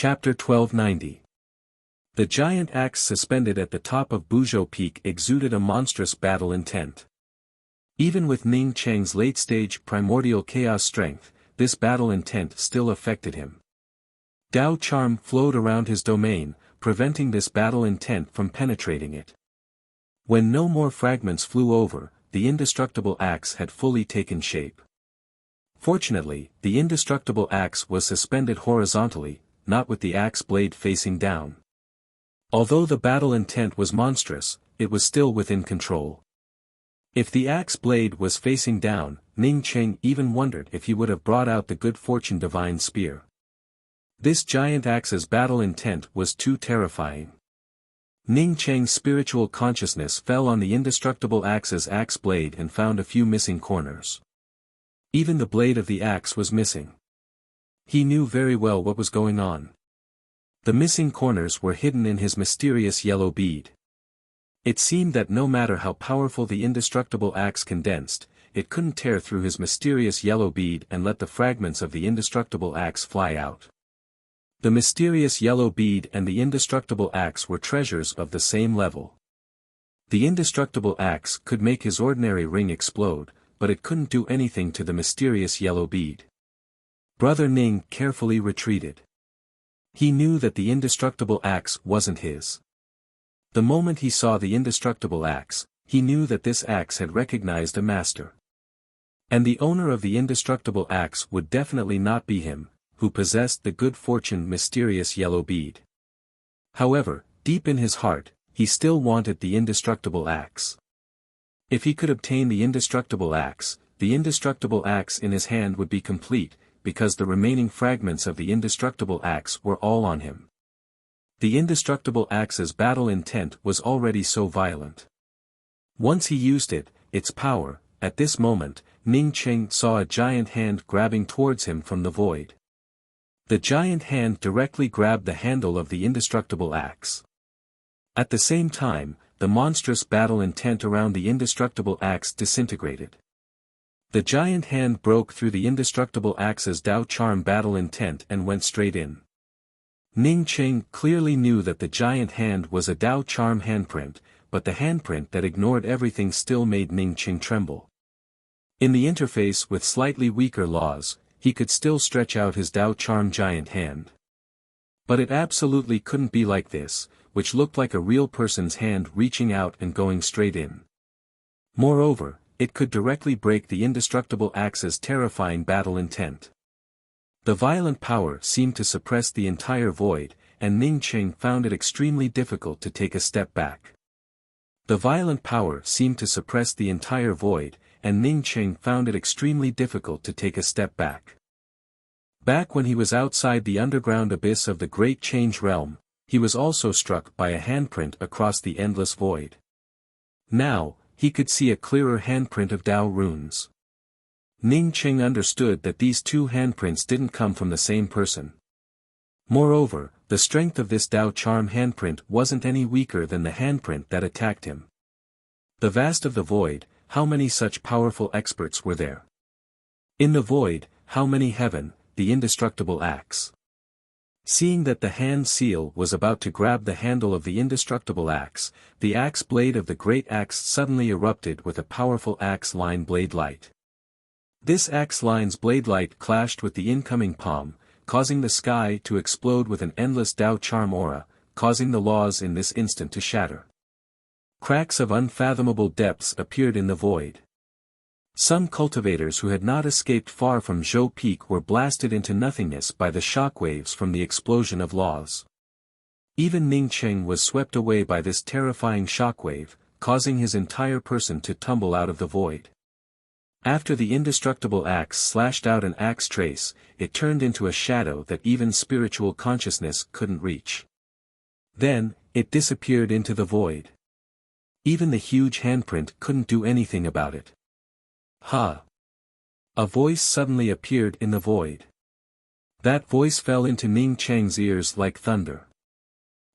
Chapter 1290. The giant axe suspended at the top of Buzhou Peak exuded a monstrous battle intent. Even with Ning Cheng's late-stage primordial chaos strength, this battle intent still affected him. Dao charm flowed around his domain, preventing this battle intent from penetrating it. When no more fragments flew over, the indestructible axe had fully taken shape. Fortunately, the indestructible axe was suspended horizontally, not with the axe blade facing down. Although the battle intent was monstrous, it was still within control. If the axe blade was facing down, Ning Cheng even wondered if he would have brought out the good fortune divine spear. This giant axe's battle intent was too terrifying. Ning Cheng's spiritual consciousness fell on the indestructible axe's axe blade and found a few missing corners. Even the blade of the axe was missing. He knew very well what was going on. The missing corners were hidden in his mysterious yellow bead. It seemed that no matter how powerful the indestructible axe condensed, it couldn't tear through his mysterious yellow bead and let the fragments of the indestructible axe fly out. The mysterious yellow bead and the indestructible axe were treasures of the same level. The indestructible axe could make his ordinary ring explode, but it couldn't do anything to the mysterious yellow bead. Brother Ning carefully retreated. He knew that the indestructible axe wasn't his. The moment he saw the indestructible axe, he knew that this axe had recognized a master. And the owner of the indestructible axe would definitely not be him, who possessed the good fortune mysterious yellow bead. However, deep in his heart, he still wanted the indestructible axe. If he could obtain the indestructible axe in his hand would be complete, because the remaining fragments of the indestructible axe were all on him. The indestructible axe's battle intent was already so violent. Once he used it, its power, at this moment, Ning Cheng saw a giant hand grabbing towards him from the void. The giant hand directly grabbed the handle of the indestructible axe. At the same time, the monstrous battle intent around the indestructible axe disintegrated. The giant hand broke through the indestructible axe's Dao charm battle intent and went straight in. Ning Cheng clearly knew that the giant hand was a Dao charm handprint, but the handprint that ignored everything still made Ning Cheng tremble. In the interface with slightly weaker laws, he could still stretch out his Dao charm giant hand. But it absolutely couldn't be like this, which looked like a real person's hand reaching out and going straight in. Moreover, it could directly break the indestructible axe's terrifying battle intent. The violent power seemed to suppress the entire void, and Ning Cheng found it extremely difficult to take a step back. The violent power seemed to suppress the entire void, and Ning Cheng found it extremely difficult to take a step back. Back when he was outside the underground abyss of the Great Change Realm, he was also struck by a handprint across the endless void. Now, he could see a clearer handprint of Dao runes. Ning Cheng understood that these two handprints didn't come from the same person. Moreover, the strength of this Dao charm handprint wasn't any weaker than the handprint that attacked him. The vast of the void, how many such powerful experts were there? In the void, how many heaven, the indestructible axe? Seeing that the hand seal was about to grab the handle of the indestructible axe, the axe blade of the great axe suddenly erupted with a powerful axe line blade light. This axe line's blade light clashed with the incoming palm, causing the sky to explode with an endless Dao charm aura, causing the laws in this instant to shatter. Cracks of unfathomable depths appeared in the void. Some cultivators who had not escaped far from Zhou Peak were blasted into nothingness by the shockwaves from the explosion of laws. Even Ning Cheng was swept away by this terrifying shockwave, causing his entire person to tumble out of the void. After the indestructible axe slashed out an axe trace, it turned into a shadow that even spiritual consciousness couldn't reach. Then, it disappeared into the void. Even the huge handprint couldn't do anything about it. Ha! A voice suddenly appeared in the void. That voice fell into Ning Cheng's ears like thunder.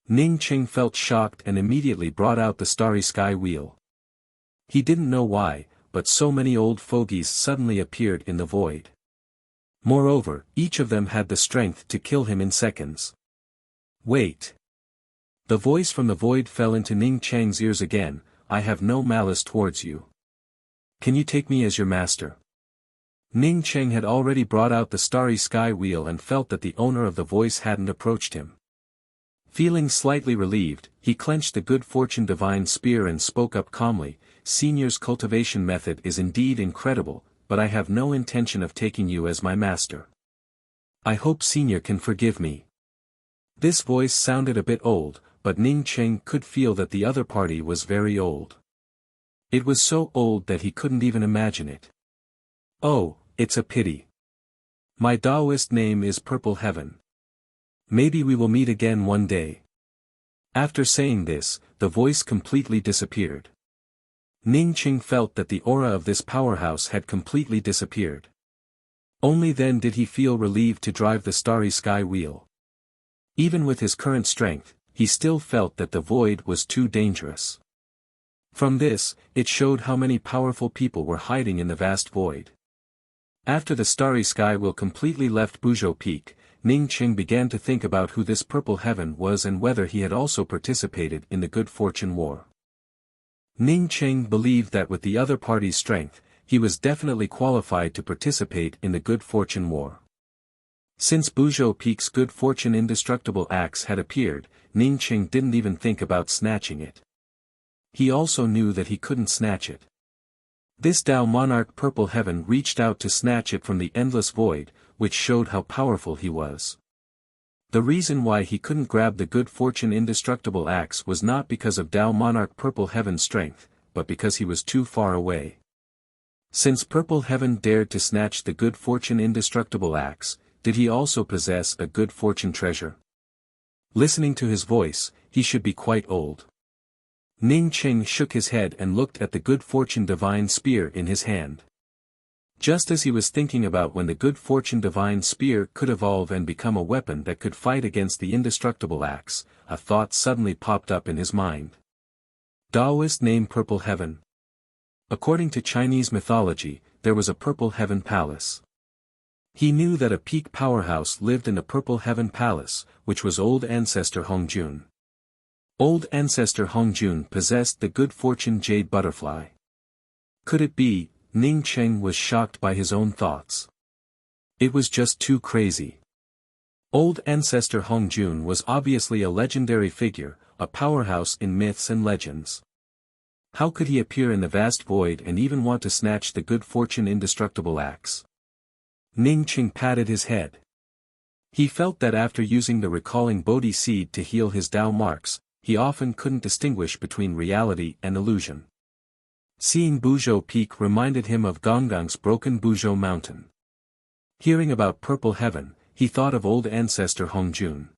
Ning Cheng felt shocked and immediately brought out the starry sky wheel. He didn't know why, but so many old fogies suddenly appeared in the void. Moreover, each of them had the strength to kill him in seconds. Wait. The voice from the void fell into Ning Cheng's ears again. I have no malice towards you. Can you take me as your master? Ning Cheng had already brought out the starry sky wheel and felt that the owner of the voice hadn't approached him. Feeling slightly relieved, he clenched the good fortune divine spear and spoke up calmly, Senior's cultivation method is indeed incredible, but I have no intention of taking you as my master. I hope Senior can forgive me. This voice sounded a bit old, but Ning Cheng could feel that the other party was very old. It was so old that he couldn't even imagine it. Oh, it's a pity. My Taoist name is Purple Heaven. Maybe we will meet again one day. After saying this, the voice completely disappeared. Ning Cheng felt that the aura of this powerhouse had completely disappeared. Only then did he feel relieved to drive the starry sky wheel. Even with his current strength, he still felt that the void was too dangerous. From this, it showed how many powerful people were hiding in the vast void. After the starry sky wheel completely left Buzhou Peak, Ning Cheng began to think about who this Purple Heaven was and whether he had also participated in the Good Fortune War. Ning Cheng believed that with the other party's strength, he was definitely qualified to participate in the Good Fortune War. Since Buzhou Peak's Good Fortune indestructible axe had appeared, Ning Cheng didn't even think about snatching it. He also knew that he couldn't snatch it. This Tao Monarch Purple Heaven reached out to snatch it from the endless void, which showed how powerful he was. The reason why he couldn't grab the Good Fortune indestructible axe was not because of Tao Monarch Purple Heaven's strength, but because he was too far away. Since Purple Heaven dared to snatch the Good Fortune indestructible axe, did he also possess a good fortune treasure? Listening to his voice, he should be quite old. Ning Cheng shook his head and looked at the Good Fortune divine spear in his hand. Just as he was thinking about when the Good Fortune divine spear could evolve and become a weapon that could fight against the indestructible axe, a thought suddenly popped up in his mind. Taoist name Purple Heaven. According to Chinese mythology, there was a Purple Heaven Palace. He knew that a peak powerhouse lived in the Purple Heaven Palace, which was Old Ancestor Hongjun. Old Ancestor Hongjun possessed the Good Fortune Jade Butterfly. Could it be? Ning Cheng was shocked by his own thoughts. It was just too crazy. Old Ancestor Hongjun was obviously a legendary figure, a powerhouse in myths and legends. How could he appear in the vast void and even want to snatch the Good Fortune indestructible axe? Ning Cheng patted his head. He felt that after using the recalling Bodhi seed to heal his Tao marks, he often couldn't distinguish between reality and illusion. Seeing Buzhou Peak reminded him of Gonggong's broken Buzhou Mountain. Hearing about Purple Heaven, he thought of Old Ancestor Hongjun.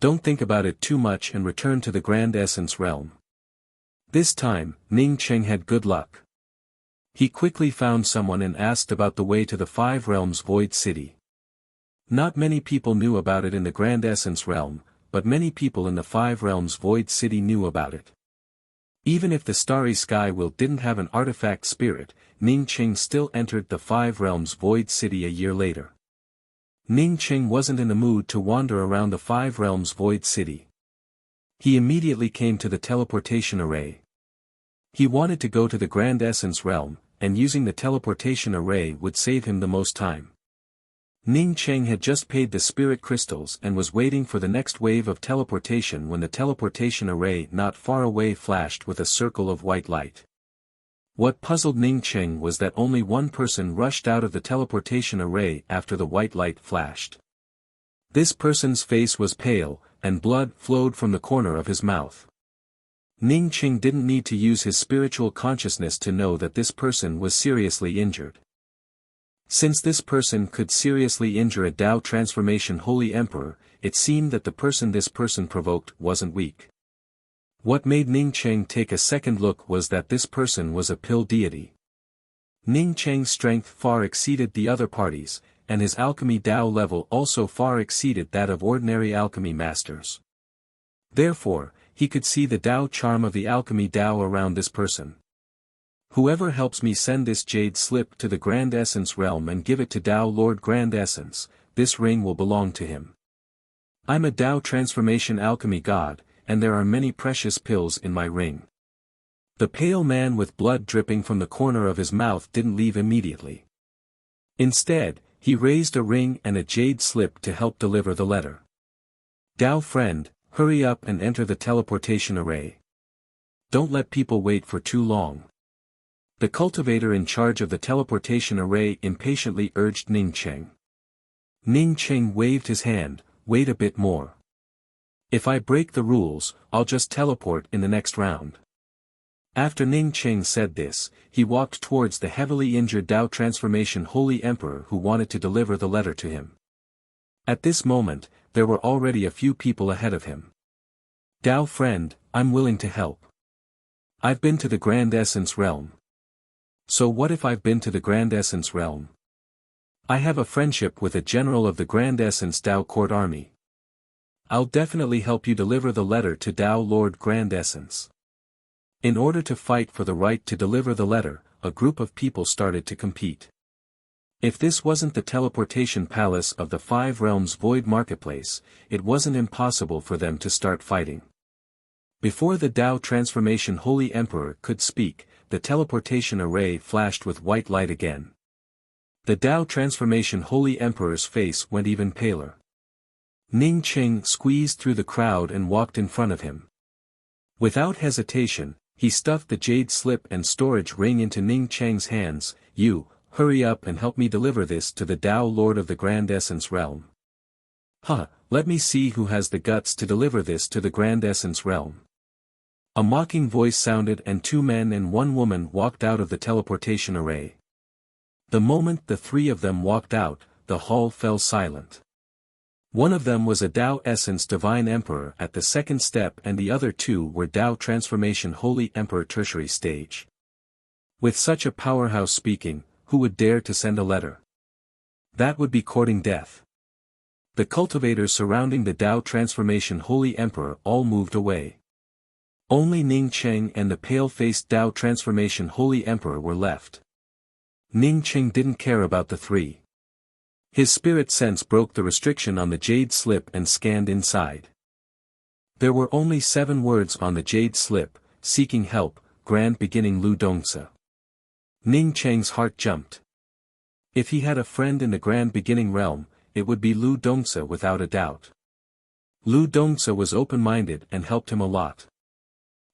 Don't think about it too much and return to the Grand Essence Realm. This time, Ning Cheng had good luck. He quickly found someone and asked about the way to the Five Realms Void City. Not many people knew about it in the Grand Essence Realm, but many people in the Five Realms Void City knew about it. Even if the Starry Sky Wheel didn't have an artifact spirit, Ning Cheng still entered the Five Realms Void City a year later. Ning Cheng wasn't in the mood to wander around the Five Realms Void City. He immediately came to the teleportation array. He wanted to go to the Grand Essence Realm, and using the teleportation array would save him the most time. Ning Cheng had just paid the spirit crystals and was waiting for the next wave of teleportation when the teleportation array not far away flashed with a circle of white light. What puzzled Ning Cheng was that only one person rushed out of the teleportation array after the white light flashed. This person's face was pale, and blood flowed from the corner of his mouth. Ning Cheng didn't need to use his spiritual consciousness to know that this person was seriously injured. Since this person could seriously injure a Tao Transformation Holy Emperor, it seemed that the person this person provoked wasn't weak. What made Ning Cheng take a second look was that this person was a pill deity. Ning Cheng's strength far exceeded the other parties, and his alchemy Tao level also far exceeded that of ordinary alchemy masters. Therefore, he could see the Tao charm of the alchemy Tao around this person. Whoever helps me send this jade slip to the Grand Essence Realm and give it to Tao Lord Grand Essence, this ring will belong to him. I'm a Tao transformation alchemy god, and there are many precious pills in my ring. The pale man with blood dripping from the corner of his mouth didn't leave immediately. Instead, he raised a ring and a jade slip to help deliver the letter. Tao friend, hurry up and enter the teleportation array. Don't let people wait for too long. The cultivator in charge of the teleportation array impatiently urged Ning Cheng. Ning Cheng waved his hand, wait a bit more. If I break the rules, I'll just teleport in the next round. After Ning Cheng said this, he walked towards the heavily injured Tao transformation Holy Emperor who wanted to deliver the letter to him. At this moment, there were already a few people ahead of him. Tao friend, I'm willing to help. I've been to the Grand Essence Realm. So what if I've been to the Grand Essence Realm? I have a friendship with a general of the Grand Essence Tao Court Army. I'll definitely help you deliver the letter to Tao Lord Grand Essence. In order to fight for the right to deliver the letter, a group of people started to compete. If this wasn't the teleportation palace of the Five Realms Void Marketplace, it wasn't impossible for them to start fighting. Before the Tao transformation Holy Emperor could speak, the teleportation array flashed with white light again. The Tao transformation Holy Emperor's face went even paler. Ning Cheng squeezed through the crowd and walked in front of him. Without hesitation, he stuffed the jade slip and storage ring into Ning Cheng's hands. You, hurry up and help me deliver this to the Tao Lord of the Grand Essence Realm. Let me see who has the guts to deliver this to the Grand Essence Realm. A mocking voice sounded and 2 men and 1 woman walked out of the teleportation array. The moment the 3 of them walked out, the hall fell silent. One of them was a Tao Essence Divine Emperor at the 2nd step and the other 2 were Tao Transformation Holy Emperor Tertiary Stage. With such a powerhouse speaking, who would dare to send a letter? That would be courting death. The cultivators surrounding the Tao Transformation Holy Emperor all moved away. Only Ning Cheng and the pale-faced Tao Transformation Holy Emperor were left. Ning Cheng didn't care about the 3. His spirit sense broke the restriction on the jade slip and scanned inside. There were only 7 words on the jade slip, seeking help, Grand Beginning Lu Dongsa. Ning Cheng's heart jumped. If he had a friend in the Grand Beginning realm, it would be Lu Dongsa without a doubt. Lu Dongsa was open-minded and helped him a lot.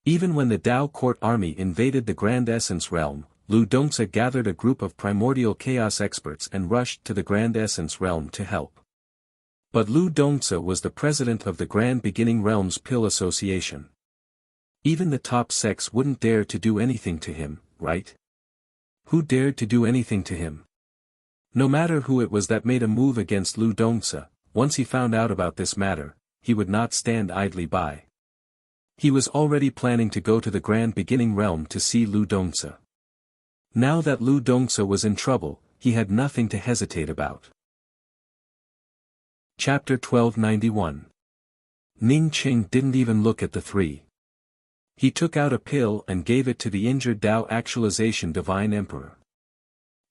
Even when the Tao Court Army invaded the Grand Essence Realm, Lu Dongsa gathered a group of primordial chaos experts and rushed to the Grand Essence Realm to help. But Lu Dongsa was the president of the Grand Beginning Realms Pill Association. Even the top sects wouldn't dare to do anything to him, right? Who dared to do anything to him? No matter who it was that made a move against Lu Dongsa, once he found out about this matter, he would not stand idly by. He was already planning to go to the Grand Beginning Realm to see Lu Dongsa. Now that Lu Dongsa was in trouble, he had nothing to hesitate about. Chapter 1291. Ning Cheng didn't even look at the 3. He took out a pill and gave it to the injured Tao Actualization Divine Emperor.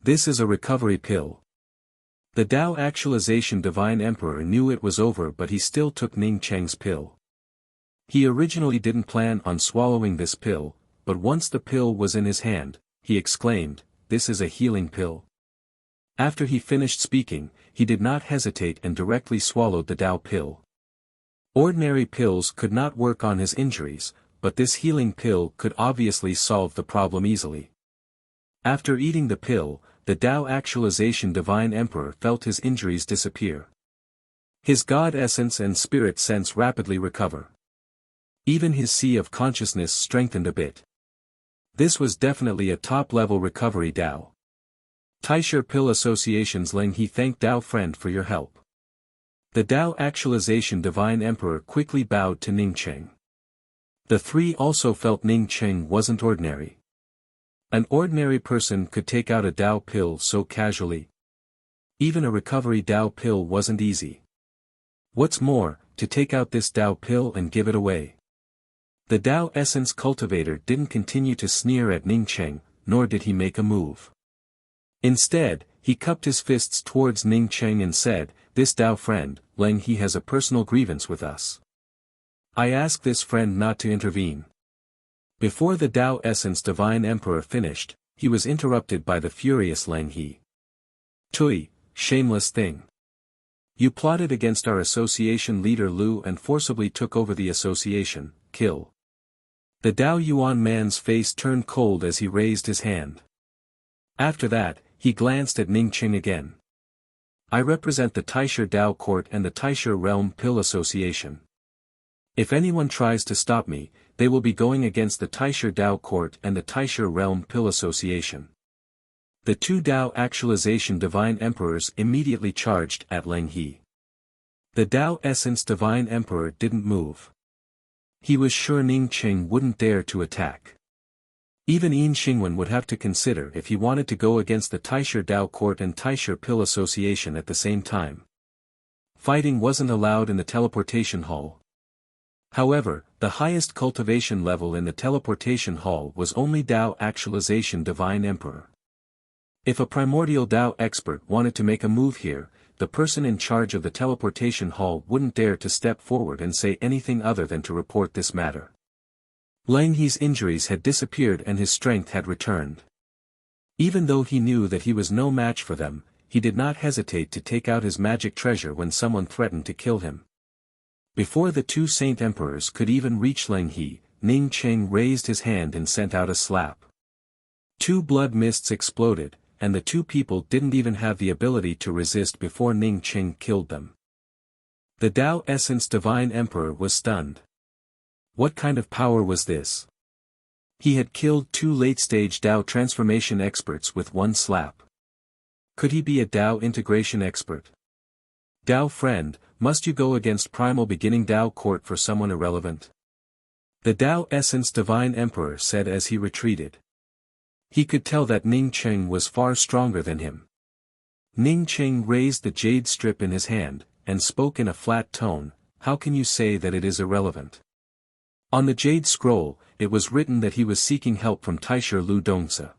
This is a recovery pill. The Tao Actualization Divine Emperor knew it was over but he still took Ning Cheng's pill. He originally didn't plan on swallowing this pill, but once the pill was in his hand, he exclaimed, "This is a healing pill." After he finished speaking, he did not hesitate and directly swallowed the Tao pill. Ordinary pills could not work on his injuries, but this healing pill could obviously solve the problem easily. After eating the pill, the Tao Actualization Divine Emperor felt his injuries disappear. His God essence and spirit sense rapidly recover. Even his sea of consciousness strengthened a bit. This was definitely a top-level recovery Tao. Taisher Pill Association's Ling he thanked Tao friend for your help. The Tao Actualization Divine Emperor quickly bowed to Ning Cheng. The 3 also felt Ning Cheng wasn't ordinary. An ordinary person could take out a Tao pill so casually. Even a recovery Tao pill wasn't easy. What's more, to take out this Tao pill and give it away. The Tao Essence Cultivator didn't continue to sneer at Ning Cheng, nor did he make a move. Instead, he cupped his fists towards Ning Cheng and said, "This Dao friend, Leng He has a personal grievance with us. I ask this friend not to intervene." Before the Dao Essence Divine Emperor finished, he was interrupted by the furious Leng He. "Tui, shameless thing. You plotted against our association leader Lu and forcibly took over the association, kill." The Dao Yuan man's face turned cold as he raised his hand. After that, he glanced at Ning Cheng again. "I represent the Taisher Dao Court and the Taisher Realm Pill Association. If anyone tries to stop me, they will be going against the Taisher Dao Court and the Taisher Realm Pill Association." The two Dao Actualization Divine Emperors immediately charged at Leng He. The Dao Essence Divine Emperor didn't move. He was sure Ning Cheng wouldn't dare to attack. Even Yin Xingwen would have to consider if he wanted to go against the Taisher Dao Court and Taisher Pill Association at the same time. Fighting wasn't allowed in the teleportation hall. However, the highest cultivation level in the teleportation hall was only Dao Actualization Divine Emperor. If a primordial Dao expert wanted to make a move here, the person in charge of the teleportation hall wouldn't dare to step forward and say anything other than to report this matter. Leng He's injuries had disappeared and his strength had returned. Even though he knew that he was no match for them, he did not hesitate to take out his magic treasure when someone threatened to kill him. Before the two Saint Emperors could even reach Leng He, Ning Cheng raised his hand and sent out a slap. Two blood mists exploded, and the two people didn't even have the ability to resist before Ning Cheng killed them. The Dao Essence Divine Emperor was stunned. What kind of power was this? He had killed two late-stage Dao transformation experts with one slap. Could he be a Dao integration expert? "Dao friend, must you go against primal beginning Dao court for someone irrelevant?" The Dao Essence Divine Emperor said as he retreated. He could tell that Ning Cheng was far stronger than him. Ning Cheng raised the jade strip in his hand, and spoke in a flat tone, "How can you say that it is irrelevant?" On the jade scroll, it was written that he was seeking help from Taisher Lu Dongsa.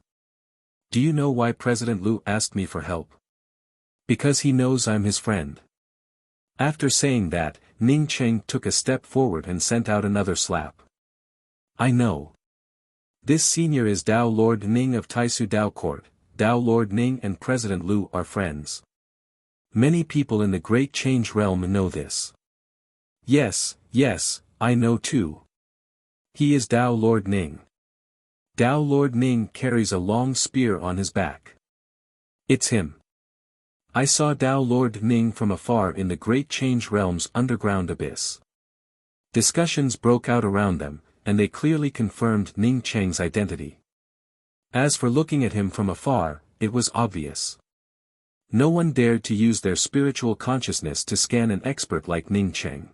"Do you know why President Lu asked me for help?" "Because he knows I'm his friend." After saying that, Ning Cheng took a step forward and sent out another slap. "I know. This senior is Dao Lord Ning of Taisu Dao Court. Dao Lord Ning and President Lu are friends. Many people in the Great Change Realm know this." Yes, I know too. He is Dao Lord Ning. Dao Lord Ning carries a long spear on his back. It's him. I saw Dao Lord Ning from afar in the Great Change Realm's underground abyss." Discussions broke out around them, and they clearly confirmed Ning Cheng's identity. As for looking at him from afar, it was obvious. No one dared to use their spiritual consciousness to scan an expert like Ning Cheng.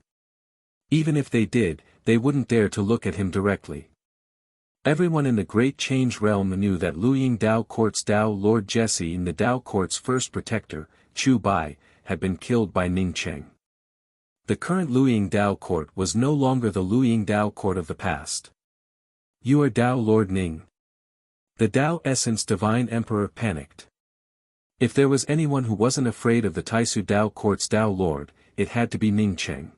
Even if they did, they wouldn't dare to look at him directly. Everyone in the Great Change Realm knew that Luying Dao Court's Dao Lord Jesse and the Dao Court's first protector, Chu Bai, had been killed by Ning Cheng. The current Luying Dao Court was no longer the Luying Dao Court of the past. "You are Dao Lord Ning." The Dao Essence Divine Emperor panicked. If there was anyone who wasn't afraid of the Taisu Dao Court's Dao Lord, it had to be Ning Cheng.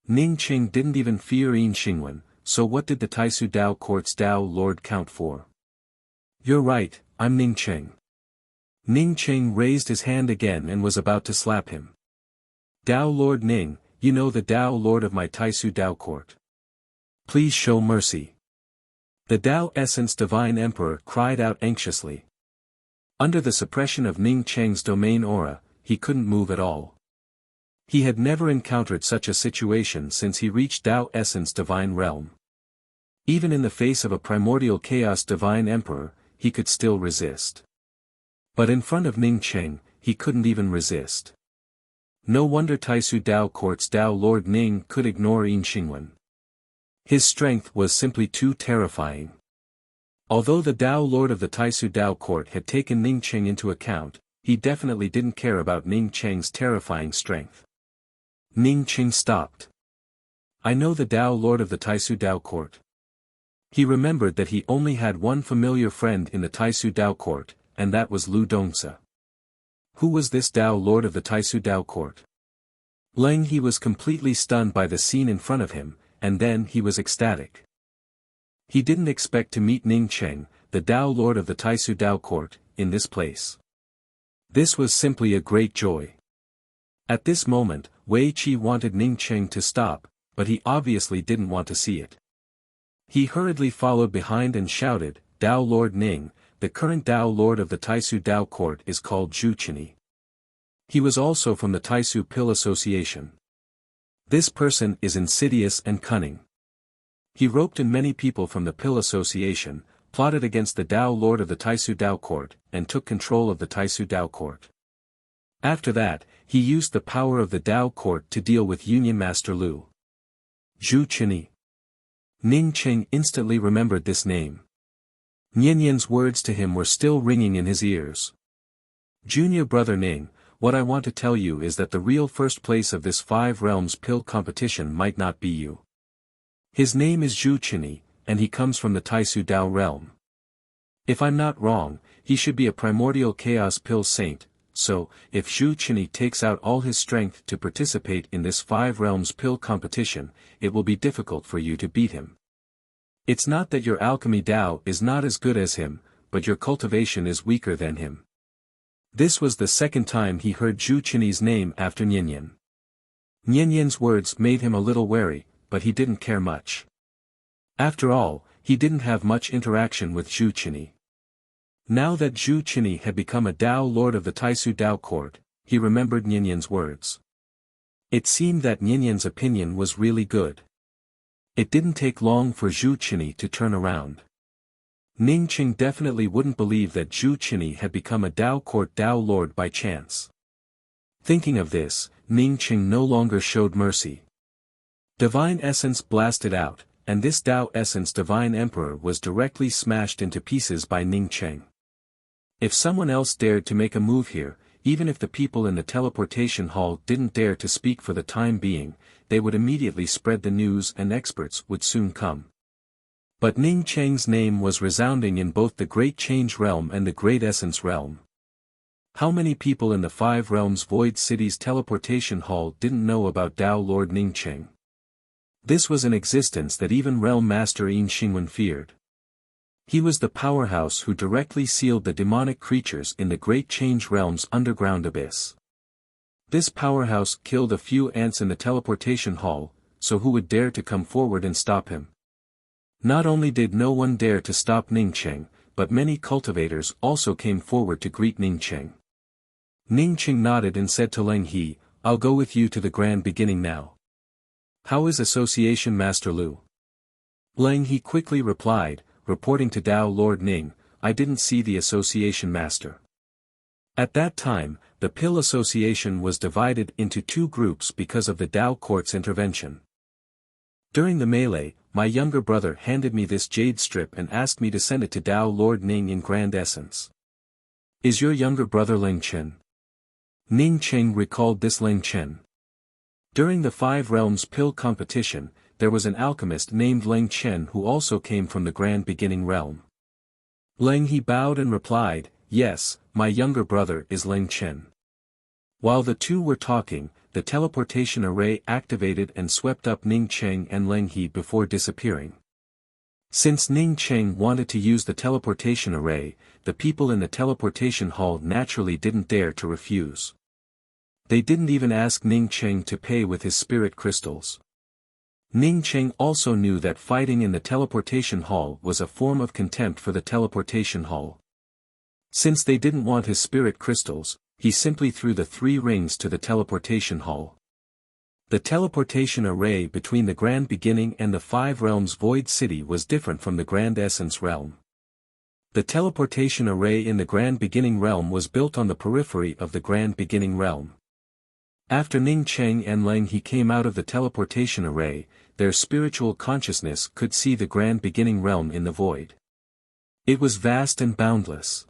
Ning Cheng didn't even fear Yin Xingwen, so what did the Taisu Dao Court's Dao Lord count for? "You're right, I'm Ning Cheng." Ning Cheng raised his hand again and was about to slap him. "Dao Lord Ning, you know the Dao Lord of my Taisu Dao Court. Please show mercy." The Dao Essence Divine Emperor cried out anxiously. Under the suppression of Ning Cheng's domain aura, he couldn't move at all. He had never encountered such a situation since he reached Dao Essence Divine Realm. Even in the face of a primordial chaos Divine Emperor, he could still resist. But in front of Ning Cheng, he couldn't even resist. No wonder Taisu Dao Court's Dao Lord Ning could ignore Yin Xingwen. His strength was simply too terrifying. Although the Dao Lord of the Taisu Dao Court had taken Ning Cheng into account, he definitely didn't care about Ning Cheng's terrifying strength. Ning Cheng stopped. "I know the Dao Lord of the Taisu Dao Court." He remembered that he only had one familiar friend in the Taisu Dao Court, and that was Lu Dongsa. Who was this Tao Lord of the Taisu Tao court? Leng He was completely stunned by the scene in front of him, and then he was ecstatic. He didn't expect to meet Ning Cheng, the Tao Lord of the Taisu Tao court, in this place. This was simply a great joy. At this moment, Wei Qi wanted Ning Cheng to stop, but he obviously didn't want to see it. He hurriedly followed behind and shouted, "Tao Lord Ning, the current Tao Lord of the Taisu Tao court is called Zhu Qini. He was also from the Taisu Pill Association. This person is insidious and cunning. He roped in many people from the Pill Association, plotted against the Tao Lord of the Taisu Tao court, and took control of the Taisu Tao court. After that, he used the power of the Tao court to deal with Union Master Lu. Zhu Qini." Ning Cheng instantly remembered this name. Nianyan's words to him were still ringing in his ears. "Junior brother Ning, what I want to tell you is that the real first place of this 5 realms pill competition might not be you. His name is Zhu Qini, and he comes from the Taisu Tao realm. If I'm not wrong, he should be a primordial chaos pill saint, so, if Zhu Qini takes out all his strength to participate in this 5 realms pill competition, it will be difficult for you to beat him. It's not that your alchemy Tao is not as good as him, but your cultivation is weaker than him." This was the second time he heard Zhu Qini's name after Nianyan. Nianyan's words made him a little wary, but he didn't care much. After all, he didn't have much interaction with Zhu Qini. Now that Zhu Qini had become a Tao Lord of the Taisu Tao court, he remembered Nianyan's words. It seemed that Nianyan's opinion was really good. It didn't take long for Zhu Qini to turn around. Ning Cheng definitely wouldn't believe that Zhu Qini had become a Tao court Tao Lord by chance. Thinking of this, Ning Cheng no longer showed mercy. Divine Essence blasted out, and this Tao Essence Divine Emperor was directly smashed into pieces by Ning Cheng. If someone else dared to make a move here, even if the people in the teleportation hall didn't dare to speak for the time being, they would immediately spread the news and experts would soon come. But Ning Cheng's name was resounding in both the Great Change Realm and the Great Essence Realm. How many people in the 5 Realms Void City's teleportation hall didn't know about Tao Lord Ning Cheng? This was an existence that even Realm Master Yin Xingwen feared. He was the powerhouse who directly sealed the demonic creatures in the Great Change Realm's underground abyss. This powerhouse killed a few ants in the teleportation hall, so who would dare to come forward and stop him? Not only did no one dare to stop Ning Cheng, but many cultivators also came forward to greet Ning Cheng. Ning Cheng nodded and said to Leng He, "I'll go with you to the grand beginning now. How is Association Master Lu?" Leng He quickly replied, reporting to Tao Lord Ning, "I didn't see the Association Master." At that time, the Pill Association was divided into 2 groups because of the Tao Court's intervention. During the melee, my younger brother handed me this jade strip and asked me to send it to Tao Lord Ning in Grand Essence. "Is your younger brother Leng Chen?" Ning Cheng recalled this Leng Chen. During the 5 Realms Pill competition, there was an alchemist named Leng Chen who also came from the Grand Beginning Realm. Leng He bowed and replied, "Yes, my younger brother is Leng Chen." While the two were talking, the teleportation array activated and swept up Ning Cheng and Leng He before disappearing. Since Ning Cheng wanted to use the teleportation array, the people in the teleportation hall naturally didn't dare to refuse. They didn't even ask Ning Cheng to pay with his spirit crystals. Ning Cheng also knew that fighting in the teleportation hall was a form of contempt for the teleportation hall. Since they didn't want his spirit crystals, he simply threw the 3 rings to the teleportation hall. The teleportation array between the Grand Beginning and the 5 Realms Void City was different from the Grand Essence Realm. The teleportation array in the Grand Beginning Realm was built on the periphery of the Grand Beginning Realm. After Ning Cheng and Leng He came out of the teleportation array, their spiritual consciousness could see the Grand Beginning Realm in the void. It was vast and boundless.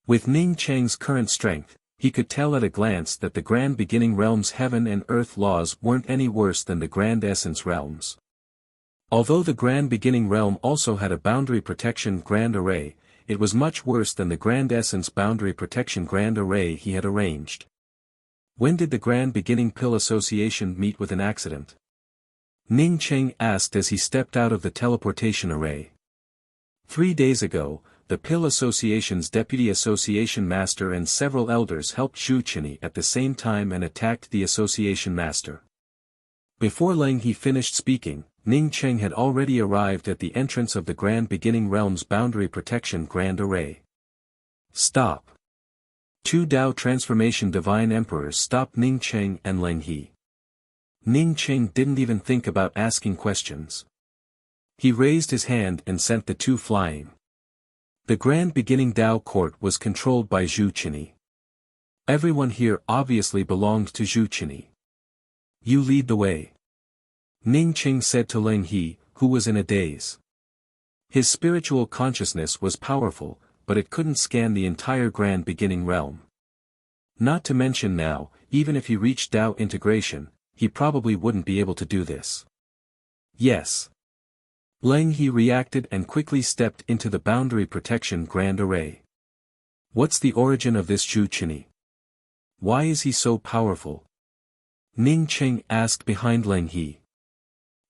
With Ning Cheng's current strength, he could tell at a glance that the Grand Beginning Realm's heaven and earth laws weren't any worse than the Grand Essence Realms. Although the Grand Beginning Realm also had a boundary protection Grand Array, it was much worse than the Grand Essence Boundary Protection Grand Array he had arranged. When did the Grand Beginning Pill Association meet with an accident? Ning Cheng asked as he stepped out of the teleportation array. 3 days ago, the Pill Association's Deputy Association Master and several elders helped Zhu Qinyi at the same time and attacked the Association Master. Before Leng He finished speaking, Ning Cheng had already arrived at the entrance of the Grand Beginning Realm's Boundary Protection Grand Array. Stop. 2 Dao Transformation Divine Emperors stopped Ning Cheng and Leng He. Ning Cheng didn't even think about asking questions. He raised his hand and sent the 2 flying. The Grand Beginning Dao Court was controlled by Zhu Qinyi. Everyone here obviously belonged to Zhu Qinyi. You lead the way. Ning Cheng said to Leng He, who was in a daze. His spiritual consciousness was powerful, but it couldn't scan the entire Grand Beginning Realm. Not to mention now, even if he reached Dao integration, he probably wouldn't be able to do this. Yes. Leng He reacted and quickly stepped into the Boundary Protection Grand Array. What's the origin of this Zhu Qinyi? Why is he so powerful? Ning Cheng asked behind Leng He.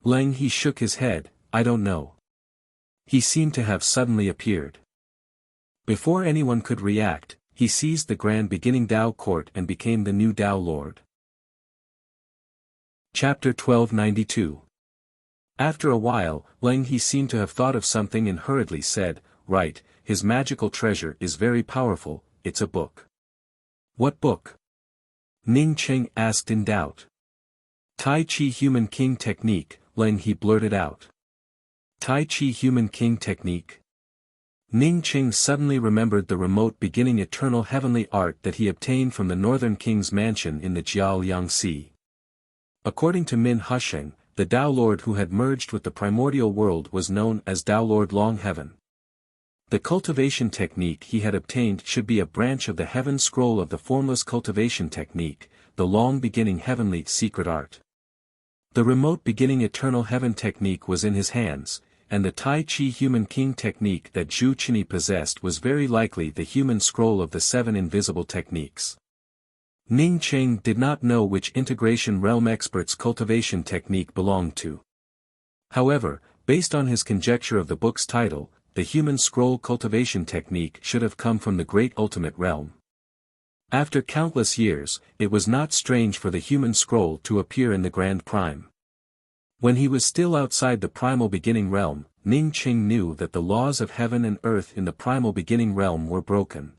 Leng He shook his head, I don't know. He seemed to have suddenly appeared. Before anyone could react, he seized the Grand Beginning Dao Court and became the new Dao Lord. Chapter 1292. After a while, Leng He seemed to have thought of something and hurriedly said, right, his magical treasure is very powerful, it's a book. What book? Ning Cheng asked in doubt. Tai Chi Human King Technique, Leng He blurted out. Tai Chi Human King Technique? Ning Cheng suddenly remembered the remote beginning eternal heavenly art that he obtained from the Northern King's mansion in the Jiao Sea. According to Min Husheng, the Dao Lord who had merged with the primordial world was known as Dao Lord Long Heaven. The cultivation technique he had obtained should be a branch of the Heaven Scroll of the formless cultivation technique, the long beginning heavenly secret art. The remote beginning eternal heaven technique was in his hands, and the Tai Chi Human King technique that Zhu Qinyi possessed was very likely the human scroll of the 7 invisible techniques. Ning Cheng did not know which integration realm expert's cultivation technique belonged to. However, based on his conjecture of the book's title, the human scroll cultivation technique should have come from the great ultimate realm. After countless years, it was not strange for the human scroll to appear in the Grand Prime. When he was still outside the primal beginning realm, Ning Cheng knew that the laws of heaven and earth in the primal beginning realm were broken.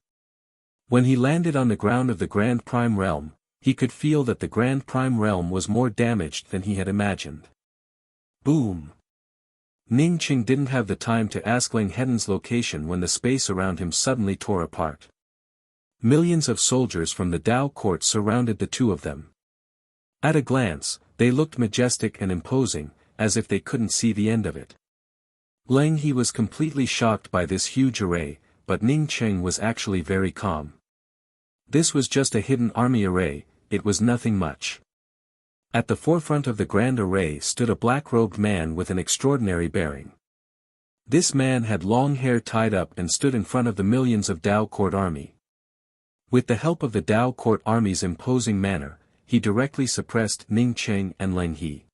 When he landed on the ground of the Grand Prime realm, he could feel that the Grand Prime realm was more damaged than he had imagined. Boom! Ning Cheng didn't have the time to ask Leng Hedan's location when the space around him suddenly tore apart. Millions of soldiers from the Dao court surrounded the 2 of them. At a glance, they looked majestic and imposing, as if they couldn't see the end of it. Leng He was completely shocked by this huge array, but Ning Cheng was actually very calm. This was just a hidden army array, it was nothing much. At the forefront of the grand array stood a black-robed man with an extraordinary bearing. This man had long hair tied up and stood in front of the millions of Dao court army. With the help of the Dao court army's imposing manner, he directly suppressed Ning Cheng and Leng He.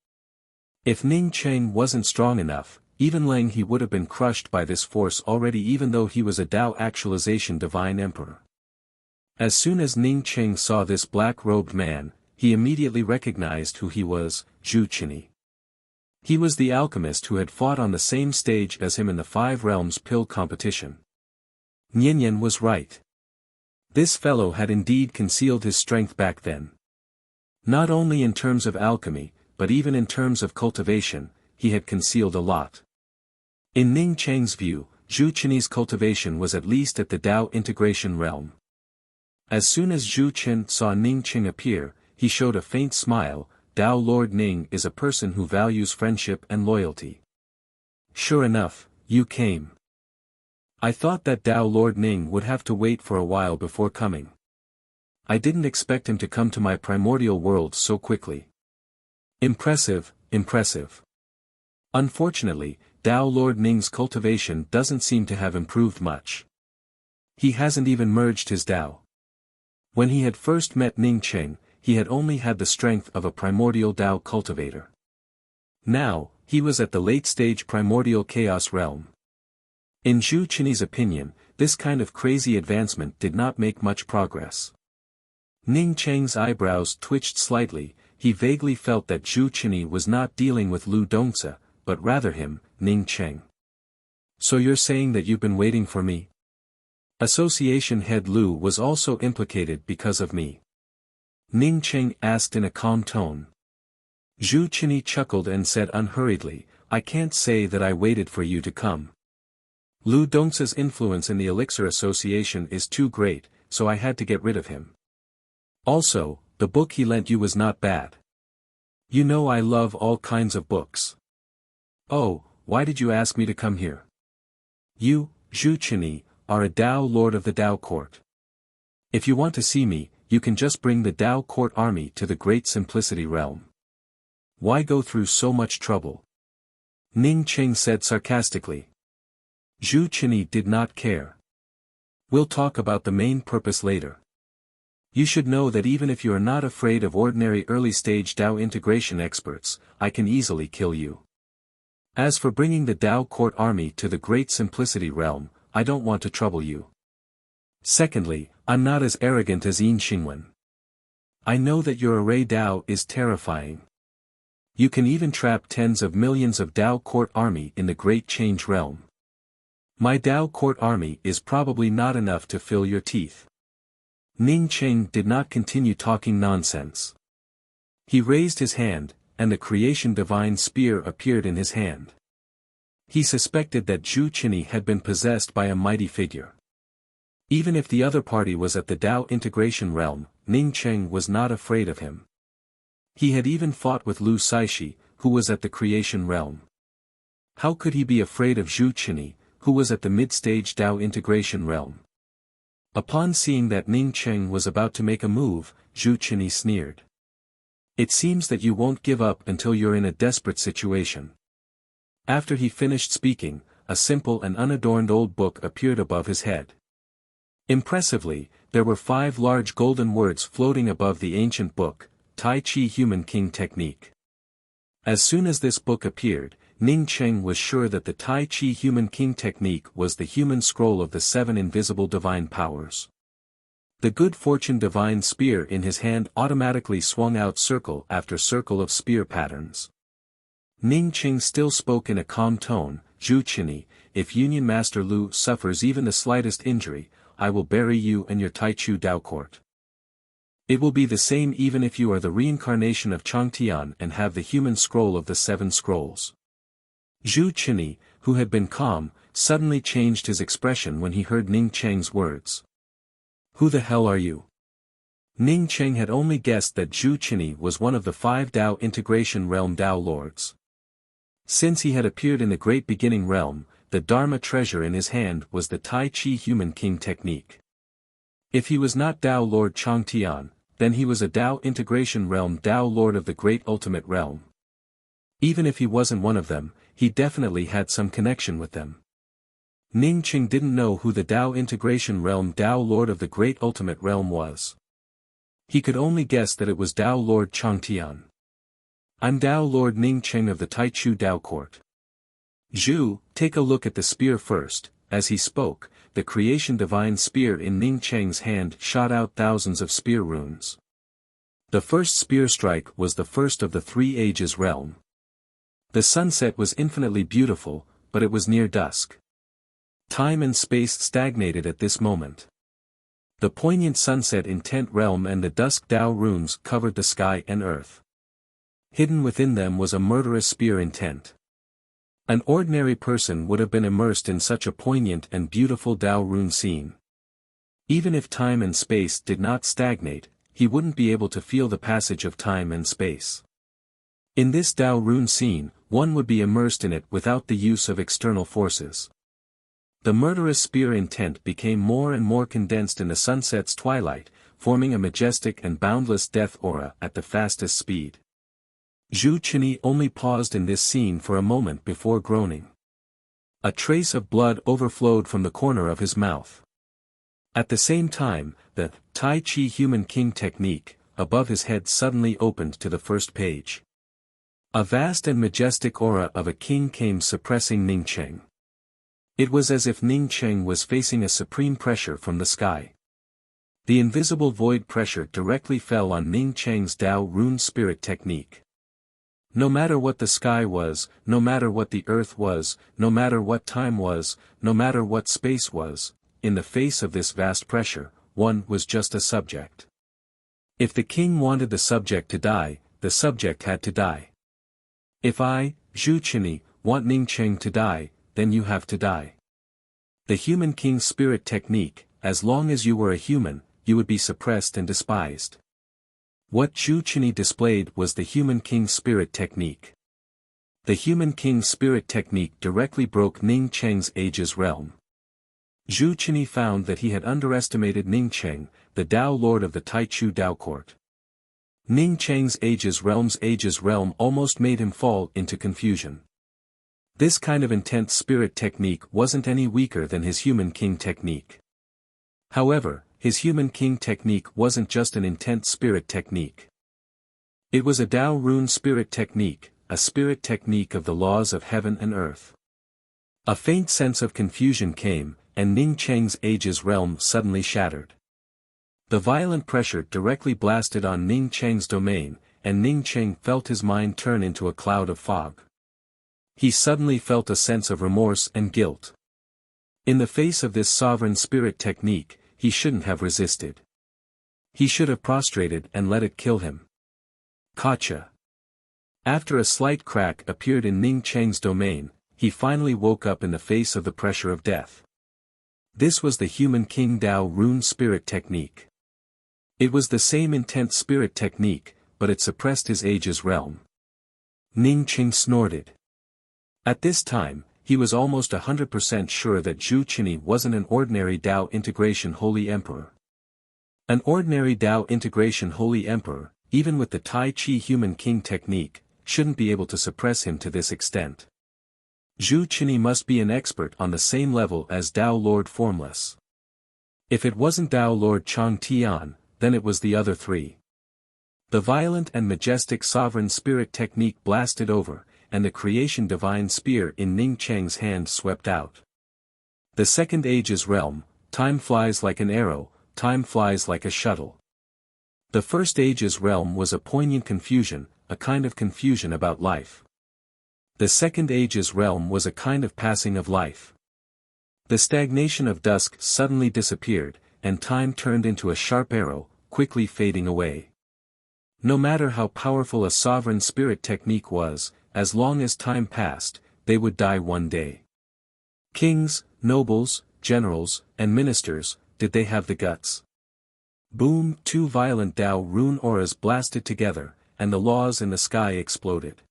If Ning Cheng wasn't strong enough, even Leng He would have been crushed by this force already, even though he was a Dao actualization divine emperor. As soon as Ning Cheng saw this black-robed man, he immediately recognized who he was, Zhu Qinyi. He was the alchemist who had fought on the same stage as him in the 5 realms pill competition. Nianyan was right. This fellow had indeed concealed his strength back then. Not only in terms of alchemy, but even in terms of cultivation, he had concealed a lot. In Ning Cheng's view, Zhu Qinyi's cultivation was at least at the Dao integration realm. As soon as Zhu Qin saw Ning Cheng appear, he showed a faint smile. Dao Lord Ning is a person who values friendship and loyalty. Sure enough, you came. I thought that Dao Lord Ning would have to wait for a while before coming. I didn't expect him to come to my primordial world so quickly. Impressive, impressive. Unfortunately, Dao Lord Ning's cultivation doesn't seem to have improved much. He hasn't even merged his Tao. When he had first met Ning Cheng, he had only had the strength of a primordial Tao cultivator. Now, he was at the late-stage primordial chaos realm. In Zhu Chenyi's opinion, this kind of crazy advancement did not make much progress. Ning Cheng's eyebrows twitched slightly. He vaguely felt that Zhu Chenyi was not dealing with Lu Dongzi, but rather him, Ning Cheng. So you're saying that you've been waiting for me? Association head Lu was also implicated because of me. Ning Cheng asked in a calm tone. Zhu Chenyi chuckled and said unhurriedly, I can't say that I waited for you to come. Lu Dongzi's influence in the Elixir Association is too great, so I had to get rid of him. Also, the book he lent you was not bad. You know I love all kinds of books. Oh, why did you ask me to come here? You, Zhu Chenyi, are a Tao Lord of the Tao Court. If you want to see me, you can just bring the Tao Court army to the Great Simplicity Realm. Why go through so much trouble? Ning Cheng said sarcastically. Zhu Chenyi did not care. We'll talk about the main purpose later. You should know that even if you are not afraid of ordinary early-stage Tao integration experts, I can easily kill you. As for bringing the Tao Court army to the Great Simplicity Realm, I don't want to trouble you. Secondly, I'm not as arrogant as Yin Xingwen. I know that your array Tao is terrifying. You can even trap tens of millions of Tao Court army in the Great Change Realm. My Tao Court army is probably not enough to fill your teeth. Ning Cheng did not continue talking nonsense. He raised his hand, and the creation divine spear appeared in his hand. He suspected that Zhu Chenyi had been possessed by a mighty figure. Even if the other party was at the Tao integration realm, Ning Cheng was not afraid of him. He had even fought with Lu Saishi, who was at the creation realm. How could he be afraid of Zhu Chenyi, who was at the mid-stage Tao integration realm? Upon seeing that Ning Cheng was about to make a move, Zhu Chenyi sneered. It seems that you won't give up until you're in a desperate situation. After he finished speaking, a simple and unadorned old book appeared above his head. Impressively, there were 5 large golden words floating above the ancient book, Tai Chi Human King Technique. As soon as this book appeared, Ning Cheng was sure that the Tai Chi Human King Technique was the human scroll of the 7 invisible divine powers. The good fortune divine spear in his hand automatically swung out circle after circle of spear patterns. Ning Cheng still spoke in a calm tone, Zhu Chenyi, if Union Master Lu suffers even the slightest injury, I will bury you and your Taichu Tao Court. It will be the same even if you are the reincarnation of Changtian and have the human scroll of the 7 scrolls. Zhu Chenyi, who had been calm, suddenly changed his expression when he heard Ning Cheng's words. Who the hell are you? Ning Cheng had only guessed that Zhu Chenyi was one of the 5 Tao integration realm Tao lords. Since he had appeared in the great beginning realm, the Dharma treasure in his hand was the Tai Chi Human King Technique. If he was not Tao Lord Changtian, then he was a Tao integration realm Tao Lord of the Great Ultimate Realm. Even if he wasn't one of them, he definitely had some connection with them. Ning Cheng didn't know who the Tao integration realm Tao Lord of the Great Ultimate Realm was. He could only guess that it was Tao Lord Changtian. I'm Tao Lord Ning Cheng of the Taichu Tao Court. Zhu, take a look at the spear first. As he spoke, the creation divine spear in Ning Cheng's hand shot out thousands of spear runes. The first spear strike was the first of the 3 ages realm. The sunset was infinitely beautiful, but it was near dusk. Time and space stagnated at this moment. The poignant sunset in Tent Realm and the dusk Tao runes covered the sky and earth. Hidden within them was a murderous spear intent. An ordinary person would have been immersed in such a poignant and beautiful Tao rune scene. Even if time and space did not stagnate, he wouldn't be able to feel the passage of time and space. In this Tao rune scene, one would be immersed in it without the use of external forces. The murderous spear intent became more and more condensed in the sunset's twilight, forming a majestic and boundless death aura at the fastest speed. Zhu Chenyi only paused in this scene for a moment before groaning. A trace of blood overflowed from the corner of his mouth. At the same time, the Tai Chi Human King technique, above his head suddenly opened to the first page. A vast and majestic aura of a king came suppressing Ning Cheng. It was as if Ning Cheng was facing a supreme pressure from the sky. The invisible void pressure directly fell on Ning Cheng's Tao Rune Spirit technique. No matter what the sky was, no matter what the earth was, no matter what time was, no matter what space was, in the face of this vast pressure, one was just a subject. If the king wanted the subject to die, the subject had to die. If I, Zhu Qinyi, want Ning Cheng to die, then you have to die. The human king spirit technique, as long as you were a human, you would be suppressed and despised. What Zhu Qinyi displayed was the human king spirit technique. The human king spirit technique directly broke Ning Cheng's age's realm. Zhu Qinyi found that he had underestimated Ning Cheng, the Tao Lord of the Taichu Tao Court. Ning Cheng's age's realm almost made him fall into confusion. This kind of intense spirit technique wasn't any weaker than his human king technique. However, his human king technique wasn't just an intense spirit technique. It was a Tao Rune spirit technique, a spirit technique of the laws of heaven and earth. A faint sense of confusion came, and Ning Cheng's age's realm suddenly shattered. The violent pressure directly blasted on Ning Cheng's domain, and Ning Cheng felt his mind turn into a cloud of fog. He suddenly felt a sense of remorse and guilt. In the face of this sovereign spirit technique, he shouldn't have resisted. He should have prostrated and let it kill him. Gotcha. After a slight crack appeared in Ning Cheng's domain, he finally woke up in the face of the pressure of death. This was the human king Tao Rune spirit technique. It was the same intense spirit technique, but it suppressed his age's realm. Ning Cheng snorted. At this time, he was almost 100% sure that Zhu Qinyi wasn't an ordinary Tao integration holy emperor. An ordinary Tao integration holy emperor, even with the Tai Chi human king technique, shouldn't be able to suppress him to this extent. Zhu Qinyi must be an expert on the same level as Tao Lord Formless. If it wasn't Tao Lord Chang Tian, then it was the other three. The violent and majestic sovereign spirit technique blasted over, and the creation divine spear in Ning Cheng's hand swept out. The second age's realm, time flies like an arrow, time flies like a shuttle. The first age's realm was a poignant confusion, a kind of confusion about life. The second age's realm was a kind of passing of life. The stagnation of dusk suddenly disappeared, and time turned into a sharp arrow, quickly fading away. No matter how powerful a sovereign spirit technique was, as long as time passed, they would die one day. Kings, nobles, generals, and ministers, did they have the guts? Boom! Two violent Tao Rune auras blasted together, and the laws in the sky exploded.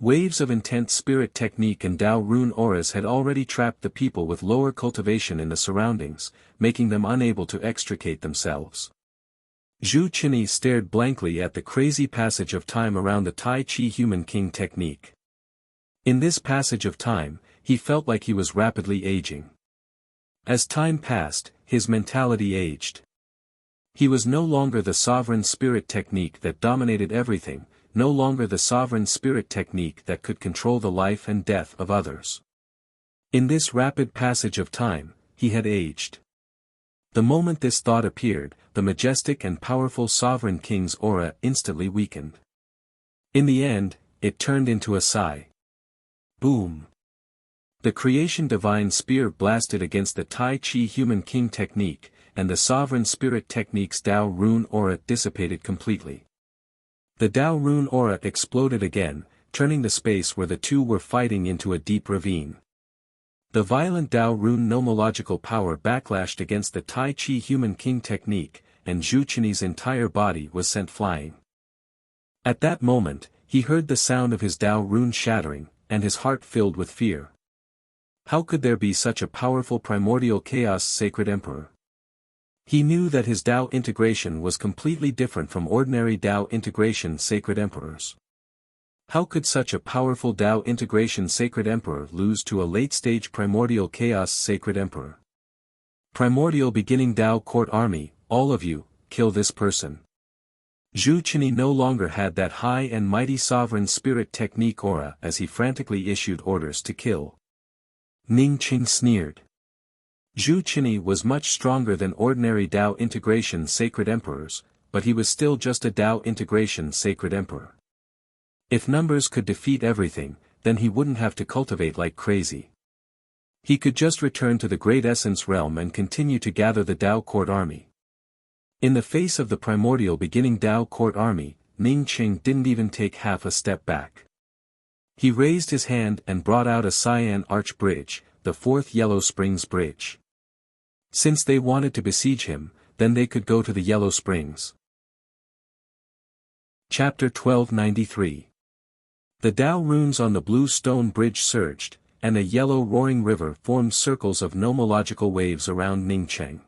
Waves of intense spirit technique and Tao Rune auras had already trapped the people with lower cultivation in the surroundings, making them unable to extricate themselves. Zhu Qinyi stared blankly at the crazy passage of time around the Tai Chi human king technique. In this passage of time, he felt like he was rapidly aging. As time passed, his mentality aged. He was no longer the sovereign spirit technique that dominated everything, no longer the sovereign spirit technique that could control the life and death of others. In this rapid passage of time, he had aged. The moment this thought appeared, the majestic and powerful sovereign king's aura instantly weakened. In the end, it turned into a sigh. Boom! The creation divine spear blasted against the Tai Chi human king technique, and the sovereign spirit technique's Tao Rune aura dissipated completely. The Tao Rune aura exploded again, turning the space where the two were fighting into a deep ravine. The violent Tao Rune nomological power backlashed against the Tai Chi human king technique, and Zhu Qinyi's entire body was sent flying. At that moment, he heard the sound of his Tao Rune shattering, and his heart filled with fear. How could there be such a powerful primordial chaos sacred emperor? He knew that his Tao integration was completely different from ordinary Tao integration sacred emperors. How could such a powerful Tao integration sacred emperor lose to a late-stage primordial chaos sacred emperor? Primordial Beginning Dao Court Army, all of you, kill this person. Zhu Qinyi no longer had that high and mighty sovereign spirit technique aura as he frantically issued orders to kill. Ning Qing sneered. Zhu Qinyi was much stronger than ordinary Dao integration sacred emperors, but he was still just a Dao integration sacred emperor. If numbers could defeat everything, then he wouldn't have to cultivate like crazy. He could just return to the Great Essence Realm and continue to gather the Dao Court Army. In the face of the primordial beginning Dao Court Army, Ning Qing didn't even take half a step back. He raised his hand and brought out a cyan arch bridge, the fourth Yellow Springs Bridge. Since they wanted to besiege him, then they could go to the Yellow Springs. Chapter 1293. The Dao runes on the blue stone bridge surged, and a yellow roaring river formed circles of nomological waves around Ning Qing.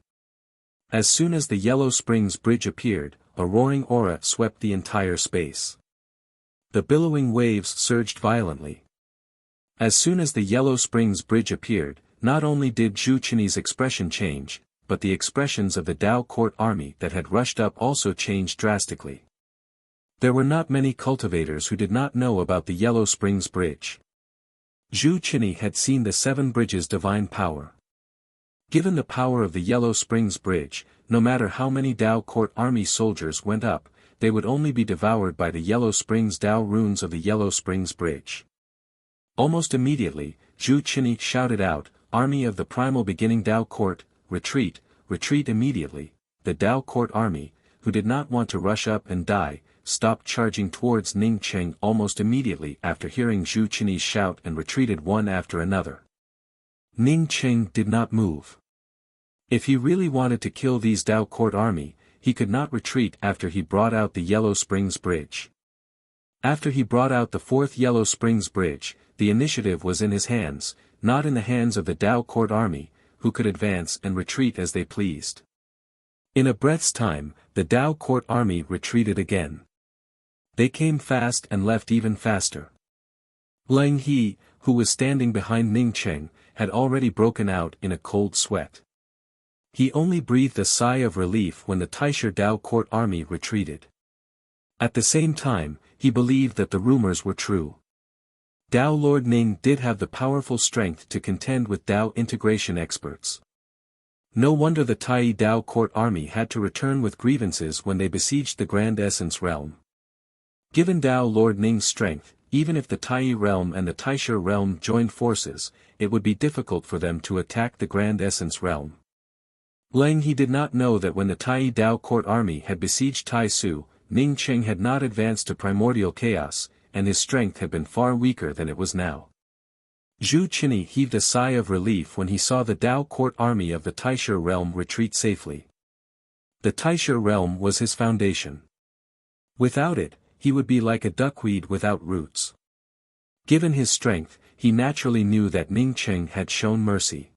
As soon as the Yellow Springs Bridge appeared, a roaring aura swept the entire space. The billowing waves surged violently. As soon as the Yellow Springs Bridge appeared, not only did Zhu Qinyi's expression change, but the expressions of the Dao Court Army that had rushed up also changed drastically. There were not many cultivators who did not know about the Yellow Springs Bridge. Zhu Qinyi had seen the seven bridges' divine power. Given the power of the Yellow Springs Bridge, no matter how many Dao Court Army soldiers went up, they would only be devoured by the Yellow Springs Dao runes of the Yellow Springs Bridge. Almost immediately, Zhu Qinyi shouted out, "Army of the Primal Beginning Dao Court, retreat, retreat immediately." The Dao Court Army, who did not want to rush up and die, stopped charging towards Ning Qing almost immediately after hearing Zhu Qinyi's shout and retreated one after another. Ning Qing did not move. If he really wanted to kill these Dao Court Army, he could not retreat after he brought out the Yellow Springs Bridge. After he brought out the fourth Yellow Springs Bridge, the initiative was in his hands, not in the hands of the Dao Court Army, who could advance and retreat as they pleased. In a breath's time, the Dao Court Army retreated again. They came fast and left even faster. Lang He, who was standing behind Ning Qing, had already broken out in a cold sweat. He only breathed a sigh of relief when the Taisha Dao Court Army retreated. At the same time, he believed that the rumors were true. Dao Lord Ning did have the powerful strength to contend with Dao integration experts. No wonder the Tai Dao Court Army had to return with grievances when they besieged the Grand Essence Realm. Given Dao Lord Ning's strength, even if the Tai Realm and the Taisha Realm joined forces, it would be difficult for them to attack the Grand Essence Realm. Lang He did not know that when the Tai Dao Court Army had besieged Tai Su, Ning Qing had not advanced to primordial chaos, and his strength had been far weaker than it was now. Zhu Qinyi heaved a sigh of relief when he saw the Dao Court Army of the Taisha Realm retreat safely. The Taisha Realm was his foundation. Without it, he would be like a duckweed without roots. Given his strength, he naturally knew that Ning Qing had shown mercy.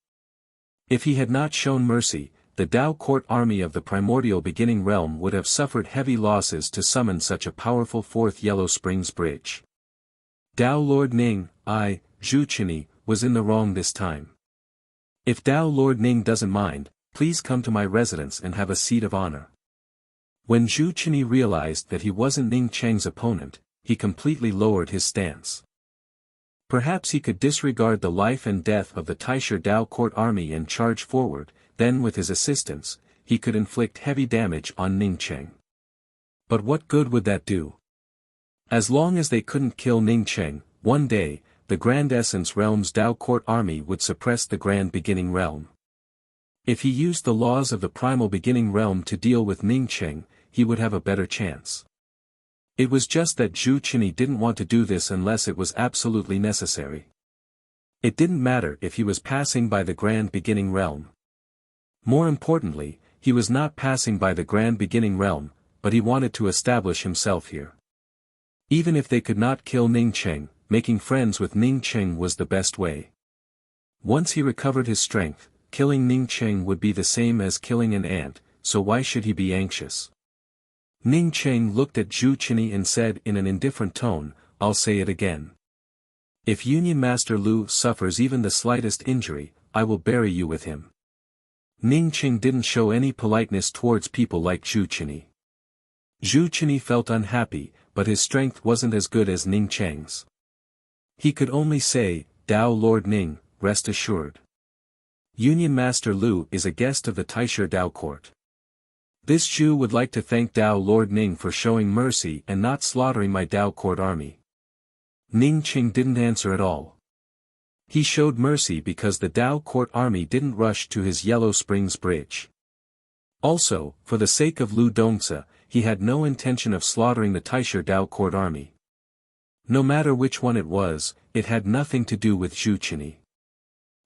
If he had not shown mercy, the Dao Court Army of the primordial beginning realm would have suffered heavy losses to summon such a powerful fourth Yellow Springs Bridge. Dao Lord Ning, Zhu Qinyi, was in the wrong this time. If Dao Lord Ning doesn't mind, please come to my residence and have a seat of honor. When Zhu Qinyi realized that he wasn't Ning Qing's opponent, he completely lowered his stance. Perhaps he could disregard the life and death of the Taisha Dao Court Army and charge forward, then with his assistance, he could inflict heavy damage on Ning Qing. But what good would that do? As long as they couldn't kill Ning Qing, one day, the Grand Essence Realm's Dao Court Army would suppress the Grand Beginning Realm. If he used the laws of the Primal Beginning Realm to deal with Ning Qing, he would have a better chance. It was just that Zhu Qinyi didn't want to do this unless it was absolutely necessary. It didn't matter if he was passing by the Grand Beginning Realm. More importantly, he was not passing by the Grand Beginning Realm, but he wanted to establish himself here. Even if they could not kill Ning Qing, making friends with Ning Qing was the best way. Once he recovered his strength, killing Ning Qing would be the same as killing an ant, so why should he be anxious? Ning Qing looked at Zhu Qinyi and said in an indifferent tone, "I'll say it again. If Union Master Lu suffers even the slightest injury, I will bury you with him." Ning Qing didn't show any politeness towards people like Zhu Qinyi. Zhu Qinyi felt unhappy, but his strength wasn't as good as Ning Cheng's. He could only say, "Tao Lord Ning, rest assured. Union Master Lu is a guest of the Taisha Dao court. This Jew would like to thank Tao Lord Ning for showing mercy and not slaughtering my Dao court army." Ning Qing didn't answer at all. He showed mercy because the Dao court army didn't rush to his Yellow Springs bridge. Also, for the sake of Lu Dongzi, he had no intention of slaughtering the Taisha Dao court army. No matter which one it was, it had nothing to do with Zhu Qinyi.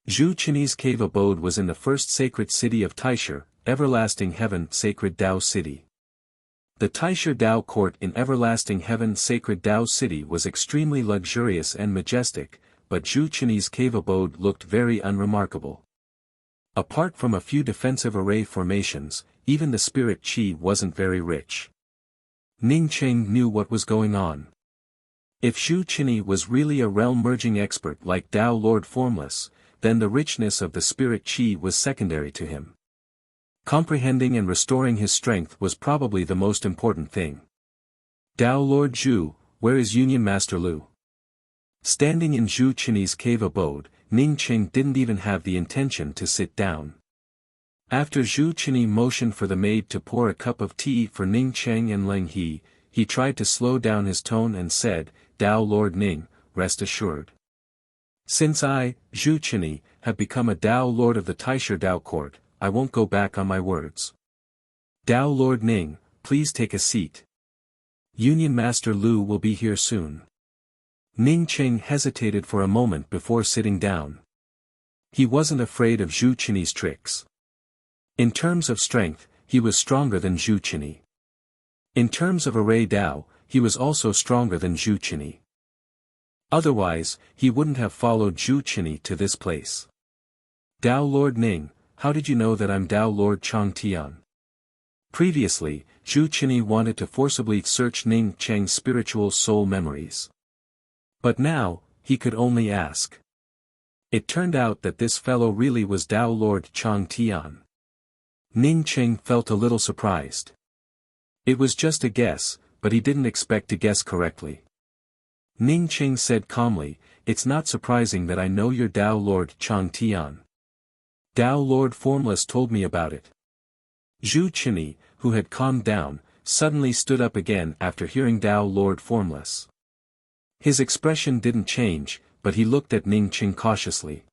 Zhu Qinyi's cave abode was in the first sacred city of Taisha, Everlasting Heaven Sacred Dao City. The Taisha Dao court in Everlasting Heaven Sacred Dao City was extremely luxurious and majestic, but Zhu Qinyi's cave abode looked very unremarkable. Apart from a few defensive array formations, even the spirit qi wasn't very rich. Ning Qing knew what was going on. If Zhu Qinyi was really a realm-merging expert like Dao Lord Formless, then the richness of the spirit qi was secondary to him. Comprehending and restoring his strength was probably the most important thing. "Dao Lord Zhu, where is Union Master Lu?" Standing in Zhu Qinyi's cave abode, Ning Qing didn't even have the intention to sit down. After Zhu Qinyi motioned for the maid to pour a cup of tea for Ning Qing and Leng he tried to slow down his tone and said, "Dao Lord Ning, rest assured. Since I, Zhu Qinyi, have become a Dao Lord of the Taisha Dao court, I won't go back on my words. Dao Lord Ning, please take a seat. Union Master Lu will be here soon." Ning Qing hesitated for a moment before sitting down. He wasn't afraid of Zhu Qinyi's tricks. In terms of strength, he was stronger than Zhu Qinyi. In terms of array Dao, he was also stronger than Zhu Qinyi. Otherwise, he wouldn't have followed Zhu Qinyi to this place. "Dao Lord Ning, how did you know that I'm Dao Lord Chang Tian?" Previously, Zhu Qinyi wanted to forcibly search Ning Cheng's spiritual soul memories. But now, he could only ask. It turned out that this fellow really was Dao Lord Chang Tian. Ning Qing felt a little surprised. It was just a guess, but he didn't expect to guess correctly. Ning Qing said calmly, "It's not surprising that I know you're Dao Lord Chang Tian. Dao Lord Formless told me about it." Zhu Qinyi, who had calmed down, suddenly stood up again after hearing Dao Lord Formless. His expression didn't change, but he looked at Ning Qing cautiously.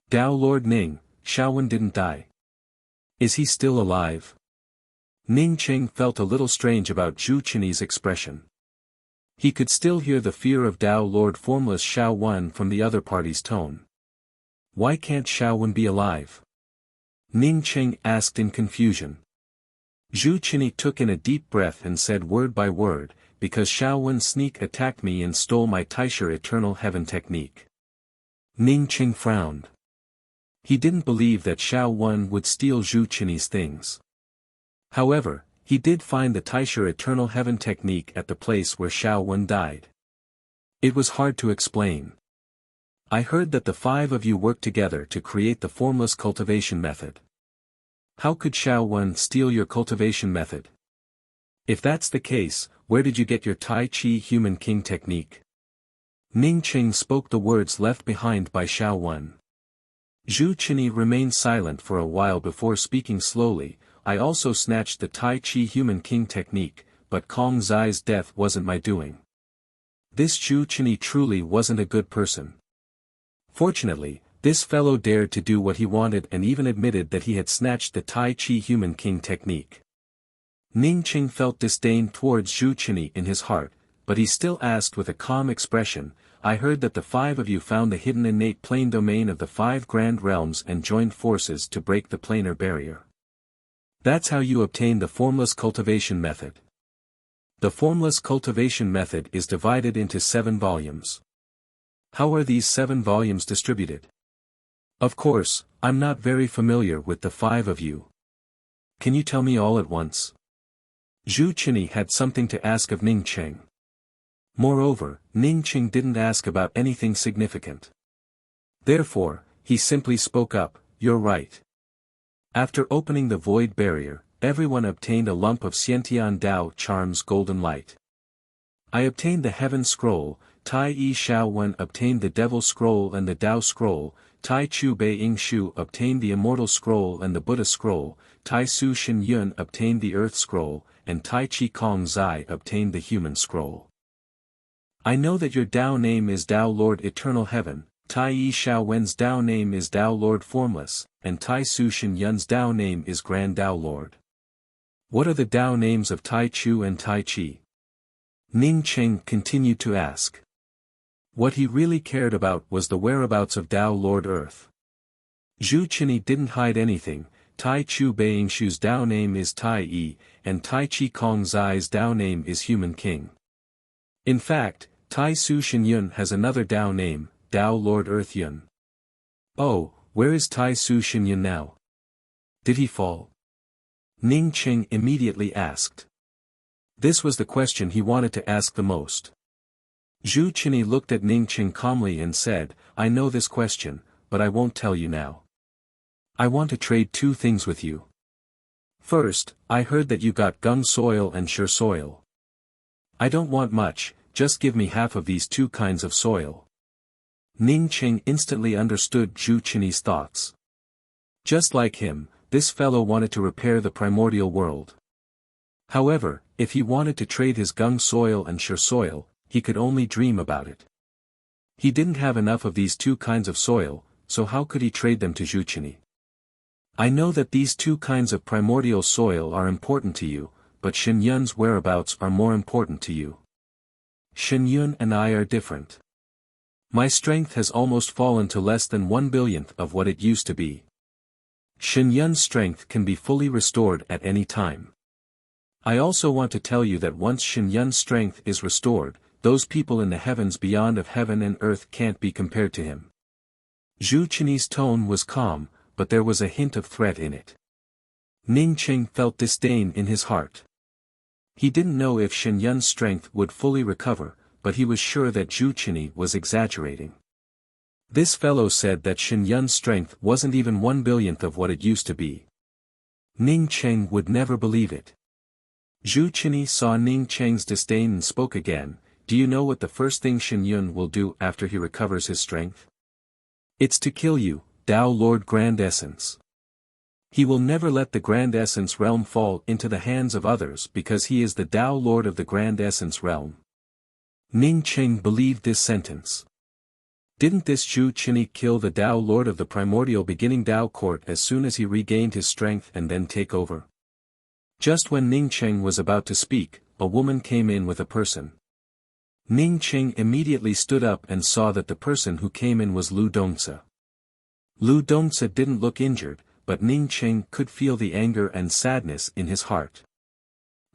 "Dao Lord Ning, Shaowen didn't die. Is he still alive?" Ning Qing felt a little strange about Zhu Qinyi's expression. He could still hear the fear of Dao Lord Formless Shaowen from the other party's tone. "Why can't Shaowen be alive?" Ning Qing asked in confusion. Zhu Qinyi took in a deep breath and said word by word, "Because Shaowen sneak attacked me and stole my Taisha Eternal Heaven technique." Ning Qing frowned. He didn't believe that Shaowen would steal Zhu Qinyi's things. However, he did find the Taisha Eternal Heaven technique at the place where Shaowen died. It was hard to explain. "I heard that the five of you worked together to create the formless cultivation method. How could Shaowen steal your cultivation method? If that's the case, where did you get your Tai Chi Human King technique?" Ning Qing spoke the words left behind by Shaowen. Zhu Qinyi remained silent for a while before speaking slowly. "I also snatched the Tai Chi Human King technique, but Kong Zai's death wasn't my doing. This Zhu Qinyi truly wasn't a good person. Fortunately, this fellow dared to do what he wanted and even admitted that he had snatched the Tai Chi Human King technique." Ning Qing felt disdain towards Zhu Qinyi in his heart, but he still asked with a calm expression, "I heard that the five of you found the hidden innate plane domain of the five grand realms and joined forces to break the planar barrier. That's how you obtained the formless cultivation method. The formless cultivation method is divided into 7 volumes. How are these 7 volumes distributed? Of course, I'm not very familiar with the 5 of you. Can you tell me all at once?" Zhu Qinyi had something to ask of Ning Qing. Moreover, Ning Qing didn't ask about anything significant. Therefore, he simply spoke up, "You're right. After opening the void barrier, everyone obtained a lump of Xiantian Dao Charm's golden light. I obtained the Heaven Scroll, Tai Yi Xiao Wen obtained the Devil Scroll and the Dao Scroll, Tai Chu Bei Ying Shu obtained the Immortal Scroll and the Buddha Scroll, Tai Su Shin Yun obtained the Earth Scroll, and Tai Chi Kong Zai obtained the Human Scroll. I know that your Dao name is Dao Lord Eternal Heaven, Tai Yi Xiao Wen's Dao name is Dao Lord Formless, and Tai Su Shin Yun's Dao name is Grand Dao Lord. What are the Dao names of Tai Chu and Tai Chi? Ning Cheng continued to ask. What he really cared about was the whereabouts of Dao Lord Earth. Zhu Qinyi didn't hide anything. Tai Chu Beiyingshu's Dao name is Tai Yi, and Tai Chi Kong Zai's Dao name is Human King. In fact, Tai Su Shin Yun has another Dao name, Dao Lord Earth Yun. Oh, where is Tai Su Shin Yun now? Did he fall? Ning Cheng immediately asked. This was the question he wanted to ask the most. Zhu Qinyi looked at Ning Cheng calmly and said, I know this question, but I won't tell you now. I want to trade two things with you. First, I heard that you got Gung soil and Sure soil. I don't want much, just give me half of these two kinds of soil. Ning Cheng instantly understood Zhu Qinyi's thoughts. Just like him, this fellow wanted to repair the primordial world. However, if he wanted to trade his Gung soil and Sure soil, he could only dream about it. He didn't have enough of these two kinds of soil, so how could he trade them to Zhu Qinyi? I know that these two kinds of primordial soil are important to you, but Shin Yun's whereabouts are more important to you. Shin Yun and I are different. My strength has almost fallen to less than 1/1000th of what it used to be. Shin Yun's strength can be fully restored at any time. I also want to tell you that once Shin Yun's strength is restored, those people in the heavens beyond of heaven and earth can't be compared to him. Zhu Qinyi's tone was calm, but there was a hint of threat in it. Ning Cheng felt disdain in his heart. He didn't know if Shin Yun's strength would fully recover, but he was sure that Zhu Qinyi was exaggerating. This fellow said that Shin Yun's strength wasn't even 1/100000th of what it used to be. Ning Cheng would never believe it. Zhu Qinyi saw Ning Cheng's disdain and spoke again, do you know what the first thing Shin Yun will do after he recovers his strength? It's to kill you, Dao Lord Grand Essence. He will never let the Grand Essence realm fall into the hands of others because he is the Dao Lord of the Grand Essence realm. Ning Cheng believed this sentence. Didn't this Zhu Qinyi kill the Dao Lord of the primordial beginning Dao court as soon as he regained his strength and then take over? Just when Ning Cheng was about to speak, a woman came in with a person. Ning Cheng immediately stood up and saw that the person who came in was Lu Dongzi. Lu Dongzi didn't look injured, but Ning Cheng could feel the anger and sadness in his heart.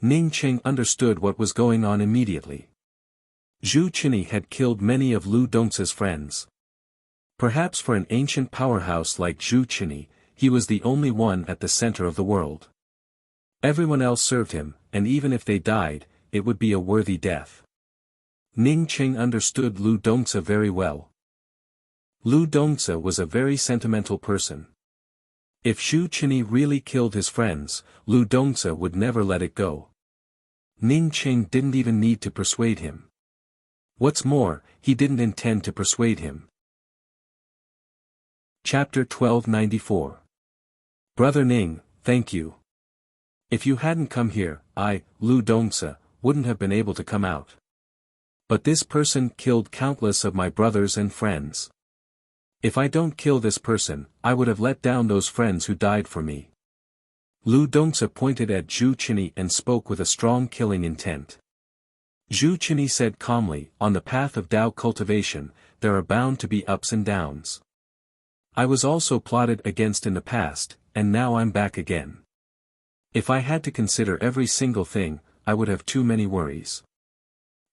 Ning Cheng understood what was going on immediately. Zhu Qinyi had killed many of Lu Dongzi's friends. Perhaps for an ancient powerhouse like Zhu Qinyi, he was the only one at the center of the world. Everyone else served him, and even if they died, it would be a worthy death. Ning Cheng understood Lu Dongzi very well. Lu Dongzi was a very sentimental person. If Zhu Qinyi really killed his friends, Lu Dongzi would never let it go. Ning Cheng didn't even need to persuade him. What's more, he didn't intend to persuade him. Chapter 1294. Brother Ning, thank you. If you hadn't come here, I, Lu Dongzi, wouldn't have been able to come out. But this person killed countless of my brothers and friends. If I don't kill this person, I would have let down those friends who died for me. Lu Dongzi pointed at Zhu Qinyi and spoke with a strong killing intent. Zhu Qinyi said calmly, on the path of Dao cultivation, there are bound to be ups and downs. I was also plotted against in the past, and now I'm back again. If I had to consider every single thing, I would have too many worries.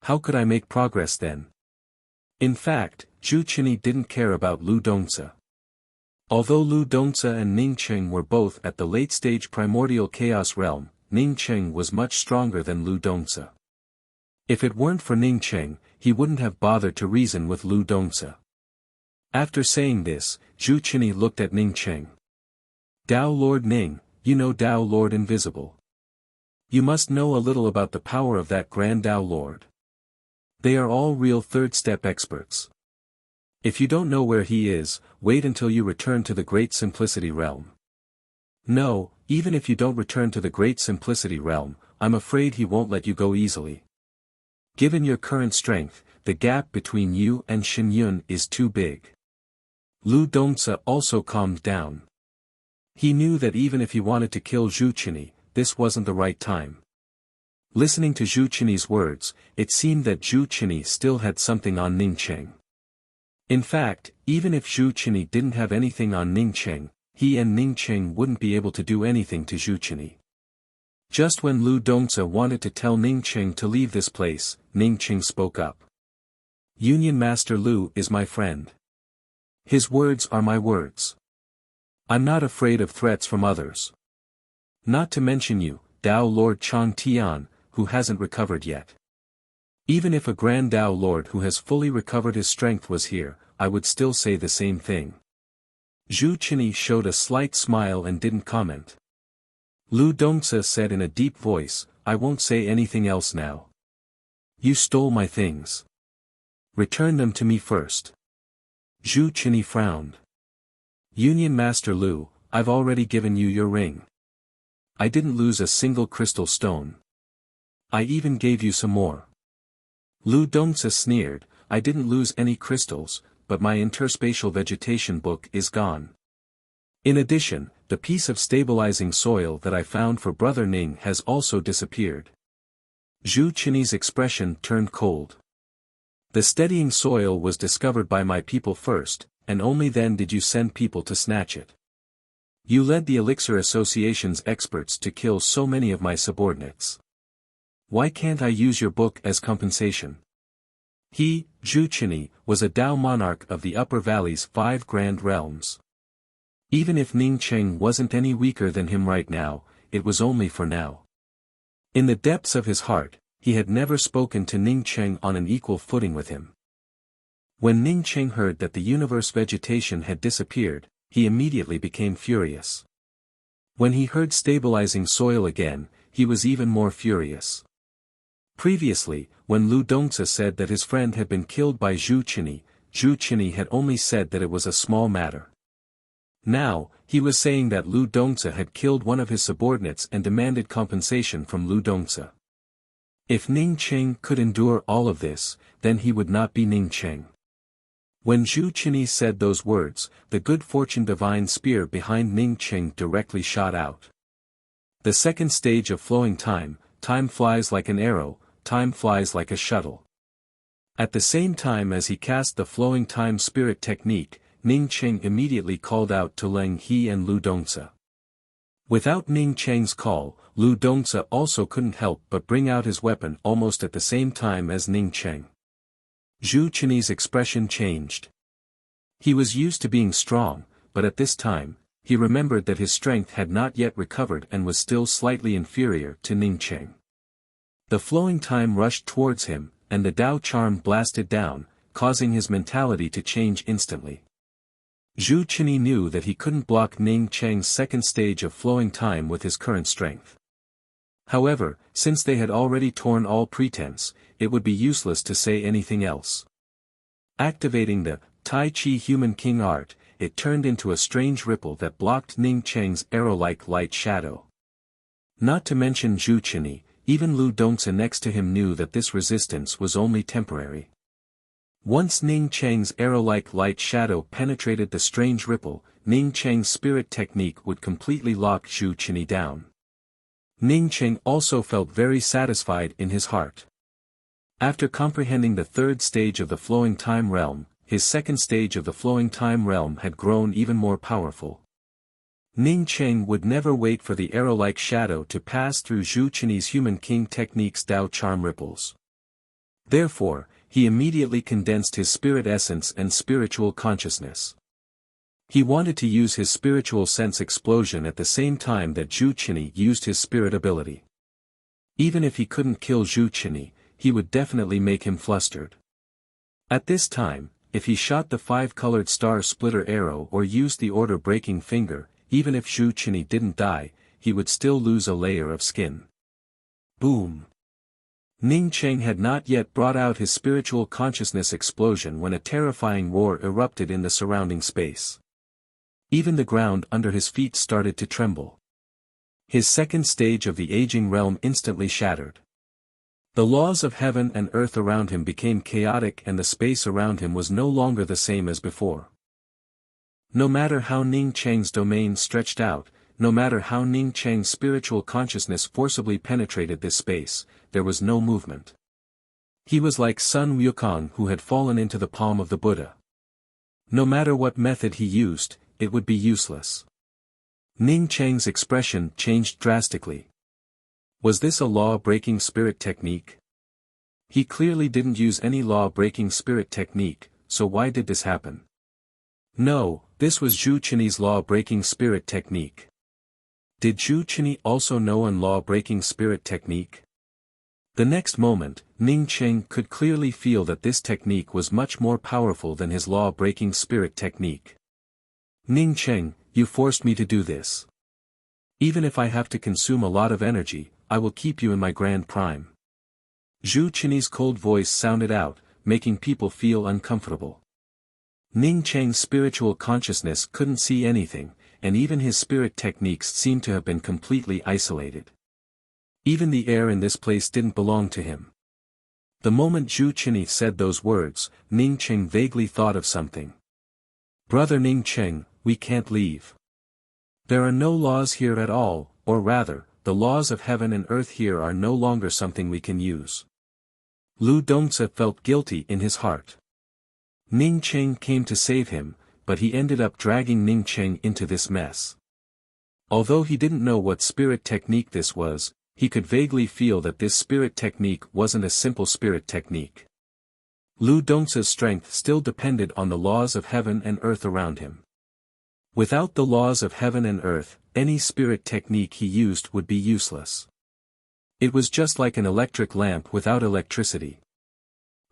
How could I make progress then? In fact, Zhu Qinyi didn't care about Lu Dongzi. Although Lu Dongzi and Ning Cheng were both at the late-stage primordial chaos realm, Ning Cheng was much stronger than Lu Dongzi. If it weren't for Ning Cheng, he wouldn't have bothered to reason with Lu Dongzi. After saying this, Zhu Qinyi looked at Ning Cheng. Tao Lord Ning, you know Tao Lord Invisible. You must know a little about the power of that Grand Tao Lord. They are all real third-step experts. If you don't know where he is, wait until you return to the Great Simplicity Realm. No, even if you don't return to the Great Simplicity Realm, I'm afraid he won't let you go easily. Given your current strength, the gap between you and Shen Yun is too big. Lu Dongzi also calmed down. He knew that even if he wanted to kill Zhu Qinyi, this wasn't the right time. Listening to Zhu Qinyi's words, it seemed that Zhu Qinyi still had something on Ning Cheng. In fact, even if Zhu Qinyi didn't have anything on Ning Cheng, he and Ning Cheng wouldn't be able to do anything to Zhu Qinyi. Just when Lu Dongzi wanted to tell Ning Cheng to leave this place, Ning Cheng spoke up. Union Master Lu is my friend. His words are my words. I'm not afraid of threats from others. Not to mention you, Tao Lord Chang Tian, who hasn't recovered yet. Even if a Grand Tao Lord who has fully recovered his strength was here, I would still say the same thing. Zhu Qinyi showed a slight smile and didn't comment. Lu Dongzi said in a deep voice, I won't say anything else now. You stole my things. Return them to me first. Zhu Qinyi frowned. Union Master Lu, I've already given you your ring. I didn't lose a single crystal stone. I even gave you some more. Lu Dongzi sneered, I didn't lose any crystals, but my interspatial vegetation book is gone. In addition, the piece of stabilizing soil that I found for Brother Ning has also disappeared. Zhu Qinyi's expression turned cold. The steadying soil was discovered by my people first, and only then did you send people to snatch it. You led the Elixir Association's experts to kill so many of my subordinates. Why can't I use your book as compensation? He, Zhu Qinyi, was a Tao monarch of the Upper Valley's 5 Grand Realms. Even if Ning Cheng wasn't any weaker than him right now, it was only for now. In the depths of his heart, he had never spoken to Ning Cheng on an equal footing with him. When Ning Cheng heard that the universe vegetation had disappeared, he immediately became furious. When he heard stabilizing soil again, he was even more furious. Previously, when Lu Dongzi said that his friend had been killed by Zhu Qinyi had only said that it was a small matter. Now, he was saying that Lu Dongzi had killed one of his subordinates and demanded compensation from Lu Dongzi. If Ning Cheng could endure all of this, then he would not be Ning Cheng. When Zhu Qinyi said those words, the good fortune divine spear behind Ning Cheng directly shot out. The second stage of flowing time, time flies like an arrow, time flies like a shuttle. At the same time as he cast the flowing time spirit technique, Ning Cheng immediately called out to Leng He and Lu Dongzi. Without Ning Cheng's call, Lu Dongzi also couldn't help but bring out his weapon almost at the same time as Ning Cheng. Zhu Qinyi's expression changed. He was used to being strong, but at this time, he remembered that his strength had not yet recovered and was still slightly inferior to Ning Cheng. The flowing time rushed towards him, and the Tao charm blasted down, causing his mentality to change instantly. Zhu Qinyi knew that he couldn't block Ning Cheng's second stage of flowing time with his current strength. However, since they had already torn all pretense, it would be useless to say anything else. Activating the Tai Chi Human King art, it turned into a strange ripple that blocked Ning Cheng's arrow-like light shadow. Not to mention Zhu Qinyi, even Lu Dongzi next to him knew that this resistance was only temporary. Once Ning Cheng's arrow-like light shadow penetrated the strange ripple, Ning Cheng's spirit technique would completely lock Zhu Qinyi down. Ning Cheng also felt very satisfied in his heart. After comprehending the third stage of the flowing time realm, his second stage of the flowing time realm had grown even more powerful. Ning Cheng would never wait for the arrow-like shadow to pass through Zhu Qinyi's Human King technique's Tao charm ripples. Therefore, he immediately condensed his spirit essence and spiritual consciousness. He wanted to use his spiritual sense explosion at the same time that Zhu Qinyi used his spirit ability. Even if he couldn't kill Zhu Qinyi, he would definitely make him flustered. At this time, if he shot the 5-colored star splitter arrow or used the order breaking finger, even if Zhu Qinyi didn't die, he would still lose a layer of skin. Boom! Ning Cheng had not yet brought out his spiritual consciousness explosion when a terrifying roar erupted in the surrounding space. Even the ground under his feet started to tremble. His second stage of the aging realm instantly shattered. The laws of heaven and earth around him became chaotic and the space around him was no longer the same as before. No matter how Ning Cheng's domain stretched out, no matter how Ning Cheng's spiritual consciousness forcibly penetrated this space, there was no movement. He was like Sun Wukong who had fallen into the palm of the Buddha. No matter what method he used, it would be useless. Ning Cheng's expression changed drastically. Was this a law-breaking spirit technique? He clearly didn't use any law-breaking spirit technique, so why did this happen? No, this was Zhu Qinyi's law-breaking spirit technique. Did Zhu Qinyi also know an law-breaking spirit technique? The next moment, Ning Cheng could clearly feel that this technique was much more powerful than his law-breaking spirit technique. Ning Cheng, you forced me to do this. Even if I have to consume a lot of energy, I will keep you in my grand prime. Zhu Qinyi's cold voice sounded out, making people feel uncomfortable. Ning Cheng's spiritual consciousness couldn't see anything, and even his spirit techniques seemed to have been completely isolated. Even the air in this place didn't belong to him. The moment Zhu Qinyi said those words, Ning Cheng vaguely thought of something. Brother Ning Cheng, we can't leave. There are no laws here at all, or rather, the laws of heaven and earth here are no longer something we can use. Lu Dongzi felt guilty in his heart. Ning Cheng came to save him, but he ended up dragging Ning Cheng into this mess. Although he didn't know what spirit technique this was, he could vaguely feel that this spirit technique wasn't a simple spirit technique. Lu Dongzi's strength still depended on the laws of heaven and earth around him. Without the laws of heaven and earth, any spirit technique he used would be useless. It was just like an electric lamp without electricity.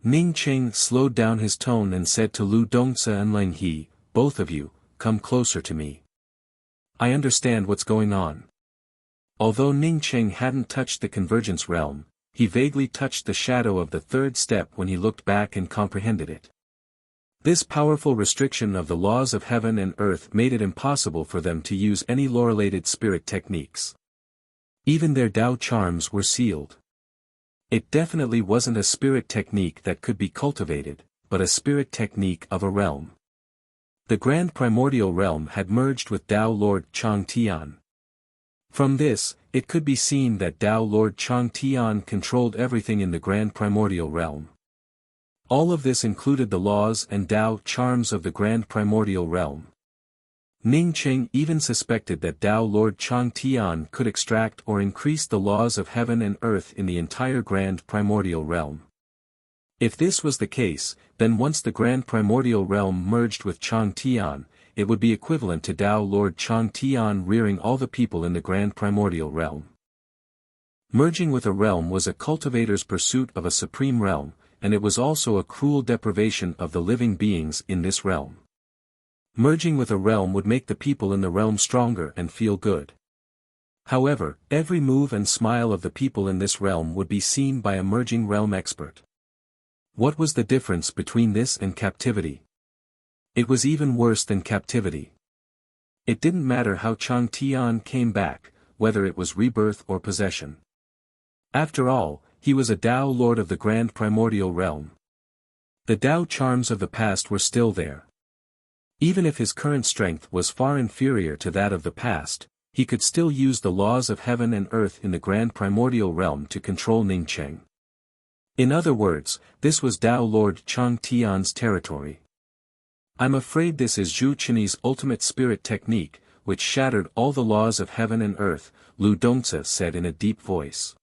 Ning Cheng slowed down his tone and said to Lu Dongzi and Leng He, both of you, come closer to me. I understand what's going on. Although Ning Cheng hadn't touched the convergence realm, he vaguely touched the shadow of the third step when he looked back and comprehended it. This powerful restriction of the laws of heaven and earth made it impossible for them to use any law-related spirit techniques. Even their Tao charms were sealed. It definitely wasn't a spirit technique that could be cultivated, but a spirit technique of a realm. The Grand Primordial Realm had merged with Tao Lord Chang Tian. From this, it could be seen that Tao Lord Chang Tian controlled everything in the Grand Primordial Realm. All of this included the laws and Tao charms of the Grand Primordial Realm. Ning Cheng even suspected that Tao Lord Chang Tian could extract or increase the laws of heaven and earth in the entire Grand Primordial Realm. If this was the case, then once the Grand Primordial Realm merged with Chang Tian, it would be equivalent to Tao Lord Chang Tian rearing all the people in the Grand Primordial Realm. Merging with a realm was a cultivator's pursuit of a supreme realm, and it was also a cruel deprivation of the living beings in this realm. Merging with a realm would make the people in the realm stronger and feel good. However, every move and smile of the people in this realm would be seen by a merging realm expert. What was the difference between this and captivity? It was even worse than captivity. It didn't matter how Chang Tian came back, whether it was rebirth or possession. After all, he was a Tao Lord of the Grand Primordial Realm. The Tao charms of the past were still there. Even if his current strength was far inferior to that of the past, he could still use the laws of heaven and earth in the Grand Primordial Realm to control Ning Cheng. In other words, this was Tao Lord Chang Tian's territory. I'm afraid this is Zhu Qinyi's ultimate spirit technique, which shattered all the laws of heaven and earth, Lu Dongzi said in a deep voice.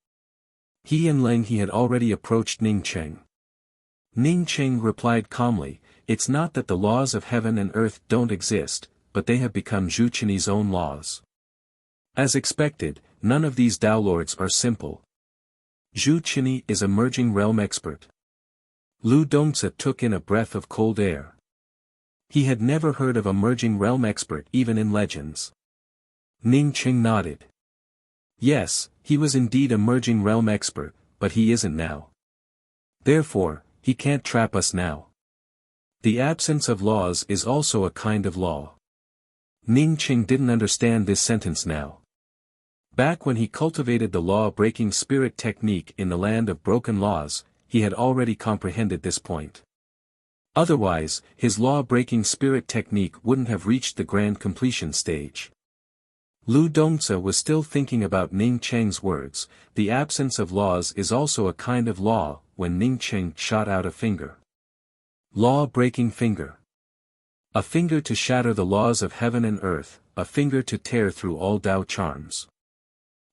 He and Leng He had already approached Ning Cheng. Ning Cheng replied calmly, it's not that the laws of heaven and earth don't exist, but they have become Zhu Qinyi's own laws. As expected, none of these Tao Lords are simple. Zhu Qinyi is a merging realm expert. Lu Dongzi took in a breath of cold air. He had never heard of a merging realm expert even in legends. Ning Qing nodded. Yes, he was indeed a merging realm expert, but he isn't now. Therefore, he can't trap us now. The absence of laws is also a kind of law. Ning Qing didn't understand this sentence now. Back when he cultivated the law-breaking spirit technique in the land of broken laws, he had already comprehended this point. Otherwise, his law-breaking spirit technique wouldn't have reached the grand completion stage. Lu Dongzi was still thinking about Ning Cheng's words, the absence of laws is also a kind of law, when Ning Cheng shot out a finger. Law-breaking finger. A finger to shatter the laws of heaven and earth, a finger to tear through all Tao charms.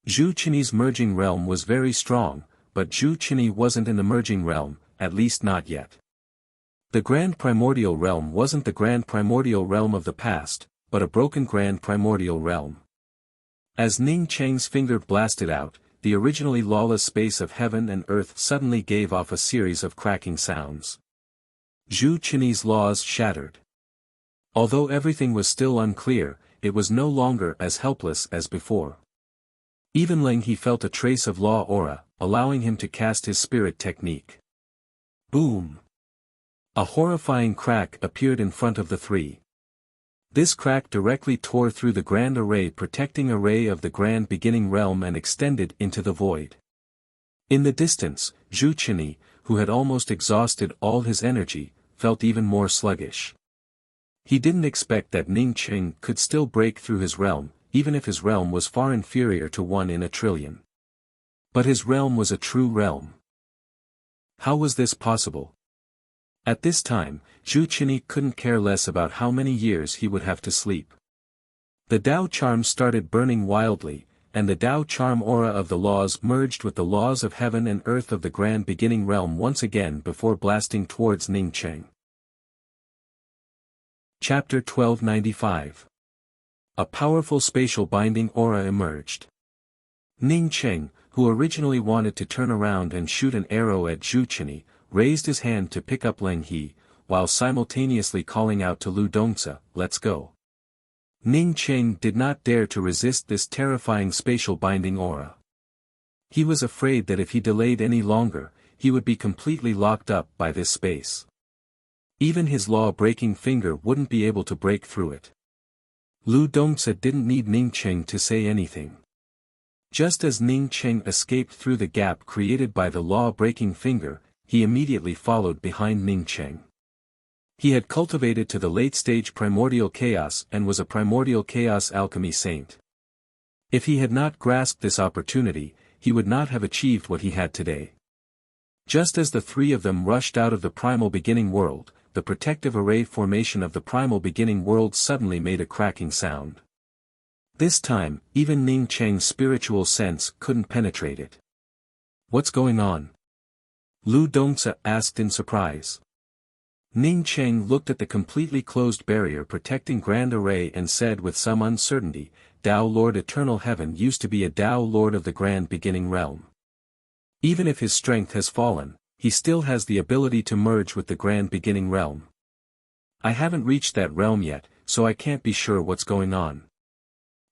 Zhu Qinyi's merging realm was very strong, but Zhu Qinyi wasn't in the merging realm, at least not yet. The grand primordial realm wasn't the grand primordial realm of the past, but a broken grand primordial realm. As Ning Cheng's finger blasted out, the originally lawless space of heaven and earth suddenly gave off a series of cracking sounds. Zhu Qinyi's laws shattered. Although everything was still unclear, it was no longer as helpless as before. Even Ling He felt a trace of law aura, allowing him to cast his spirit technique. Boom! A horrifying crack appeared in front of the three. This crack directly tore through the grand array protecting array of the grand beginning realm and extended into the void. In the distance, Zhu Qinyi, who had almost exhausted all his energy, felt even more sluggish. He didn't expect that Ning Qing could still break through his realm, even if his realm was far inferior to 1 in a trillion. But his realm was a true realm. How was this possible? At this time, Zhu Qinyi couldn't care less about how many years he would have to sleep. The Tao charm started burning wildly, and the Tao charm aura of the laws merged with the laws of heaven and earth of the grand beginning realm once again before blasting towards Ning Cheng. Chapter 1295. A powerful spatial binding aura emerged. Ning Cheng, who originally wanted to turn around and shoot an arrow at Zhu Qinyi, raised his hand to pick up Ling He, while simultaneously calling out to Lu Dongzi, "Let's go." Ning Cheng did not dare to resist this terrifying spatial binding aura. He was afraid that if he delayed any longer, he would be completely locked up by this space. Even his law-breaking finger wouldn't be able to break through it. Lu Dongzi didn't need Ning Cheng to say anything. Just as Ning Cheng escaped through the gap created by the law-breaking finger, he immediately followed behind Ning Cheng. He had cultivated to the late-stage primordial chaos and was a primordial chaos alchemy saint. If he had not grasped this opportunity, he would not have achieved what he had today. Just as the three of them rushed out of the primal beginning world, the protective array formation of the primal beginning world suddenly made a cracking sound. This time, even Ning Cheng's spiritual sense couldn't penetrate it. "What's going on?" Lu Dongzi asked in surprise. Ning Cheng looked at the completely closed barrier protecting Grand Array and said with some uncertainty, "Tao Lord Eternal Heaven used to be a Tao Lord of the Grand Beginning Realm. Even if his strength has fallen, he still has the ability to merge with the Grand Beginning Realm. I haven't reached that realm yet, so I can't be sure what's going on.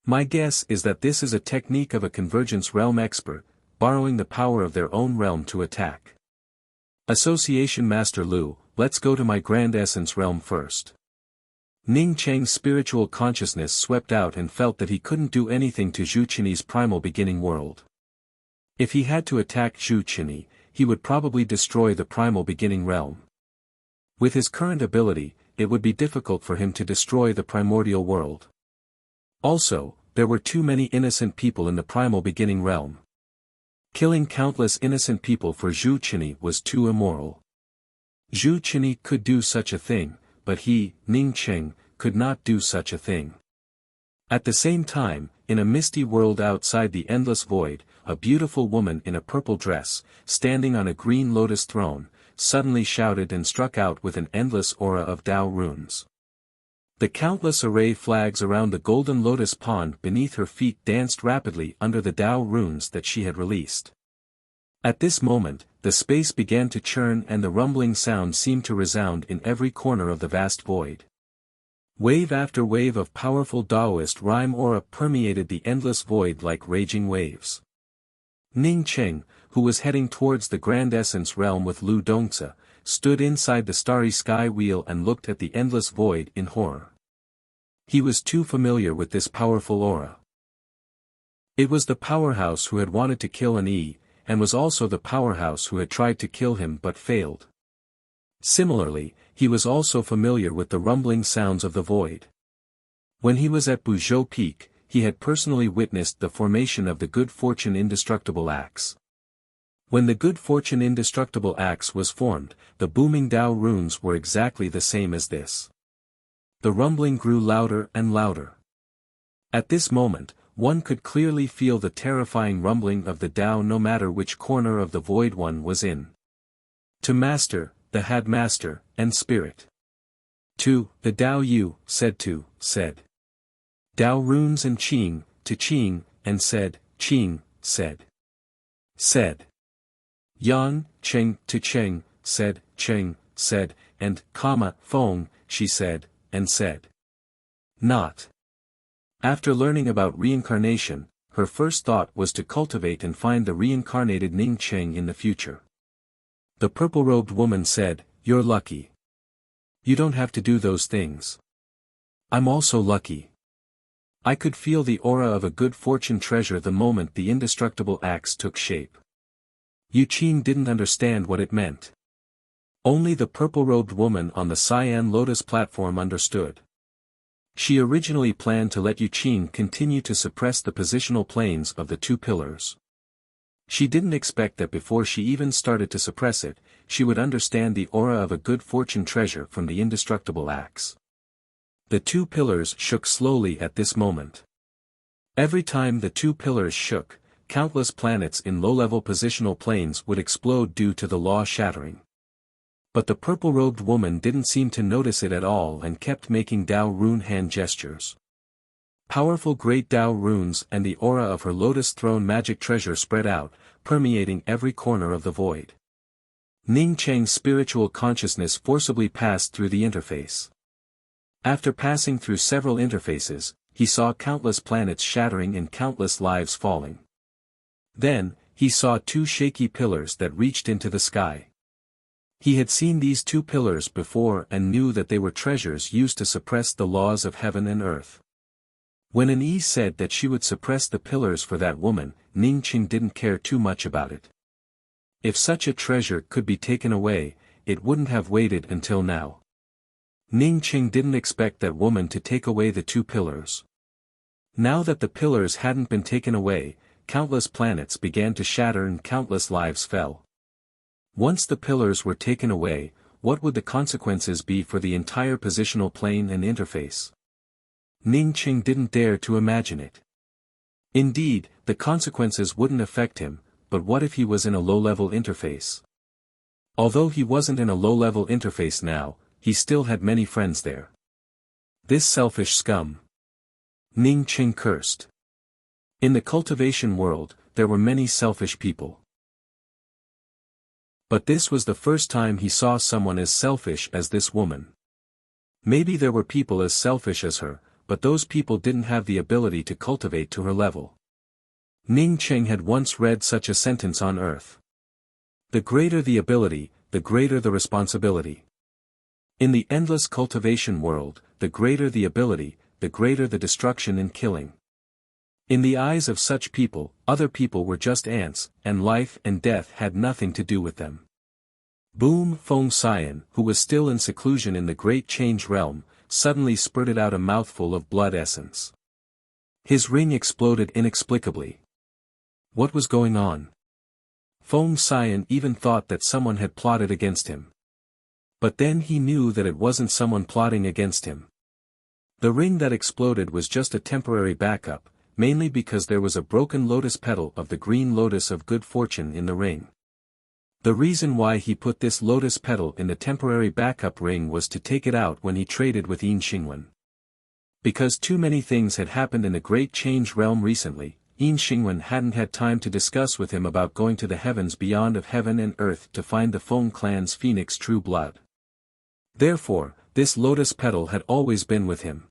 My guess is that this is a technique of a convergence realm expert, borrowing the power of their own realm to attack. Association Master Lu, let's go to my Grand Essence realm first." Ning Cheng's spiritual consciousness swept out and felt that he couldn't do anything to Zhu Qinyi's primal beginning world. If he had to attack Zhu Qinyi, he would probably destroy the primal beginning realm. With his current ability, it would be difficult for him to destroy the primordial world. Also, there were too many innocent people in the primal beginning realm. Killing countless innocent people for Zhu Qinyi was too immoral. Zhu Qinyi could do such a thing, but he, Ning Cheng, could not do such a thing. At the same time, in a misty world outside the endless void, a beautiful woman in a purple dress, standing on a green lotus throne, suddenly shouted and struck out with an endless aura of Tao runes. The countless array flags around the golden lotus pond beneath her feet danced rapidly under the Tao runes that she had released. At this moment, the space began to churn and the rumbling sound seemed to resound in every corner of the vast void. Wave after wave of powerful Taoist rhyme aura permeated the endless void like raging waves. Ning Cheng, who was heading towards the Grand Essence realm with Lu Dongzi, stood inside the starry sky wheel and looked at the endless void in horror. He was too familiar with this powerful aura. It was the powerhouse who had wanted to kill an E, and was also the powerhouse who had tried to kill him but failed. Similarly, he was also familiar with the rumbling sounds of the void. When he was at Buzhou Peak, he had personally witnessed the formation of the Good Fortune Indestructible Axe. When the Good Fortune Indestructible Axe was formed, the booming Tao runes were exactly the same as this. The rumbling grew louder and louder. At this moment, one could clearly feel the terrifying rumbling of the Tao no matter which corner of the void one was in. To Master, the Had Master, and Spirit. To, the Tao Yu, said. Tao runes and Qing, to Qing, and said, Qing, said. Said. Yan, Cheng, to Cheng, said, and, Feng, she said, and said. Not. After learning about reincarnation, her first thought was to cultivate and find the reincarnated Ning Cheng in the future. The purple-robed woman said, "You're lucky. You don't have to do those things. I'm also lucky." I could feel the aura of a good fortune treasure the moment the indestructible axe took shape. Yu Qing didn't understand what it meant. Only the purple-robed woman on the Cyan Lotus platform understood. She originally planned to let Yu Qing continue to suppress the positional planes of the two pillars. She didn't expect that before she even started to suppress it, she would understand the aura of a good fortune treasure from the indestructible axe. The two pillars shook slowly at this moment. Every time the two pillars shook, countless planets in low-level positional planes would explode due to the law shattering. But the purple-robed woman didn't seem to notice it at all and kept making Tao rune hand gestures. Powerful great Tao runes and the aura of her lotus throne magic treasure spread out, permeating every corner of the void. Ning Cheng's spiritual consciousness forcibly passed through the interface. After passing through several interfaces, he saw countless planets shattering and countless lives falling. Then, he saw two shaky pillars that reached into the sky. He had seen these two pillars before and knew that they were treasures used to suppress the laws of heaven and earth. When an E said that she would suppress the pillars for that woman, Ning Qing didn't care too much about it. If such a treasure could be taken away, it wouldn't have waited until now. Ning Qing didn't expect that woman to take away the two pillars. Now that the pillars hadn't been taken away, countless planets began to shatter and countless lives fell. Once the pillars were taken away, what would the consequences be for the entire positional plane and interface? Ning Qing didn't dare to imagine it. Indeed, the consequences wouldn't affect him, but what if he was in a low-level interface? Although he wasn't in a low-level interface now, he still had many friends there. This selfish scum. Ning Qing cursed. In the cultivation world, there were many selfish people. But this was the first time he saw someone as selfish as this woman. Maybe there were people as selfish as her, but those people didn't have the ability to cultivate to her level. Ning Qing had once read such a sentence on earth. The greater the ability, the greater the responsibility. In the endless cultivation world, the greater the ability, the greater the destruction and killing. In the eyes of such people, other people were just ants, and life and death had nothing to do with them. Boom Feng Xian, who was still in seclusion in the Great Change Realm, suddenly spurted out a mouthful of blood essence. His ring exploded inexplicably. What was going on? Feng Xian even thought that someone had plotted against him. But then he knew that it wasn't someone plotting against him. The ring that exploded was just a temporary backup, mainly because there was a broken lotus petal of the green lotus of good fortune in the ring. The reason why he put this lotus petal in the temporary backup ring was to take it out when he traded with Yin Xingwen. Because too many things had happened in the Great Change Realm recently, Yin Xingwen hadn't had time to discuss with him about going to the heavens beyond of heaven and earth to find the Feng clan's phoenix true blood. Therefore, this lotus petal had always been with him.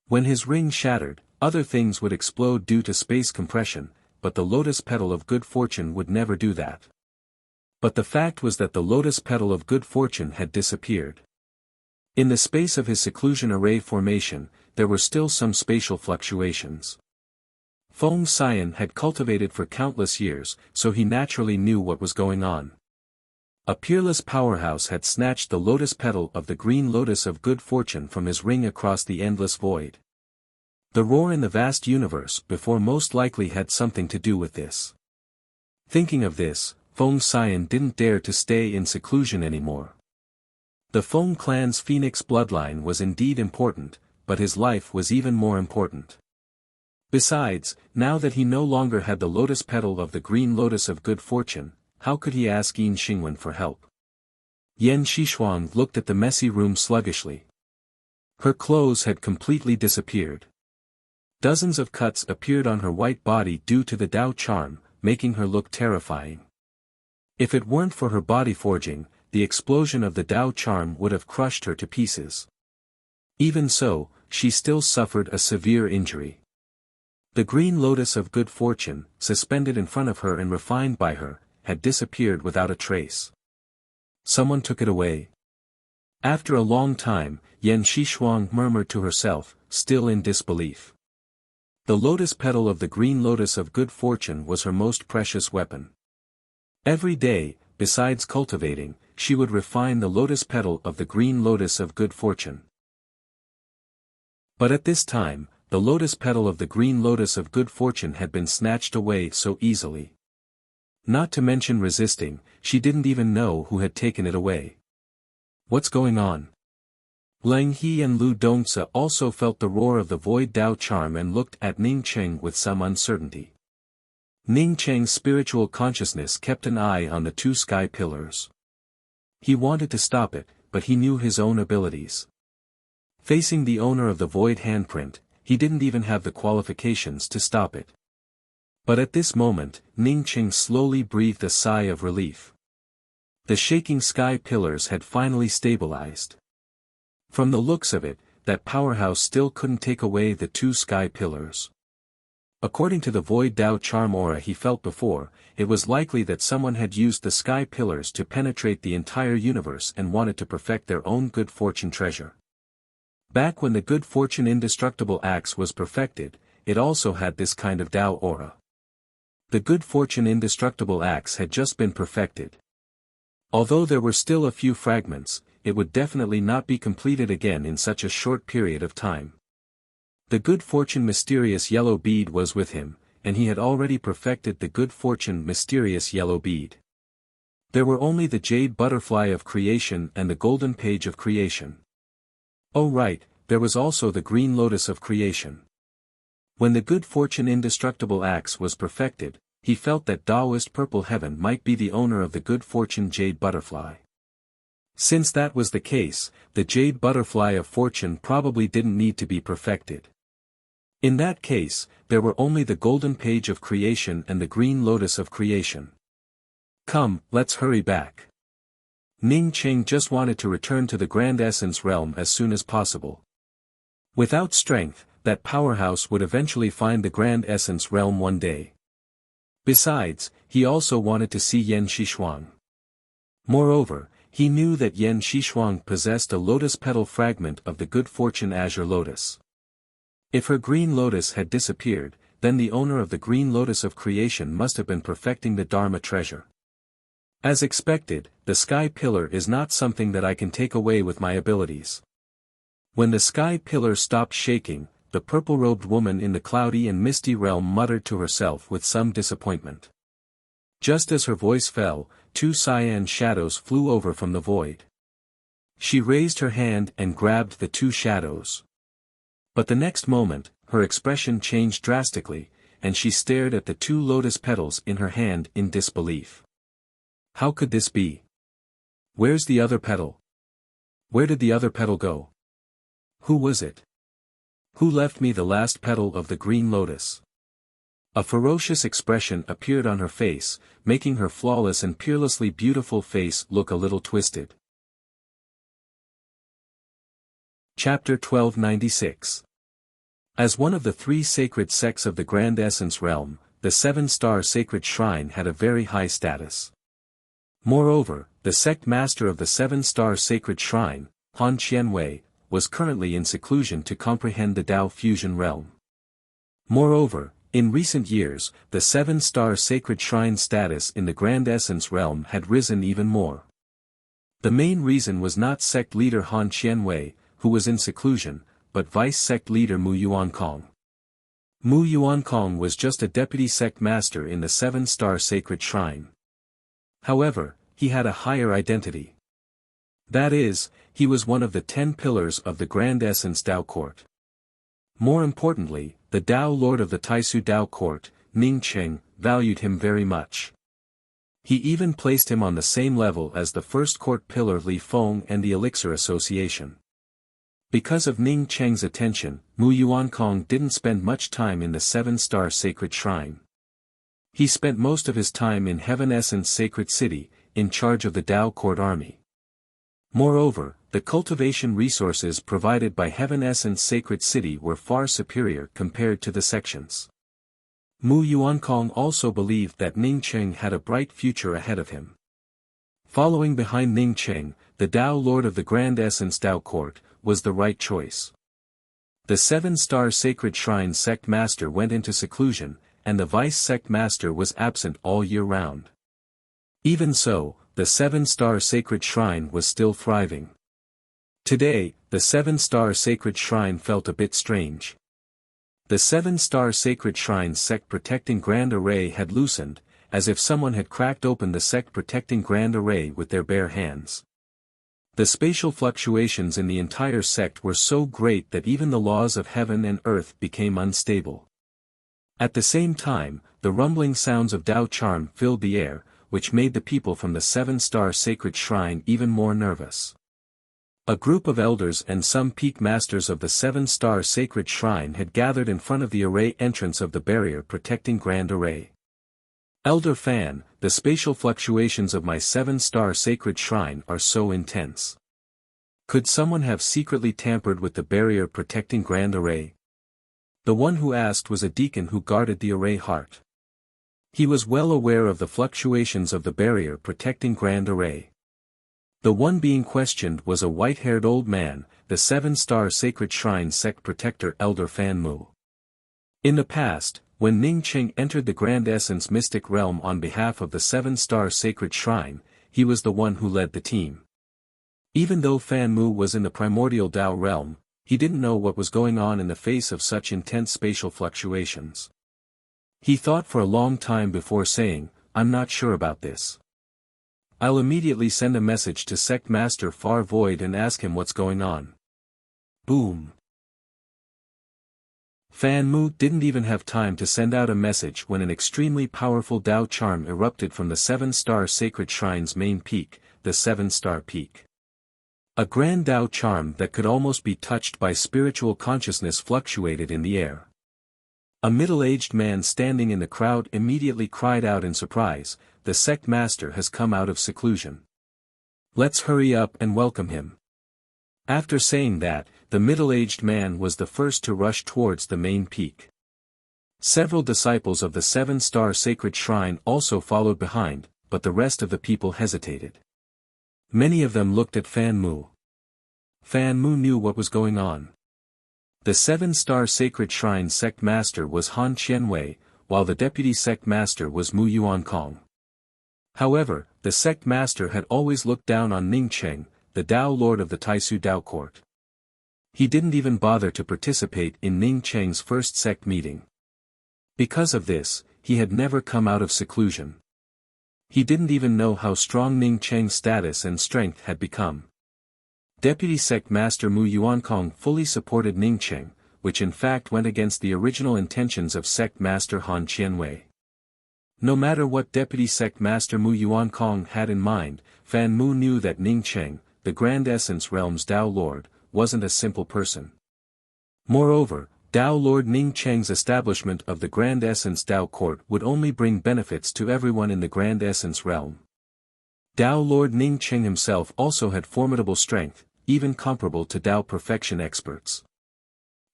When his ring shattered, other things would explode due to space compression, but the lotus petal of good fortune would never do that. But the fact was that the lotus petal of good fortune had disappeared. In the space of his seclusion array formation, there were still some spatial fluctuations. Feng Xian had cultivated for countless years, so he naturally knew what was going on. A peerless powerhouse had snatched the lotus petal of the green lotus of good fortune from his ring across the endless void. The roar in the vast universe before most likely had something to do with this. Thinking of this, Feng Xian didn't dare to stay in seclusion anymore. The Feng clan's phoenix bloodline was indeed important, but his life was even more important. Besides, now that he no longer had the lotus petal of the green lotus of good fortune, how could he ask Yin Xingwen for help? Yan Xishuang looked at the messy room sluggishly. Her clothes had completely disappeared. Dozens of cuts appeared on her white body due to the Dao charm, making her look terrifying. If it weren't for her body forging, the explosion of the Dao charm would have crushed her to pieces. Even so, she still suffered a severe injury. The green lotus of good fortune, suspended in front of her and refined by her, had disappeared without a trace. Someone took it away. After a long time, Yan Xishuang murmured to herself, still in disbelief. The lotus petal of the green lotus of good fortune was her most precious weapon. Every day, besides cultivating, she would refine the lotus petal of the green lotus of good fortune. But at this time, the lotus petal of the green lotus of good fortune had been snatched away so easily. Not to mention resisting, she didn't even know who had taken it away. What's going on? Lang He and Lu Dongzi also felt the roar of the void Dao charm and looked at Ning Cheng with some uncertainty. Ning Cheng's spiritual consciousness kept an eye on the two sky pillars. He wanted to stop it, but he knew his own abilities. Facing the owner of the void handprint, he didn't even have the qualifications to stop it. But at this moment, Ning Cheng slowly breathed a sigh of relief. The shaking sky pillars had finally stabilized. From the looks of it, that powerhouse still couldn't take away the two sky pillars. According to the void Dao charm aura he felt before, it was likely that someone had used the sky pillars to penetrate the entire universe and wanted to perfect their own good fortune treasure. Back when the good fortune indestructible axe was perfected, it also had this kind of Dao aura. The good fortune indestructible axe had just been perfected. Although there were still a few fragments, it would definitely not be completed again in such a short period of time. The good fortune mysterious yellow bead was with him, and he had already perfected the good fortune mysterious yellow bead. There were only the jade butterfly of creation and the golden page of creation. Oh right, there was also the green lotus of creation. When the good fortune indestructible axe was perfected, he felt that Taoist purple heaven might be the owner of the good fortune jade butterfly. Since that was the case, the jade butterfly of fortune probably didn't need to be perfected. In that case, there were only the golden page of creation and the green lotus of creation. Come, let's hurry back. Ning Cheng just wanted to return to the Grand Essence realm as soon as possible. Without strength, that powerhouse would eventually find the Grand Essence realm one day. Besides, he also wanted to see Yan Xishuang. Moreover, he knew that Yan Xishuang possessed a lotus petal fragment of the good fortune azure lotus. If her green lotus had disappeared, then the owner of the green lotus of creation must have been perfecting the Dharma treasure. As expected, the sky pillar is not something that I can take away with my abilities. When the sky pillar stopped shaking, the purple-robed woman in the cloudy and misty realm muttered to herself with some disappointment. Just as her voice fell, two cyan shadows flew over from the void. She raised her hand and grabbed the two shadows. But the next moment, her expression changed drastically, and she stared at the two lotus petals in her hand in disbelief. How could this be? Where's the other petal? Where did the other petal go? Who was it? Who left me the last petal of the green lotus? A ferocious expression appeared on her face, making her flawless and peerlessly beautiful face look a little twisted. Chapter 1296. As one of the three sacred sects of the Grand Essence realm, the seven-star sacred shrine had a very high status. Moreover, the sect master of the seven-star sacred shrine, Han Qianwei, was currently in seclusion to comprehend the Tao fusion realm. Moreover, in recent years, the seven-star sacred shrine status in the Grand Essence realm had risen even more. The main reason was not sect leader Han Qianwei, who was in seclusion, but vice-sect leader Mu Yuankong. Mu Yuankong was just a deputy sect master in the seven-star sacred shrine. However, he had a higher identity. That is, he was one of the 10 pillars of the Grand Essence Tao Court. More importantly, the Tao Lord of the Taisu Tao Court, Ning Cheng, valued him very much. He even placed him on the same level as the first court pillar Li Feng and the Elixir Association. Because of Ning Cheng's attention, Mu Yuankong didn't spend much time in the seven-star sacred shrine. He spent most of his time in Heaven Essence Sacred City, in charge of the Tao Court army. Moreover, the cultivation resources provided by Heaven Essence Sacred City were far superior compared to the sections. Mu Yuankong also believed that Ning Cheng had a bright future ahead of him. Following behind Ning Cheng, the Tao Lord of the Grand Essence Tao Court, was the right choice. The seven-star sacred shrine sect master went into seclusion, and the vice-sect master was absent all year round. Even so, the seven-star sacred shrine was still thriving. Today, the seven-star sacred shrine felt a bit strange. The seven-star sacred shrine sect protecting Grand Array had loosened, as if someone had cracked open the sect protecting Grand Array with their bare hands. The spatial fluctuations in the entire sect were so great that even the laws of heaven and earth became unstable. At the same time, the rumbling sounds of Tao charm filled the air, which made the people from the seven-star sacred shrine even more nervous. A group of elders and some peak masters of the seven-star sacred shrine had gathered in front of the array entrance of the barrier protecting Grand Array. Elder Fan, the spatial fluctuations of my seven-star sacred shrine are so intense. Could someone have secretly tampered with the barrier protecting Grand Array? The one who asked was a deacon who guarded the array heart. He was well aware of the fluctuations of the barrier protecting Grand Array. The one being questioned was a white-haired old man, the seven-star sacred shrine sect protector Elder Fan Mu. In the past, when Ning Cheng entered the Grand Essence Mystic Realm on behalf of the seven-star sacred shrine, he was the one who led the team. Even though Fan Mu was in the primordial Tao realm, he didn't know what was going on in the face of such intense spatial fluctuations. He thought for a long time before saying, "I'm not sure about this. I'll immediately send a message to Sect Master Far Void and ask him what's going on." Boom. Fan Mu didn't even have time to send out a message when an extremely powerful Tao charm erupted from the seven-star sacred shrine's main peak, the seven-star peak. A grand Tao charm that could almost be touched by spiritual consciousness fluctuated in the air. A middle-aged man standing in the crowd immediately cried out in surprise, "The sect master has come out of seclusion. Let's hurry up and welcome him." After saying that, the middle-aged man was the first to rush towards the main peak. Several disciples of the seven-star sacred shrine also followed behind, but the rest of the people hesitated. Many of them looked at Fan Mu. Fan Mu knew what was going on. The seven-star sacred shrine sect master was Han Qianwei, while the deputy sect master was Mu Yuankong. However, the sect master had always looked down on Ning Cheng, the Tao Lord of the Taisu Tao Court. He didn't even bother to participate in Ning Cheng's first sect meeting. Because of this, he had never come out of seclusion. He didn't even know how strong Ning Cheng's status and strength had become. Deputy Sect Master Mu Yuankong fully supported Ning Cheng, which in fact went against the original intentions of Sect Master Han Qianwei. No matter what Deputy Sect Master Mu Yuankong had in mind, Fan Mu knew that Ning Cheng, the Grand Essence Realm's Tao Lord, wasn't a simple person. Moreover, Tao Lord Ning Cheng's establishment of the Grand Essence Tao Court would only bring benefits to everyone in the Grand Essence Realm. Tao Lord Ning Cheng himself also had formidable strength, even comparable to Tao perfection experts.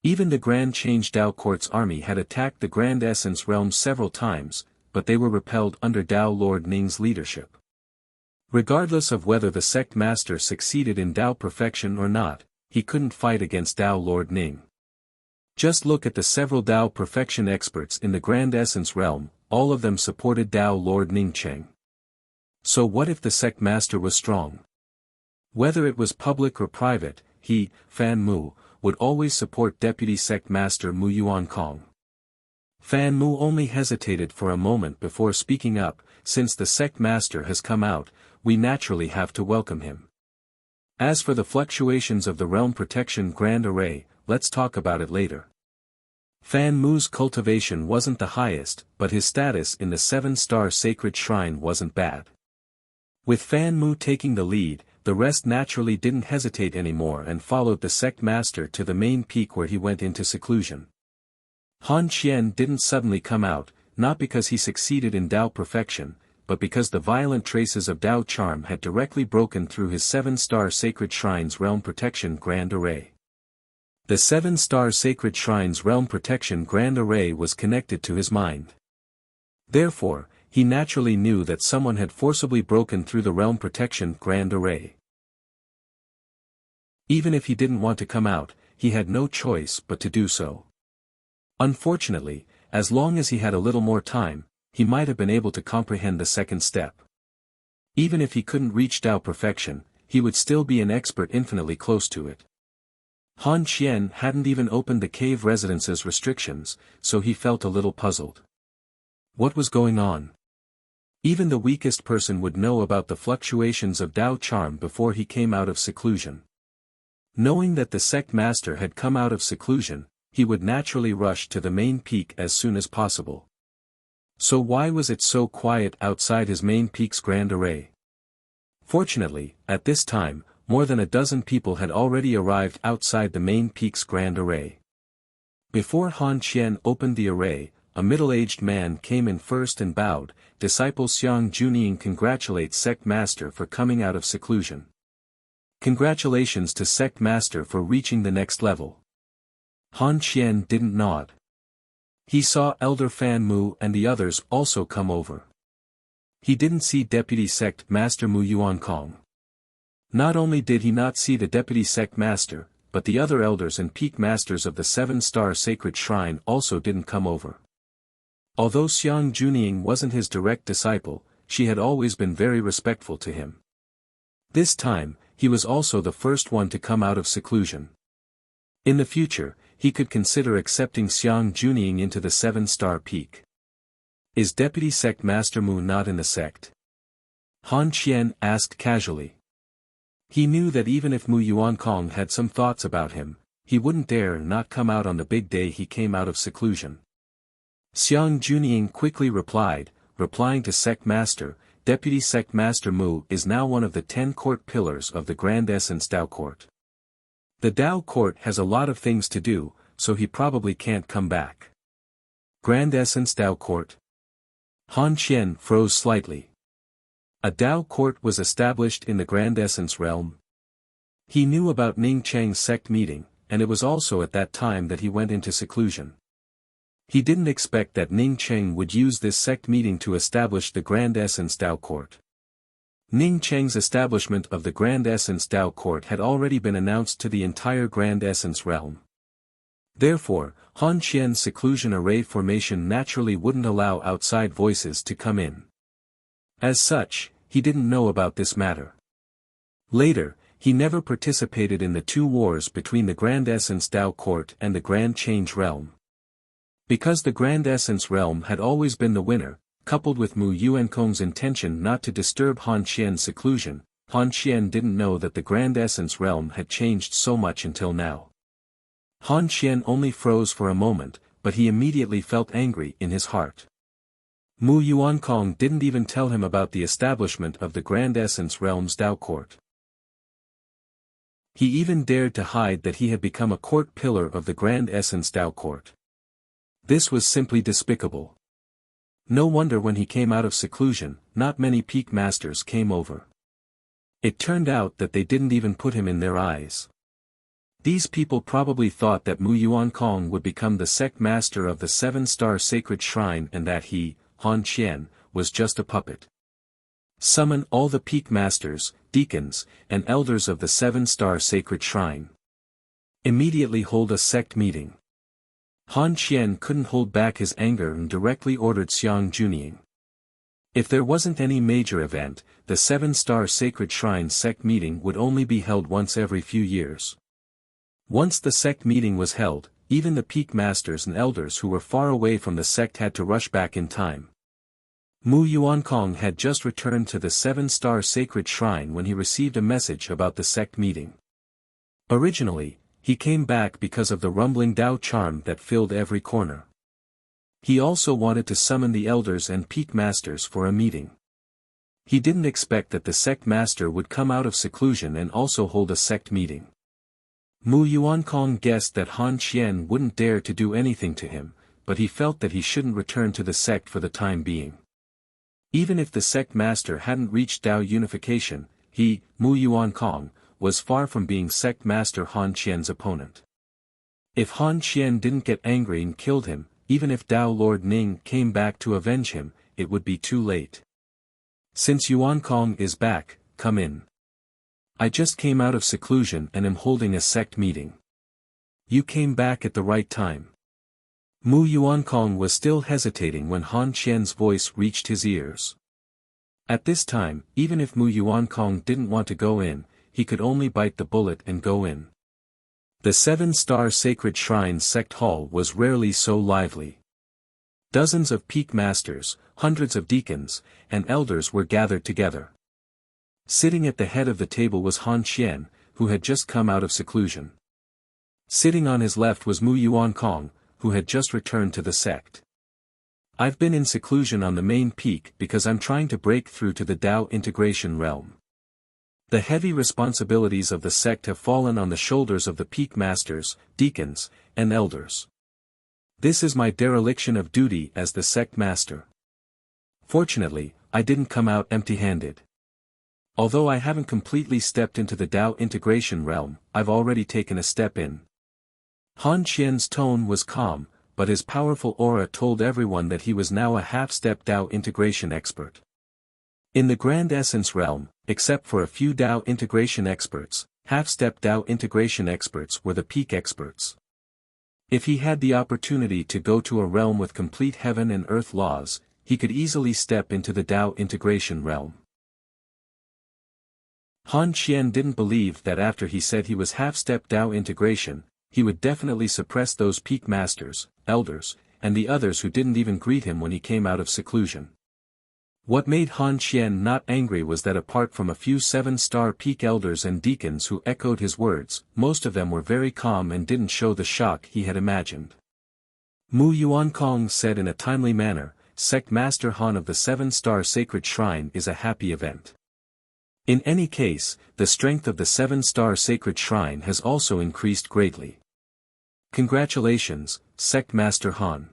Even the Grand Change Tao Court's army had attacked the Grand Essence Realm several times, but they were repelled under Tao Lord Ning's leadership. Regardless of whether the sect master succeeded in Tao perfection or not, he couldn't fight against Tao Lord Ning. Just look at the several Tao perfection experts in the Grand Essence Realm, all of them supported Tao Lord Ning Cheng. So what if the sect master was strong? Whether it was public or private, he, Fan Mu, would always support Deputy Sect Master Mu Yuan Kong. Fan Mu only hesitated for a moment before speaking up. Since the sect master has come out, we naturally have to welcome him. As for the fluctuations of the Realm Protection Grand Array, let's talk about it later. Fan Mu's cultivation wasn't the highest, but his status in the 7-star sacred shrine wasn't bad. With Fan Mu taking the lead, the rest naturally didn't hesitate anymore and followed the sect master to the main peak where he went into seclusion. Han Qian didn't suddenly come out, not because he succeeded in Tao perfection, but because the violent traces of Tao charm had directly broken through his 7-star sacred shrine's realm protection grand array. The 7-star sacred shrine's realm protection grand array was connected to his mind. Therefore, he naturally knew that someone had forcibly broken through the realm protection grand array. Even if he didn't want to come out, he had no choice but to do so. Unfortunately, as long as he had a little more time, he might have been able to comprehend the second step. Even if he couldn't reach Tao perfection, he would still be an expert infinitely close to it. Han Qian hadn't even opened the cave residence's restrictions, so he felt a little puzzled. What was going on? Even the weakest person would know about the fluctuations of Tao charm before he came out of seclusion. Knowing that the sect master had come out of seclusion, he would naturally rush to the main peak as soon as possible. So why was it so quiet outside his main peak's grand array? Fortunately, at this time, more than a dozen people had already arrived outside the main peak's grand array. Before Han Qian opened the array, a middle-aged man came in first and bowed. Disciple Xiang Junying congratulates Sect Master for coming out of seclusion. Congratulations to Sect Master for reaching the next level. Han Qian didn't nod. He saw Elder Fan Mu and the others also come over. He didn't see Deputy Sect Master Mu Yuan Kong. Not only did he not see the Deputy Sect Master, but the other elders and peak masters of the 7-star sacred shrine also didn't come over. Although Xiang Junying wasn't his direct disciple, she had always been very respectful to him. This time, he was also the first one to come out of seclusion. In the future, he could consider accepting Xiang Junying into the 7-star peak. Is Deputy Sect Master Mu not in the sect? Han Qian asked casually. He knew that even if Mu Yuan Kong had some thoughts about him, he wouldn't dare not come out on the big day he came out of seclusion. Xiang Junying quickly replying to Sect Master, Deputy Sect Master Mu is now one of the 10 court pillars of the Grand Essence Tao Court. The Tao Court has a lot of things to do, so he probably can't come back. Grand Essence Tao Court? Han Qian froze slightly. A Tao Court was established in the Grand Essence realm. He knew about Ning Cheng's sect meeting, and it was also at that time that he went into seclusion. He didn't expect that Ning Cheng would use this sect meeting to establish the Grand Essence Tao Court. Ning Cheng's establishment of the Grand Essence Tao Court had already been announced to the entire Grand Essence realm. Therefore, Han Qian's seclusion array formation naturally wouldn't allow outside voices to come in. As such, he didn't know about this matter. Later, he never participated in the two wars between the Grand Essence Tao Court and the Grand Change realm. Because the Grand Essence realm had always been the winner, coupled with Mu Yuankong's intention not to disturb Han Qian's seclusion, Han Qian didn't know that the Grand Essence realm had changed so much until now. Han Qian only froze for a moment, but he immediately felt angry in his heart. Mu Yuankong didn't even tell him about the establishment of the Grand Essence realm's Tao Court. He even dared to hide that he had become a court pillar of the Grand Essence Tao Court. This was simply despicable. No wonder when he came out of seclusion, not many peak masters came over. It turned out that they didn't even put him in their eyes. These people probably thought that Mu Yuankong would become the sect master of the 7-star sacred shrine and that he, Han Qian, was just a puppet. Summon all the peak masters, deacons, and elders of the 7-star sacred shrine. Immediately hold a sect meeting. Han Qian couldn't hold back his anger and directly ordered Xiang Junying. If there wasn't any major event, the 7-star sacred shrine sect meeting would only be held once every few years. Once the sect meeting was held, even the peak masters and elders who were far away from the sect had to rush back in time. Mu Yuankong had just returned to the 7-star sacred shrine when he received a message about the sect meeting. Originally, he came back because of the rumbling Dao charm that filled every corner. He also wanted to summon the elders and peak masters for a meeting. He didn't expect that the sect master would come out of seclusion and also hold a sect meeting. Mu Yuankong guessed that Han Qian wouldn't dare to do anything to him, but he felt that he shouldn't return to the sect for the time being. Even if the sect master hadn't reached Dao unification, he, Mu Yuankong, was far from being sect master Han Qian's opponent. If Han Qian didn't get angry and killed him, even if Dao Lord Ning came back to avenge him, it would be too late. Since Yuankong is back, come in. I just came out of seclusion and am holding a sect meeting. You came back at the right time. Mu Yuankong was still hesitating when Han Qian's voice reached his ears. At this time, even if Mu Yuankong didn't want to go in, he could only bite the bullet and go in. The 7-star sacred shrine sect hall was rarely so lively. Dozens of peak masters, hundreds of deacons, and elders were gathered together. Sitting at the head of the table was Han Qian, who had just come out of seclusion. Sitting on his left was Mu Yuankong, who had just returned to the sect. I've been in seclusion on the main peak because I'm trying to break through to the Dao integration realm. The heavy responsibilities of the sect have fallen on the shoulders of the peak masters, deacons, and elders. This is my dereliction of duty as the sect master. Fortunately, I didn't come out empty-handed. Although I haven't completely stepped into the Dao integration realm, I've already taken a step in. Han Qian's tone was calm, but his powerful aura told everyone that he was now a half-step Dao integration expert. In the Grand Essence realm, except for a few Dao integration experts, half-step Dao integration experts were the peak experts. If he had the opportunity to go to a realm with complete heaven and earth laws, he could easily step into the Dao integration realm. Han Qian didn't believe that after he said he was half-step Dao integration, he would definitely suppress those peak masters, elders, and the others who didn't even greet him when he came out of seclusion. What made Han Qian not angry was that apart from a few 7-star peak elders and deacons who echoed his words, most of them were very calm and didn't show the shock he had imagined. Mu Yuankong said in a timely manner, Sect Master Han of the 7-star sacred shrine is a happy event. In any case, the strength of the 7-star sacred shrine has also increased greatly. Congratulations, Sect Master Han.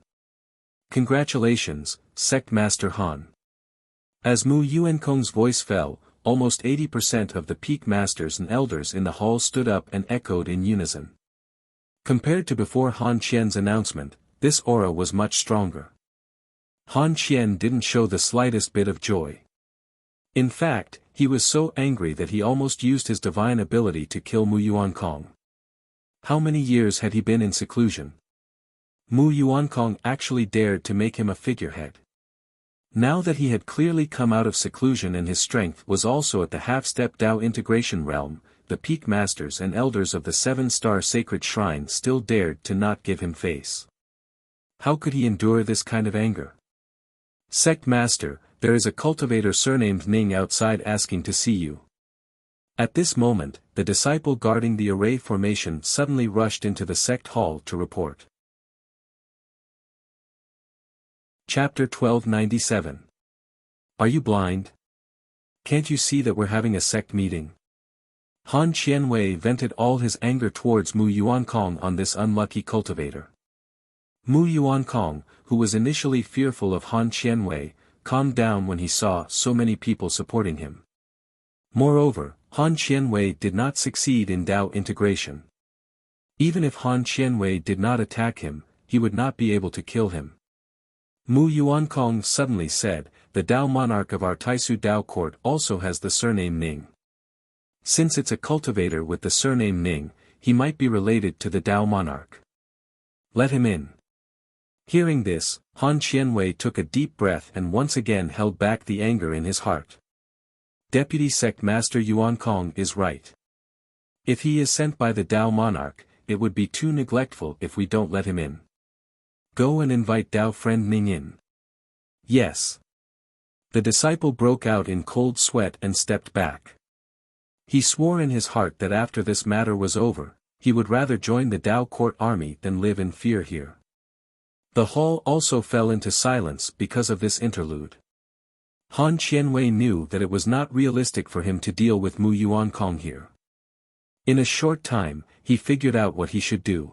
Congratulations, Sect Master Han. As Mu Yuankong's voice fell, almost 80% of the peak masters and elders in the hall stood up and echoed in unison. Compared to before Han Qian's announcement, this aura was much stronger. Han Qian didn't show the slightest bit of joy. In fact, he was so angry that he almost used his divine ability to kill Mu Yuankong. How many years had he been in seclusion? Mu Yuankong actually dared to make him a figurehead. Now that he had clearly come out of seclusion and his strength was also at the half-step Dao integration realm, the peak masters and elders of the 7-star sacred shrine still dared to not give him face. How could he endure this kind of anger? Sect Master, there is a cultivator surnamed Ning outside asking to see you. At this moment, the disciple guarding the array formation suddenly rushed into the sect hall to report. Chapter 1297. Are you blind? Can't you see that we're having a sect meeting? Han Qianwei vented all his anger towards Mu Yuankong on this unlucky cultivator. Mu Yuankong, who was initially fearful of Han Qianwei, calmed down when he saw so many people supporting him. Moreover, Han Qianwei did not succeed in Dao integration. Even if Han Qianwei did not attack him, he would not be able to kill him. Mu Yuankong suddenly said, the Dao monarch of our Taisu Dao court also has the surname Ning. Since it's a cultivator with the surname Ning, he might be related to the Dao monarch. Let him in. Hearing this, Han Qianwei took a deep breath and once again held back the anger in his heart. Deputy Sect Master Yuankong is right. If he is sent by the Dao monarch, it would be too neglectful if we don't let him in. Go and invite Dao friend Ning in. Yes. The disciple broke out in cold sweat and stepped back. He swore in his heart that after this matter was over, he would rather join the Dao court army than live in fear here. The hall also fell into silence because of this interlude. Han Qianwei knew that it was not realistic for him to deal with Mu Yuankong here. In a short time, he figured out what he should do.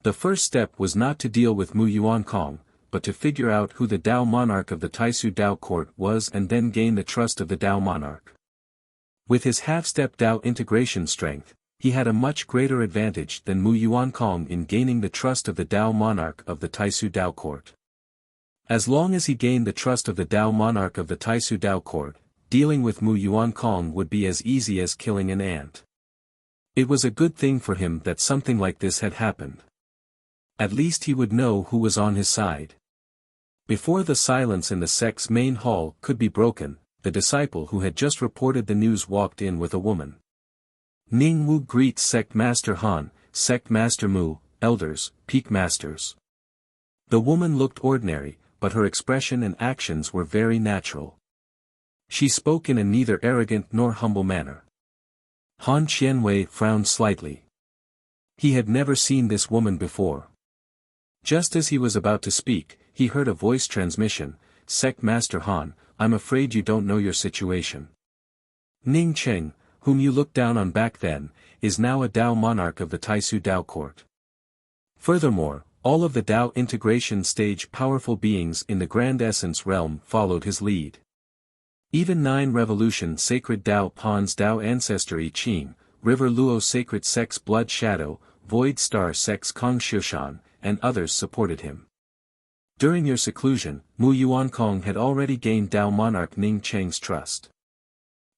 The first step was not to deal with Mu Yuankong, but to figure out who the Dao monarch of the Taisu Dao court was and then gain the trust of the Dao monarch. With his half-step Dao integration strength, he had a much greater advantage than Mu Yuankong in gaining the trust of the Dao monarch of the Taisu Dao court. As long as he gained the trust of the Dao monarch of the Taisu Dao court, dealing with Mu Yuankong would be as easy as killing an ant. It was a good thing for him that something like this had happened. At least he would know who was on his side. Before the silence in the sect's main hall could be broken, the disciple who had just reported the news walked in with a woman. Ning Wu greets Sect Master Han, Sect Master Mu, elders, peak masters. The woman looked ordinary, but her expression and actions were very natural. She spoke in a neither arrogant nor humble manner. Han Qianwei frowned slightly. He had never seen this woman before. Just as he was about to speak, he heard a voice transmission, Sect Master Han, I'm afraid you don't know your situation. Ning Cheng, whom you looked down on back then, is now a Dao monarch of the Taisu Dao court. Furthermore, all of the Dao integration stage powerful beings in the Grand Essence realm followed his lead. Even 9 Revolution Sacred Dao Pawns Dao Ancestor I Ching, River Luo Sacred Sect's Blood Shadow, Void Star Sect's Kong Xiushan, and others supported him. During your seclusion, Mu Yuankong had already gained Dao monarch Ning Cheng's trust.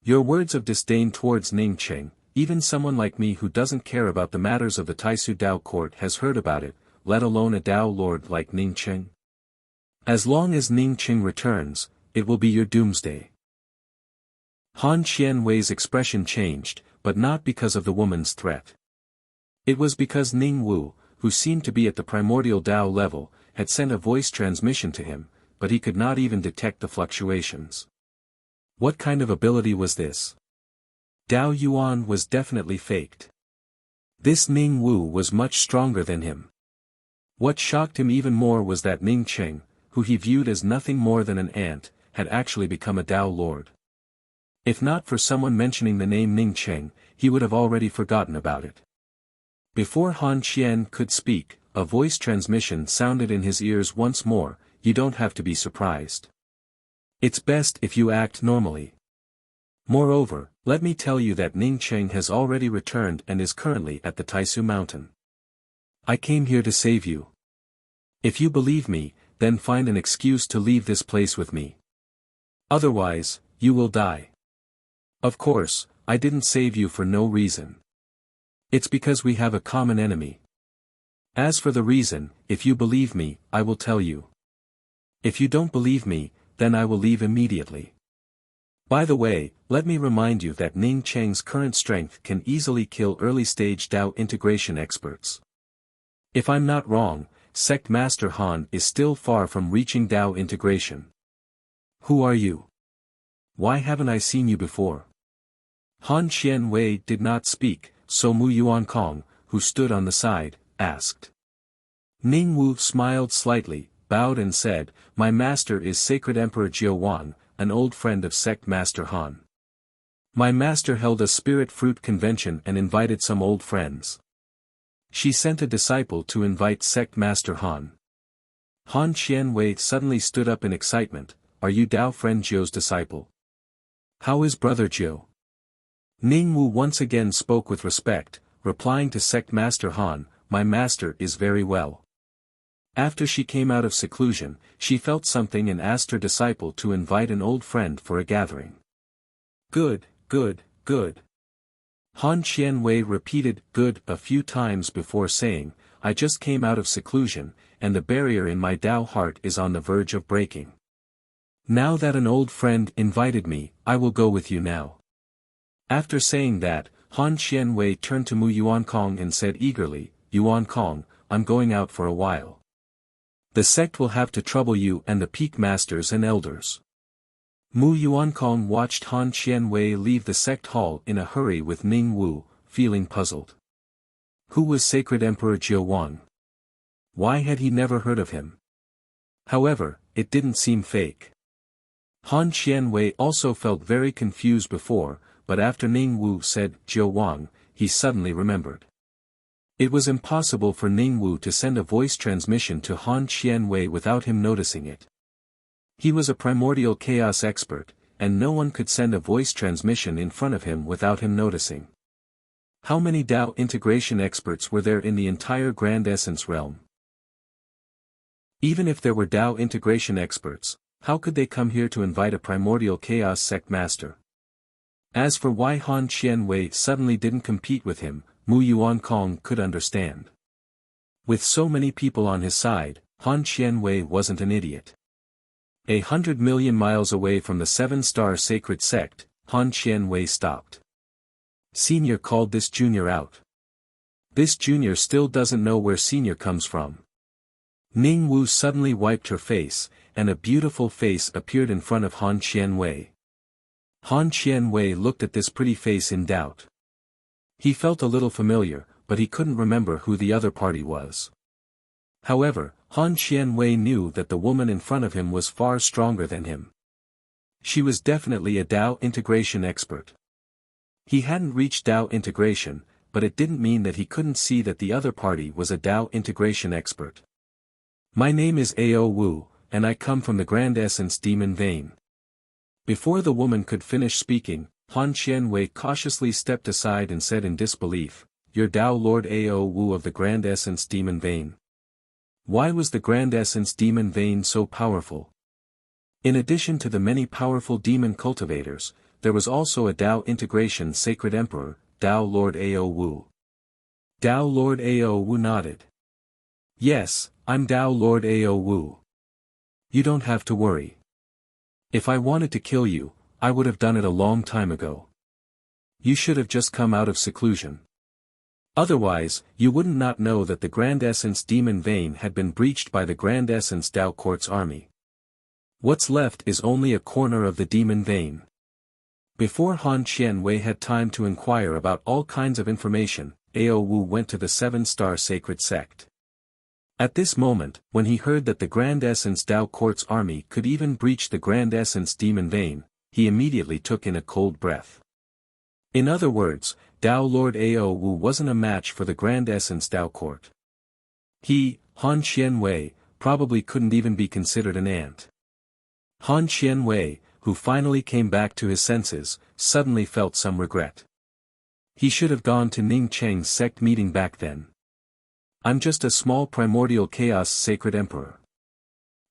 Your words of disdain towards Ning Cheng, even someone like me who doesn't care about the matters of the Taisu Dao court has heard about it, let alone a Dao lord like Ning Cheng. As long as Ning Cheng returns, it will be your doomsday. Han Qianwei's expression changed, but not because of the woman's threat. It was because Ning Wu, who seemed to be at the primordial Dao level, had sent a voice transmission to him, but he could not even detect the fluctuations. What kind of ability was this? Dao Yuan was definitely faked. This Ning Wu was much stronger than him. What shocked him even more was that Ning Cheng, who he viewed as nothing more than an ant, had actually become a Dao lord. If not for someone mentioning the name Ning Cheng, he would have already forgotten about it. Before Han Qian could speak, a voice transmission sounded in his ears once more, you don't have to be surprised. It's best if you act normally. Moreover, let me tell you that Ning Cheng has already returned and is currently at the Taisu mountain. I came here to save you. If you believe me, then find an excuse to leave this place with me. Otherwise, you will die. Of course, I didn't save you for no reason. It's because we have a common enemy. As for the reason, if you believe me, I will tell you. If you don't believe me, then I will leave immediately. By the way, let me remind you that Ning Cheng's current strength can easily kill early-stage Dao integration experts. If I'm not wrong, Sect Master Han is still far from reaching Dao integration. Who are you? Why haven't I seen you before? Han Qianwei did not speak, so Mu Yuankong, who stood on the side, asked. Ning Wu smiled slightly, bowed and said, my master is Sacred Emperor Jiao Wan, an old friend of Sect Master Han. My master held a spirit fruit convention and invited some old friends. She sent a disciple to invite Sect Master Han. Han Qianwei suddenly stood up in excitement, are you Dao friend Jiao's disciple? How is brother Jiao? Ning Wu once again spoke with respect, replying to Sect Master Han, "My master is very well." After she came out of seclusion, she felt something and asked her disciple to invite an old friend for a gathering. "Good, good, good." Han Qianwei repeated "good" a few times before saying, "I just came out of seclusion, and the barrier in my Tao heart is on the verge of breaking. Now that an old friend invited me, I will go with you now." After saying that, Han Qianwei turned to Mu Yuankong and said eagerly, "Yuankong, I'm going out for a while. The sect will have to trouble you and the peak masters and elders." Mu Yuankong watched Han Qianwei leave the sect hall in a hurry with Ning Wu, feeling puzzled. Who was Sacred Emperor Jiu Wang? Why had he never heard of him? However, it didn't seem fake. Han Qianwei also felt very confused before, but after Ning Wu said Jiu Wang, he suddenly remembered. It was impossible for Ning Wu to send a voice transmission to Han Qianwei without him noticing it. He was a primordial chaos expert, and no one could send a voice transmission in front of him without him noticing. How many Tao integration experts were there in the entire Grand Essence realm? Even if there were Tao integration experts, how could they come here to invite a primordial chaos sect master? As for why Han Qianwei suddenly didn't compete with him, Mu Yuankong could understand. With so many people on his side, Han Qianwei wasn't an idiot. 100 million miles away from the 7-star sacred sect, Han Qianwei stopped. Senior called this junior out. This junior still doesn't know where senior comes from. Ning Wu suddenly wiped her face, and a beautiful face appeared in front of Han Qianwei. Han Qianwei looked at this pretty face in doubt. He felt a little familiar, but he couldn't remember who the other party was. However, Han Qianwei knew that the woman in front of him was far stronger than him. She was definitely a Tao integration expert. He hadn't reached Tao integration, but it didn't mean that he couldn't see that the other party was a Tao integration expert. "My name is Ao Wu, and I come from the Grand Essence Demon Vein." Before the woman could finish speaking, Han Qianwei cautiously stepped aside and said in disbelief, "You're Tao Lord Ao Wu of the Grand Essence Demon Vein." Why was the Grand Essence Demon Vein so powerful? In addition to the many powerful demon cultivators, there was also a Tao integration sacred emperor, Tao Lord Ao Wu. Tao Lord Ao Wu nodded. "Yes, I'm Tao Lord Ao Wu. You don't have to worry. If I wanted to kill you, I would have done it a long time ago. You should have just come out of seclusion. Otherwise, you wouldn't not know that the Grand Essence Demon Vein had been breached by the Grand Essence Tao Court's army. What's left is only a corner of the Demon Vein." Before Han Qianwei had time to inquire about all kinds of information, Ao Wu went to the 7-star sacred sect. At this moment, when he heard that the Grand Essence Tao Court's army could even breach the Grand Essence Demon Vein, he immediately took in a cold breath. In other words, Tao Lord Ao Wu wasn't a match for the Grand Essence Tao Court. He, Han Qianwei, probably couldn't even be considered an ant. Han Qianwei, who finally came back to his senses, suddenly felt some regret. He should have gone to Ning Cheng's sect meeting back then. I'm just a small primordial chaos sacred emperor.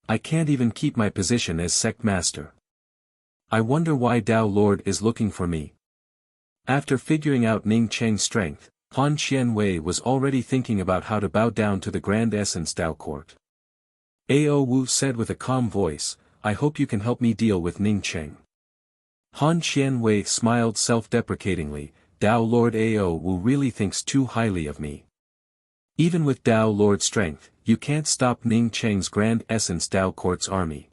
I can't even keep my position as sect master. I wonder why Tao Lord is looking for me. After figuring out Ning Cheng's strength, Han Qianwei was already thinking about how to bow down to the Grand Essence Tao Court. Ao Wu said with a calm voice, "I hope you can help me deal with Ning Cheng." Han Qianwei smiled self-deprecatingly, "Tao Lord Ao Wu really thinks too highly of me. Even with Tao Lord strength, you can't stop Ning Cheng's Grand Essence Tao Court's army.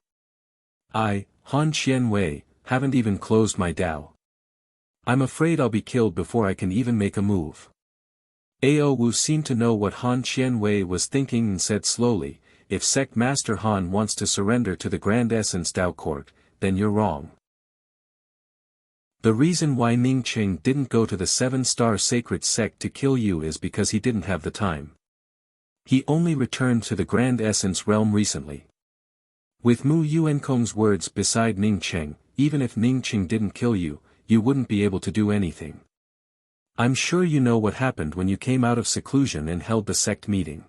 I, Han Qianwei, haven't even closed my Tao. I'm afraid I'll be killed before I can even make a move." Ao Wu seemed to know what Han Qianwei was thinking and said slowly, "If Sect Master Han wants to surrender to the Grand Essence Tao Court, then you're wrong. The reason why Ning Cheng didn't go to the 7-star sacred sect to kill you is because he didn't have the time. He only returned to the Grand Essence realm recently." With Mu Yuankong's words beside Ning Cheng, even if Ning Cheng didn't kill you, you wouldn't be able to do anything. I'm sure you know what happened when you came out of seclusion and held the sect meeting.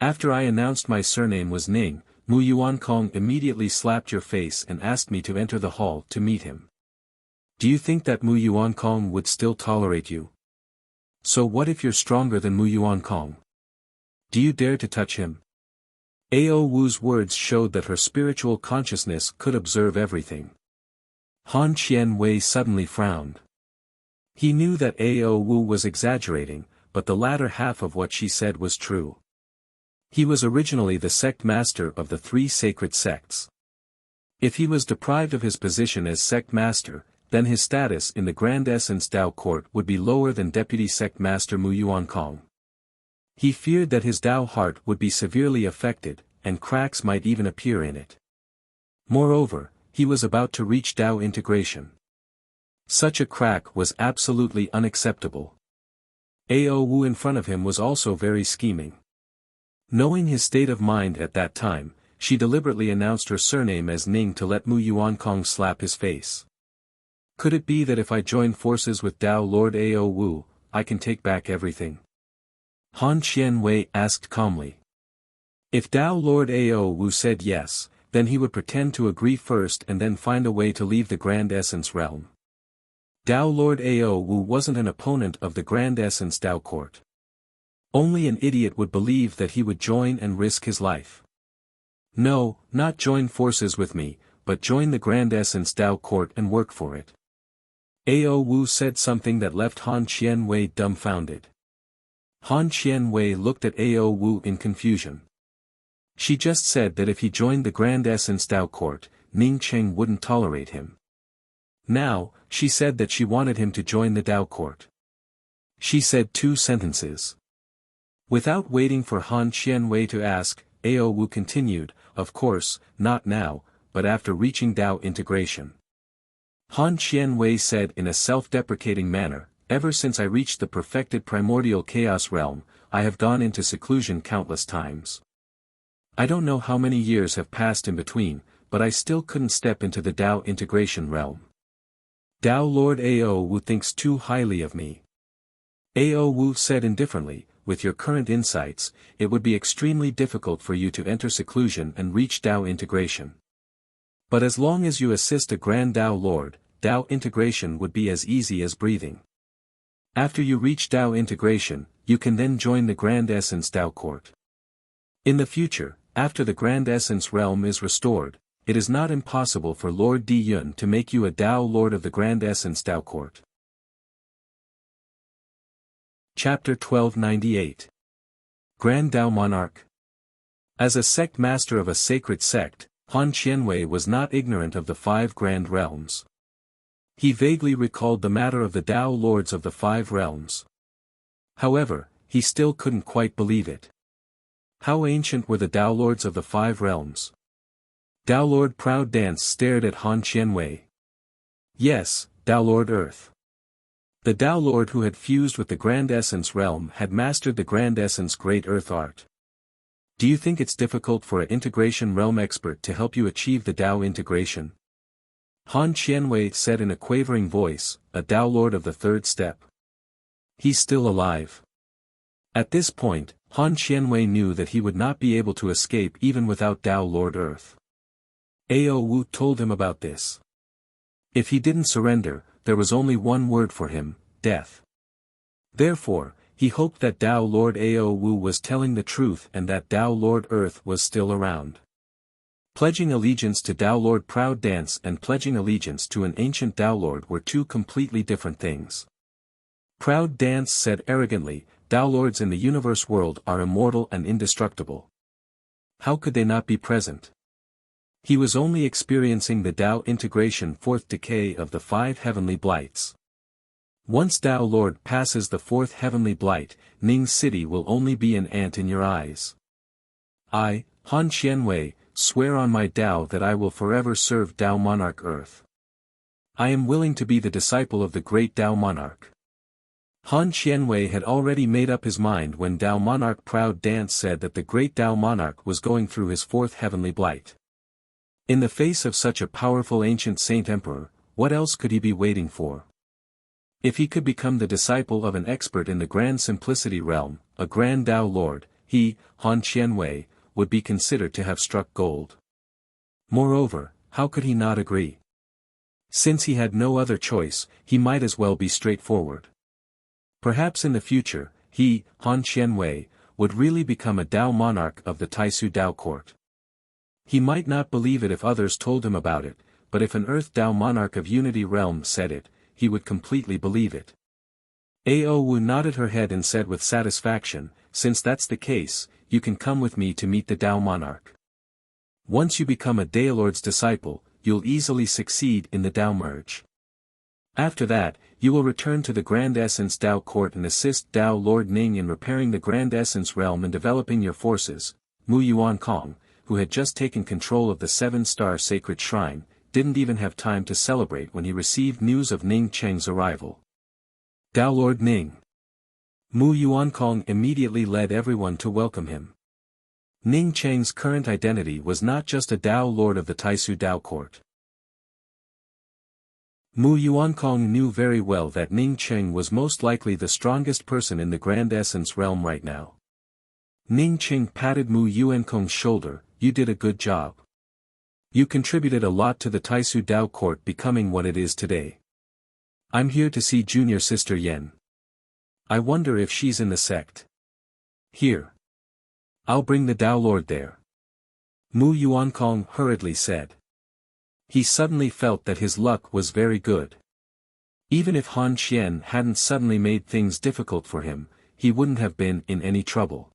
After I announced my surname was Ning, Mu Yuankong immediately slapped your face and asked me to enter the hall to meet him. Do you think that Mu Yuankong would still tolerate you? So what if you're stronger than Mu Yuankong? Do you dare to touch him? Ao Wu's words showed that her spiritual consciousness could observe everything. Han Qianwei suddenly frowned. He knew that Ao Wu was exaggerating, but the latter half of what she said was true. He was originally the sect master of the 3 sacred sects. If he was deprived of his position as sect master, then his status in the Grand Essence Dao Court would be lower than Deputy Sect Master Mu Yuankong. He feared that his Dao heart would be severely affected, and cracks might even appear in it. Moreover, he was about to reach Dao integration. Such a crack was absolutely unacceptable. Ao Wu in front of him was also very scheming. Knowing his state of mind at that time, she deliberately announced her surname as Ning to let Mu Yuankong slap his face. Could it be that if I join forces with Dao Lord Ao Wu, I can take back everything? Han Qianwei asked calmly. If Dao Lord Ao Wu said yes, then he would pretend to agree first and then find a way to leave the Grand Essence realm. Dao Lord Ao Wu wasn't an opponent of the Grand Essence Dao Court. Only an idiot would believe that he would join and risk his life. No, not join forces with me, but join the Grand Essence Dao Court and work for it. Ao Wu said something that left Han Qianwei dumbfounded. Han Qianwei looked at Ao Wu in confusion. She just said that if he joined the Grand Essence Dao Court, Ning Cheng wouldn't tolerate him. Now, she said that she wanted him to join the Dao Court. She said 2 sentences. Without waiting for Han Qianwei to ask, Ao Wu continued, of course, not now, but after reaching Dao integration. Han Qianwei said in a self-deprecating manner, ever since I reached the perfected primordial chaos realm, I have gone into seclusion countless times. I don't know how many years have passed in between, but I still couldn't step into the Dao integration realm. Dao Lord Ao Wu thinks too highly of me. Ao Wu said indifferently, with your current insights, it would be extremely difficult for you to enter seclusion and reach Dao integration. But as long as you assist a Grand Dao Lord, Dao integration would be as easy as breathing. After you reach Dao integration, you can then join the Grand Essence Dao Court. In the future, after the Grand Essence realm is restored, it is not impossible for Lord Di Yun to make you a Dao Lord of the Grand Essence Dao Court. Chapter 1298. Grand Dao Monarch. As a sect master of a sacred sect, Han Qianwei was not ignorant of the 5 grand realms. He vaguely recalled the matter of the Dao Lords of the 5 realms. However, he still couldn't quite believe it. How ancient were the Dao Lords of the 5 realms? Dao Lord Proud Dance stared at Han Qianwei. Yes, Dao Lord Earth. The Dao Lord who had fused with the Grand Essence realm had mastered the Grand Essence Great Earth art. Do you think it's difficult for an integration realm expert to help you achieve the Dao integration? Han Qianwei said in a quavering voice, a Dao Lord of the 3rd step. He's still alive. At this point, Han Qianwei knew that he would not be able to escape even without Dao Lord Earth. Ao Wu told him about this. If he didn't surrender, there was only one word for him, death. Therefore, he hoped that Dao Lord Ao Wu was telling the truth and that Dao Lord Earth was still around. Pledging allegiance to Dao Lord Proud Dance and pledging allegiance to an ancient Dao Lord were 2 completely different things. Proud Dance said arrogantly, Dao Lords in the universe world are immortal and indestructible. How could they not be present? He was only experiencing the Dao integration 4th decay of the 5 heavenly blights. Once Dao Lord passes the 4th heavenly blight, Ning City will only be an ant in your eyes. I, Han Qianwei, swear on my Dao that I will forever serve Dao Monarch Earth. I am willing to be the disciple of the great Dao Monarch. Han Qianwei had already made up his mind when Dao Monarch Proud Dance said that the great Dao Monarch was going through his 4th heavenly blight. In the face of such a powerful ancient saint emperor, what else could he be waiting for? If he could become the disciple of an expert in the Grand Simplicity realm, a Grand Tao Lord, he, Han Qianwei, would be considered to have struck gold. Moreover, how could he not agree? Since he had no other choice, he might as well be straightforward. Perhaps in the future, he, Han Qianwei, would really become a Tao monarch of the Taisu Tao court. He might not believe it if others told him about it, but if an Earth Tao monarch of Unity realm said it, he would completely believe it. Ao Wu nodded her head and said with satisfaction, since that's the case, you can come with me to meet the Tao monarch. Once you become a Tao Lord's disciple, you'll easily succeed in the Tao merge. After that, you will return to the Grand Essence Tao court and assist Tao Lord Ning in repairing the Grand Essence realm and developing your forces. Mu Yuan Kong, who had just taken control of the 7-star sacred shrine, didn't even have time to celebrate when he received news of Ning Cheng's arrival. Tao Lord Ning. Mu Yuankong immediately led everyone to welcome him. Ning Cheng's current identity was not just a Tao Lord of the Taisu Tao court. Mu Yuankong knew very well that Ning Cheng was most likely the strongest person in the Grand Essence realm right now. Ning Cheng patted Mu Yuankong's shoulder, you did a good job. You contributed a lot to the Taisu Tao court becoming what it is today. I'm here to see junior sister Yen. I wonder if she's in the sect. Here. I'll bring the Tao Lord there. Mu Yuankong hurriedly said. He suddenly felt that his luck was very good. Even if Han Qian hadn't suddenly made things difficult for him, he wouldn't have been in any trouble.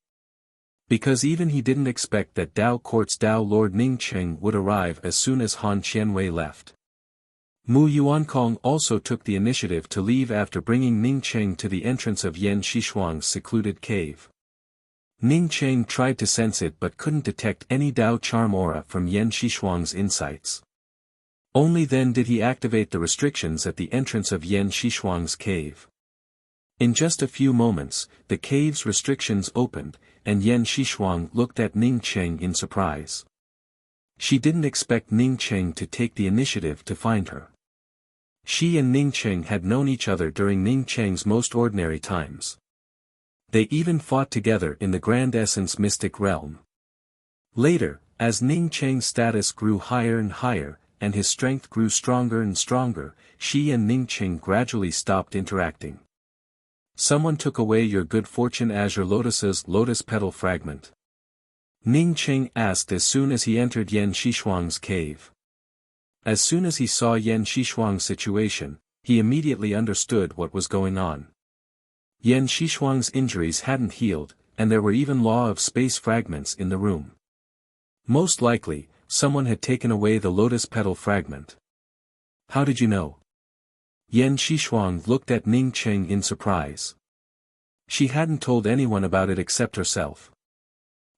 Because even he didn't expect that Tao Court's Tao Lord Ning Cheng would arrive as soon as Han Qianwei left. Mu Yuankong also took the initiative to leave after bringing Ning Cheng to the entrance of Yan Xishuang's secluded cave. Ning Cheng tried to sense it but couldn't detect any Tao charm aura from Yan Xishuang's insights. Only then did he activate the restrictions at the entrance of Yan Xishuang's cave. In just a few moments, the cave's restrictions opened, and Yan Xishuang looked at Ning Cheng in surprise. She didn't expect Ning Cheng to take the initiative to find her. She and Ning Cheng had known each other during Ning Cheng's most ordinary times. They even fought together in the Grand Essence mystic realm. Later, as Ning Cheng's status grew higher and higher, and his strength grew stronger and stronger, she and Ning Cheng gradually stopped interacting. Someone took away your good fortune Azure Lotus's lotus petal fragment. Ning Cheng asked as soon as he entered Yan Xishuang's cave. As soon as he saw Yan Xishuang's situation, he immediately understood what was going on. Yan Xishuang's injuries hadn't healed, and there were even law of space fragments in the room. Most likely, someone had taken away the lotus petal fragment. How did you know? Yan Xishuang looked at Ning Cheng in surprise. She hadn't told anyone about it except herself.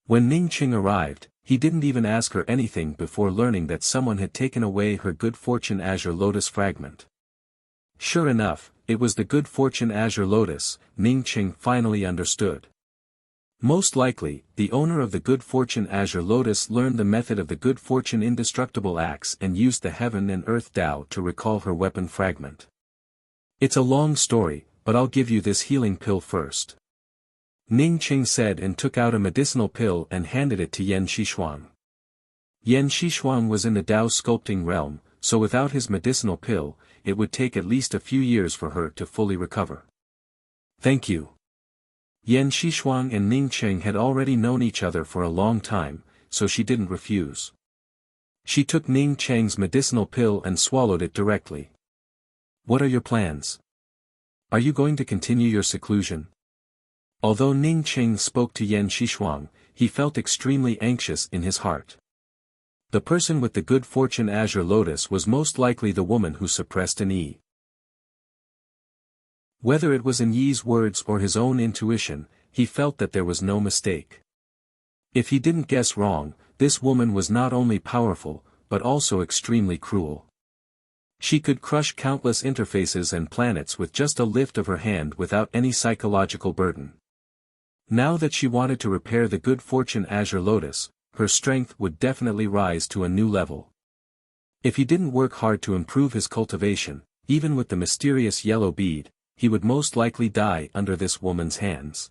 When Ning Cheng arrived, he didn't even ask her anything before learning that someone had taken away her good fortune Azure Lotus fragment. Sure enough, it was the good fortune Azure Lotus, Ning Cheng finally understood. Most likely, the owner of the good fortune Azure Lotus learned the method of the good fortune indestructible axe and used the heaven and earth Tao to recall her weapon fragment. It's a long story, but I'll give you this healing pill first. Ning Cheng said and took out a medicinal pill and handed it to Yan Xishuang. Yan Xishuang was in the Tao sculpting realm, so without his medicinal pill, it would take at least a few years for her to fully recover. Thank you. Yan Xishuang and Ning Cheng had already known each other for a long time, so she didn't refuse. She took Ning Cheng's medicinal pill and swallowed it directly. What are your plans? Are you going to continue your seclusion? Although Ning Cheng spoke to Yan Xishuang, he felt extremely anxious in his heart. The person with the good fortune Azure Lotus was most likely the woman who suppressed an Yi. Whether it was in Yi's words or his own intuition, he felt that there was no mistake. If he didn't guess wrong, this woman was not only powerful, but also extremely cruel. She could crush countless interfaces and planets with just a lift of her hand without any psychological burden. Now that she wanted to repair the good fortune Azure Lotus, her strength would definitely rise to a new level. If he didn't work hard to improve his cultivation, even with the mysterious yellow bead, he would most likely die under this woman's hands.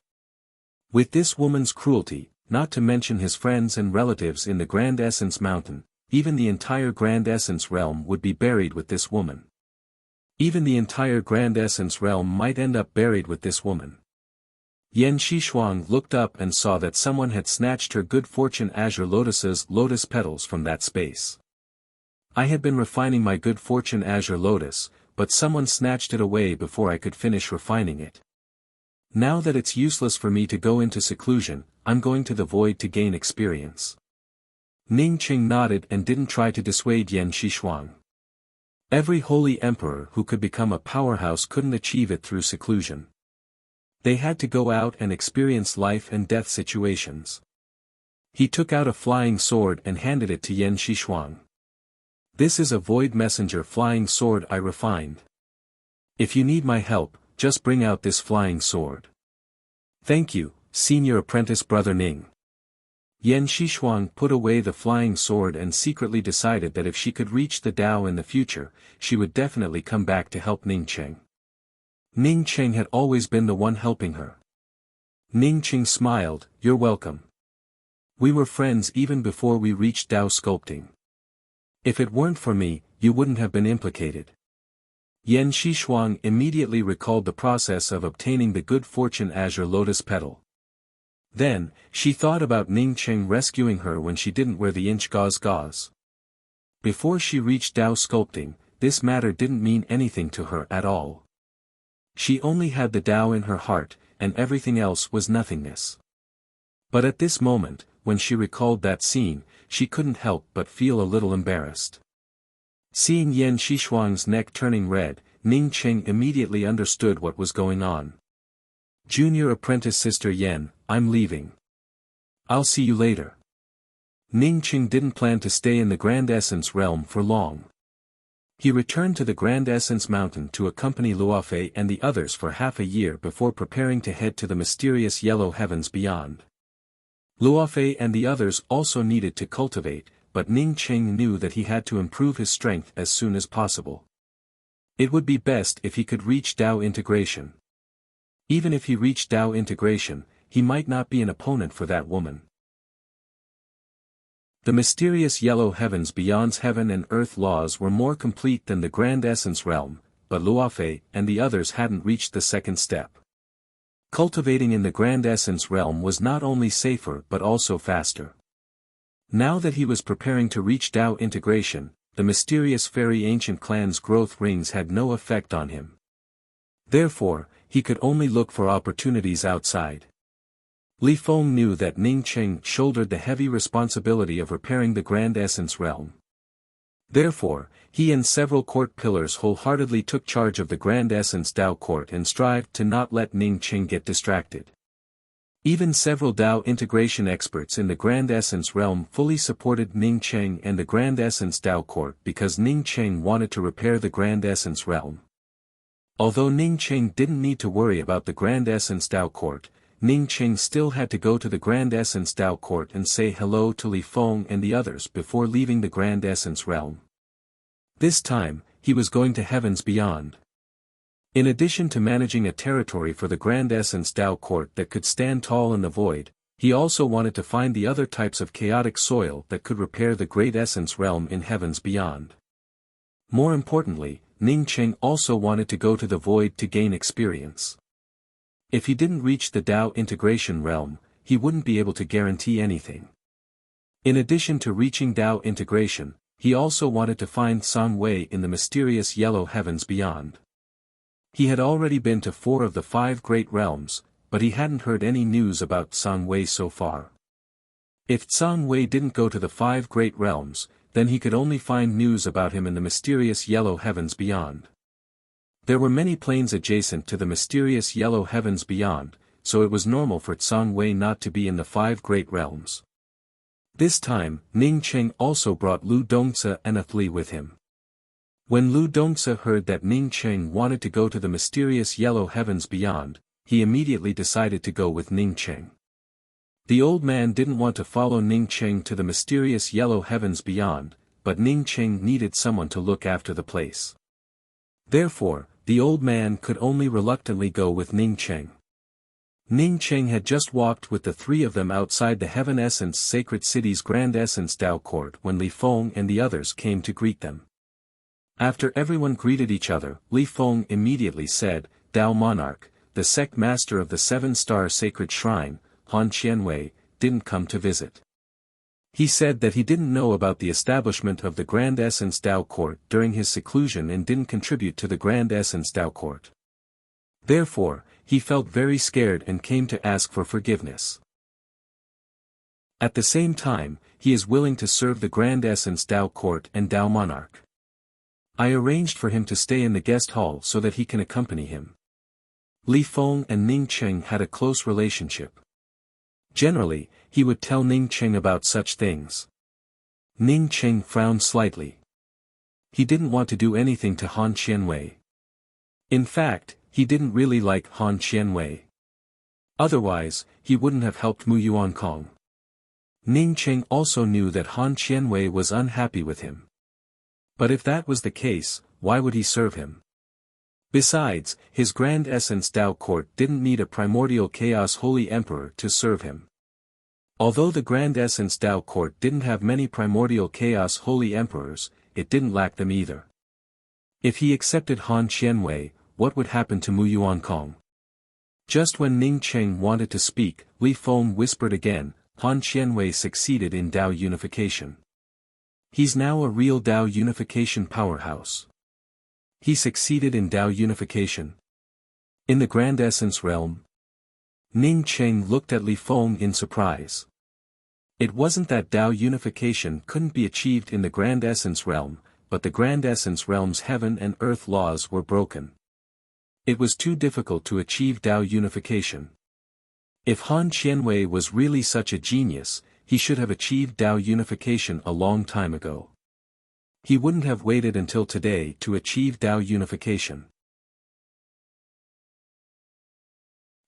With this woman's cruelty, not to mention his friends and relatives in the Grand Essence Mountain, even the entire Grand Essence realm would be buried with this woman. Even the entire Grand Essence realm might end up buried with this woman. Yan Xishuang looked up and saw that someone had snatched her good fortune Azure Lotus's lotus petals from that space. I had been refining my good fortune Azure Lotus, but someone snatched it away before I could finish refining it. Now that it's useless for me to go into seclusion, I'm going to the void to gain experience. Ning Qing nodded and didn't try to dissuade Yan Xishuang. Every holy emperor who could become a powerhouse couldn't achieve it through seclusion. They had to go out and experience life and death situations. He took out a flying sword and handed it to Yan Xishuang. This is a void messenger flying sword I refined. If you need my help, just bring out this flying sword. Thank you, senior apprentice brother Ning. Yan Xishuang put away the flying sword and secretly decided that if she could reach the Tao in the future, she would definitely come back to help Ning Qing. Ning Qing had always been the one helping her. Ning Qing smiled, "You're welcome. We were friends even before we reached Tao sculpting. If it weren't for me, you wouldn't have been implicated." Yan Xishuang immediately recalled the process of obtaining the good fortune Azure Lotus petal. Then, she thought about Ning Qing rescuing her when she didn't wear the inch gauze. Before she reached Tao sculpting, this matter didn't mean anything to her at all. She only had the Tao in her heart, and everything else was nothingness. But at this moment, when she recalled that scene, she couldn't help but feel a little embarrassed. Seeing Yan Xishuang's neck turning red, Ning Qing immediately understood what was going on. "Junior apprentice Sister Yan, I'm leaving. I'll see you later." Ning Qing didn't plan to stay in the Grand Essence realm for long. He returned to the Grand Essence Mountain to accompany Luofei and the others for half a year before preparing to head to the mysterious Yellow Heavens beyond. Luofei and the others also needed to cultivate, but Ning Qing knew that he had to improve his strength as soon as possible. It would be best if he could reach Tao integration. Even if he reached Tao integration, he might not be an opponent for that woman. The mysterious Yellow Heavens beyond's heaven and earth laws were more complete than the Grand Essence realm, but Luofei and the others hadn't reached the second step. Cultivating in the Grand Essence realm was not only safer but also faster. Now that he was preparing to reach Tao integration, the mysterious fairy ancient clan's growth rings had no effect on him. Therefore, he could only look for opportunities outside. Li Feng knew that Ning Qing shouldered the heavy responsibility of repairing the Grand Essence realm. Therefore, he and several court pillars wholeheartedly took charge of the Grand Essence Tao court and strived to not let Ning Qing get distracted. Even several Tao integration experts in the Grand Essence realm fully supported Ning Qing and the Grand Essence Tao court because Ning Qing wanted to repair the Grand Essence realm. Although Ning Qing didn't need to worry about the Grand Essence Tao court, Ning Qing still had to go to the Grand Essence Tao court and say hello to Li Feng and the others before leaving the Grand Essence realm. This time, he was going to heavens beyond. In addition to managing a territory for the Grand Essence Tao court that could stand tall in the void, he also wanted to find the other types of chaotic soil that could repair the Great Essence realm in heavens beyond. More importantly, Ning Qing also wanted to go to the void to gain experience. If he didn't reach the Tao integration realm, he wouldn't be able to guarantee anything. In addition to reaching Tao integration, he also wanted to find Song Wei in the mysterious Yellow Heavens beyond. He had already been to 4 of the 5 great realms, but he hadn't heard any news about Song Wei so far. If Song Wei didn't go to the 5 great realms, then he could only find news about him in the mysterious Yellow Heavens beyond. There were many planes adjacent to the mysterious Yellow Heavens beyond, so it was normal for Song Wei not to be in the 5 great realms. This time, Ning Qing also brought Lu Dongzi and Athli with him. When Lu Dongzi heard that Ning Qing wanted to go to the mysterious Yellow Heavens beyond, he immediately decided to go with Ning Qing. The old man didn't want to follow Ning Qing to the mysterious Yellow Heavens beyond, but Ning Qing needed someone to look after the place. Therefore, the old man could only reluctantly go with Ning Cheng. Ning Cheng had just walked with the three of them outside the Heaven Essence Sacred City's Grand Essence Dao Court when Li Feng and the others came to greet them. After everyone greeted each other, Li Feng immediately said, "Dao Monarch, the sect master of the seven-star sacred shrine, Han Qianwei, didn't come to visit. He said that he didn't know about the establishment of the Grand Essence Dao Court during his seclusion and didn't contribute to the Grand Essence Dao Court. Therefore, he felt very scared and came to ask for forgiveness. At the same time, he is willing to serve the Grand Essence Dao Court and Dao Monarch. I arranged for him to stay in the guest hall so that he can accompany him." Li Feng and Ning Cheng had a close relationship. Generally, he would tell Ning Cheng about such things. Ning Cheng frowned slightly. He didn't want to do anything to Han Qianwei. In fact, he didn't really like Han Qianwei. Otherwise, he wouldn't have helped Mu Yuankong. Ning Cheng also knew that Han Qianwei was unhappy with him. But if that was the case, why would he serve him? Besides, his Grand Essence Dao Court didn't need a primordial chaos holy emperor to serve him. Although the Grand Essence Dao Court didn't have many primordial chaos holy emperors, it didn't lack them either. If he accepted Han Qianwei, what would happen to Mu Yuankong? Just when Ning Cheng wanted to speak, Li Feng whispered again, "Han Qianwei succeeded in Dao unification. He's now a real Dao unification powerhouse." He succeeded in Dao unification? In the Grand Essence realm? Ning Cheng looked at Li Feng in surprise. It wasn't that Dao unification couldn't be achieved in the Grand Essence realm, but the Grand Essence realm's heaven and earth laws were broken. It was too difficult to achieve Dao unification. If Han Qianwei was really such a genius, he should have achieved Dao unification a long time ago. He wouldn't have waited until today to achieve Dao unification.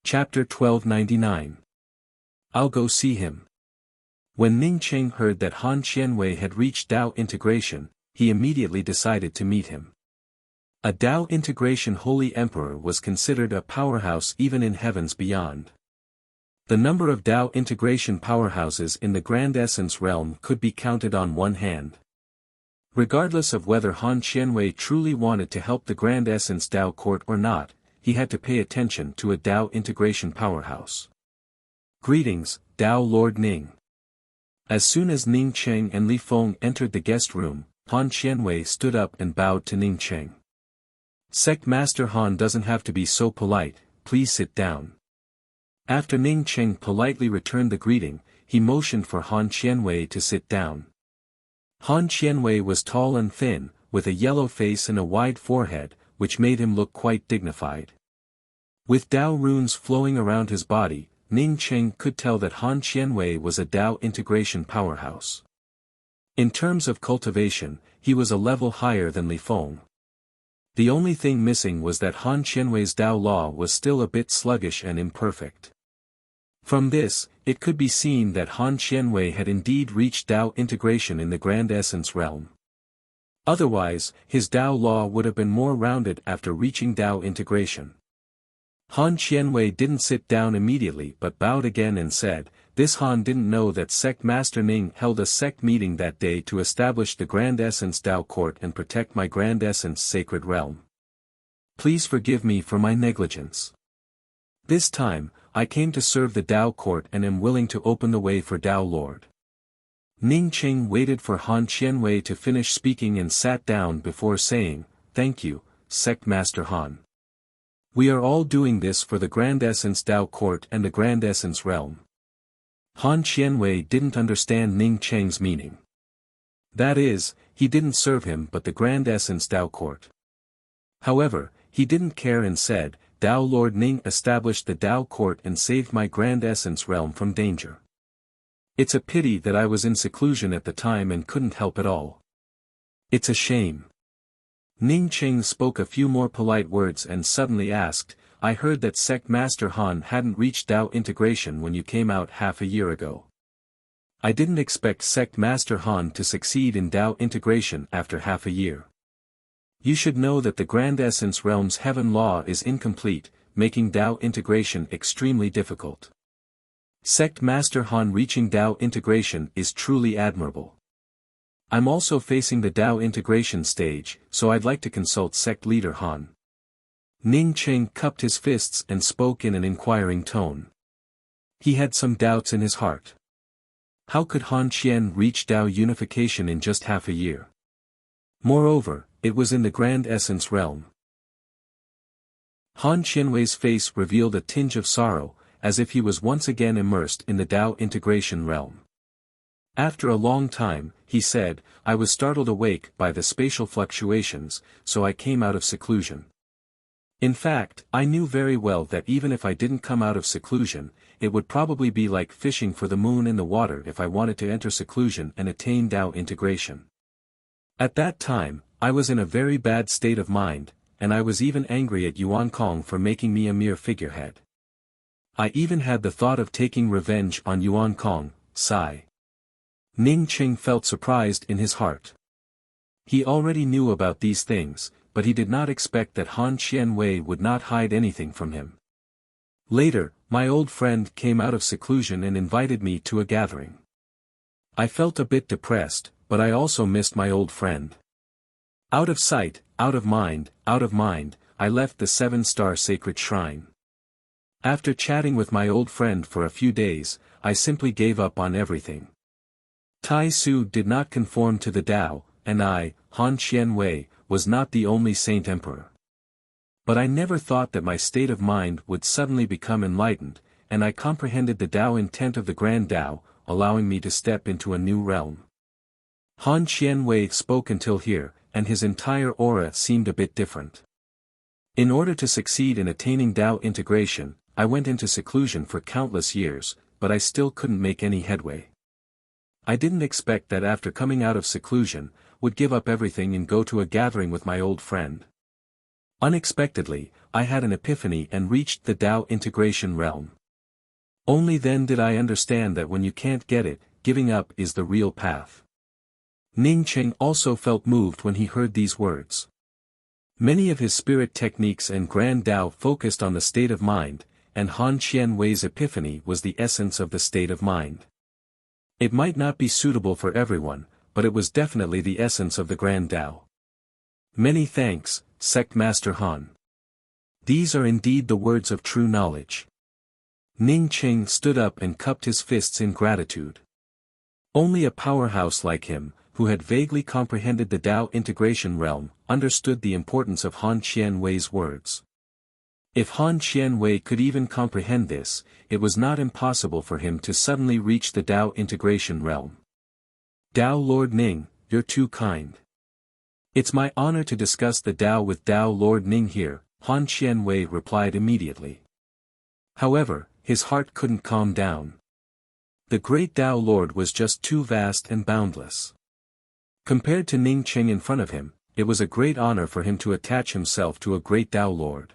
Chapter 1299. I'll go see him. When Ning Cheng heard that Han Qianwei had reached Dao integration, he immediately decided to meet him. A Dao integration holy emperor was considered a powerhouse even in heavens beyond. The number of Dao integration powerhouses in the Grand Essence realm could be counted on one hand. Regardless of whether Han Qianwei truly wanted to help the Grand Essence Dao Court or not, he had to pay attention to a Dao integration powerhouse. "Greetings, Dao Lord Ning." As soon as Ning Cheng and Li Feng entered the guest room, Han Qianwei stood up and bowed to Ning Cheng. "Sect Master Han doesn't have to be so polite, please sit down." After Ning Cheng politely returned the greeting, he motioned for Han Qianwei to sit down. Han Qianwei was tall and thin, with a yellow face and a wide forehead, which made him look quite dignified. With Dao runes flowing around his body, Ning Cheng could tell that Han Qianwei was a Dao integration powerhouse. In terms of cultivation, he was a level higher than Li Feng. The only thing missing was that Han Qianwei's Dao law was still a bit sluggish and imperfect. From this, it could be seen that Han Qianwei had indeed reached Dao integration in the Grand Essence realm. Otherwise, his Dao law would have been more rounded after reaching Dao integration. Han Qianwei didn't sit down immediately but bowed again and said, "This Han didn't know that Sect Master Ning held a sect meeting that day to establish the Grand Essence Dao Court and protect my Grand Essence sacred realm. Please forgive me for my negligence. This time, I came to serve the Dao Court and am willing to open the way for Dao Lord." Ning Cheng waited for Han Qianwei to finish speaking and sat down before saying, "Thank you, Sect Master Han. We are all doing this for the Grand Essence Dao Court and the Grand Essence realm." Han Qianwei didn't understand Ning Cheng's meaning. That is, he didn't serve him but the Grand Essence Dao Court. However, he didn't care and said, "Dao Lord Ning established the Dao Court and saved my Grand Essence realm from danger. It's a pity that I was in seclusion at the time and couldn't help at all. It's a shame." Ning Cheng spoke a few more polite words and suddenly asked, "I heard that Sect Master Han hadn't reached Dao integration when you came out half a year ago. I didn't expect Sect Master Han to succeed in Dao integration after half a year." You should know that the Grand Essence Realm's heaven law is incomplete, making Tao integration extremely difficult. Sect Master Han reaching Tao integration is truly admirable. I'm also facing the Tao integration stage, so I'd like to consult Sect Leader Han. Ning Cheng cupped his fists and spoke in an inquiring tone. He had some doubts in his heart. How could Han Qian reach Tao unification in just half a year? Moreover, it was in the Grand Essence Realm. Han Qianwei's face revealed a tinge of sorrow, as if he was once again immersed in the Tao integration realm. After a long time, he said, I was startled awake by the spatial fluctuations, so I came out of seclusion. In fact, I knew very well that even if I didn't come out of seclusion, it would probably be like fishing for the moon in the water if I wanted to enter seclusion and attain Tao integration. At that time, I was in a very bad state of mind, and I was even angry at Yuan Kong for making me a mere figurehead. I even had the thought of taking revenge on Yuan Kong, sigh. Ning Cheng felt surprised in his heart. He already knew about these things, but he did not expect that Han Qianwei would not hide anything from him. Later, my old friend came out of seclusion and invited me to a gathering. I felt a bit depressed, but I also missed my old friend. Out of sight, out of mind, I left the 7-star sacred shrine. After chatting with my old friend for a few days, I simply gave up on everything. Tai Su did not conform to the Tao, and I, Han Qianwei, was not the only saint emperor. But I never thought that my state of mind would suddenly become enlightened, and I comprehended the Tao intent of the Grand Tao, allowing me to step into a new realm. Han Qianwei spoke until here, and his entire aura seemed a bit different. In order to succeed in attaining Tao integration, I went into seclusion for countless years, but I still couldn't make any headway. I didn't expect that after coming out of seclusion, would give up everything and go to a gathering with my old friend. Unexpectedly, I had an epiphany and reached the Tao integration realm. Only then did I understand that when you can't get it, giving up is the real path. Ning Cheng also felt moved when he heard these words. Many of his spirit techniques and Grand Tao focused on the state of mind, and Han Qianwei's epiphany was the essence of the state of mind. It might not be suitable for everyone, but it was definitely the essence of the Grand Tao. Many thanks, Sect Master Han. These are indeed the words of true knowledge. Ning Cheng stood up and cupped his fists in gratitude. Only a powerhouse like him, who had vaguely comprehended the Tao integration realm, understood the importance of Han Qianwei's words. If Han Qianwei could even comprehend this, it was not impossible for him to suddenly reach the Tao integration realm. Tao Lord Ning, you're too kind. It's my honor to discuss the Tao with Tao Lord Ning here, Han Qianwei replied immediately. However, his heart couldn't calm down. The great Tao Lord was just too vast and boundless. Compared to Ning Cheng in front of him, it was a great honor for him to attach himself to a great Tao Lord.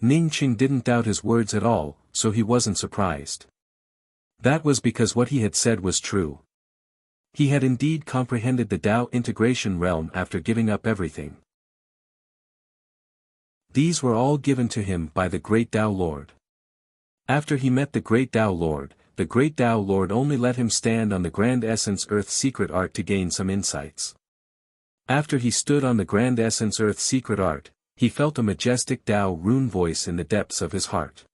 Ning Cheng didn't doubt his words at all, so he wasn't surprised. That was because what he had said was true. He had indeed comprehended the Tao integration realm after giving up everything. These were all given to him by the great Tao Lord. After he met the great Tao Lord, the great Tao Lord only let him stand on the Grand Essence Earth Secret Art to gain some insights. After he stood on the Grand Essence Earth Secret Art, he felt a majestic Tao rune voice in the depths of his heart.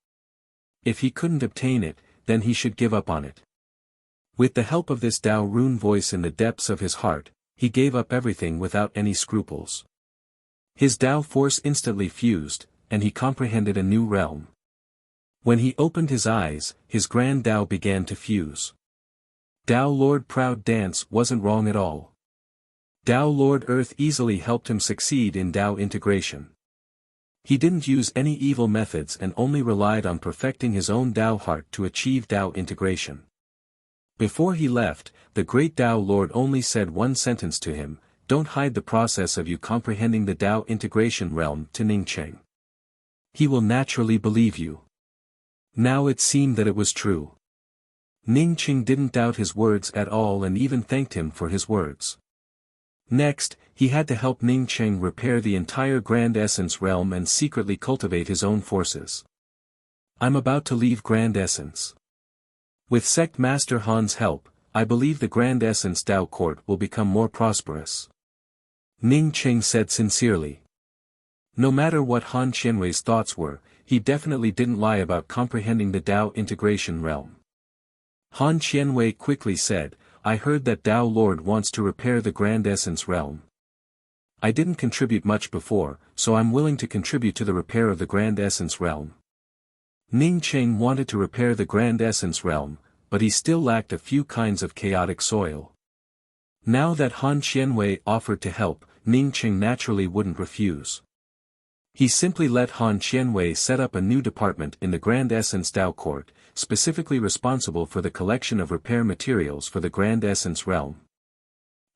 If he couldn't obtain it, then he should give up on it. With the help of this Tao rune voice in the depths of his heart, he gave up everything without any scruples. His Tao force instantly fused, and he comprehended a new realm. When he opened his eyes, his Grand Tao began to fuse. Tao Lord Proud Dance wasn't wrong at all. Tao Lord Earth easily helped him succeed in Tao integration. He didn't use any evil methods and only relied on perfecting his own Tao heart to achieve Tao integration. Before he left, the great Tao Lord only said one sentence to him, "Don't hide the process of you comprehending the Tao integration realm to Ning Cheng. He will naturally believe you." Now it seemed that it was true. Ning Cheng didn't doubt his words at all and even thanked him for his words. Next, he had to help Ning Cheng repair the entire Grand Essence realm and secretly cultivate his own forces. I'm about to leave Grand Essence. With Sect Master Han's help, I believe the Grand Essence Dao Court will become more prosperous. Ning Cheng said sincerely. No matter what Han Qianwei's thoughts were, he definitely didn't lie about comprehending the Dao integration realm. Han Qianwei quickly said, I heard that Dao Lord wants to repair the Grand Essence realm. I didn't contribute much before, so I'm willing to contribute to the repair of the Grand Essence realm. Ning Cheng wanted to repair the Grand Essence realm, but he still lacked a few kinds of chaotic soil. Now that Han Qianwei offered to help, Ning Cheng naturally wouldn't refuse. He simply let Han Qianwei set up a new department in the Grand Essence Dao Court, specifically responsible for the collection of repair materials for the Grand Essence realm.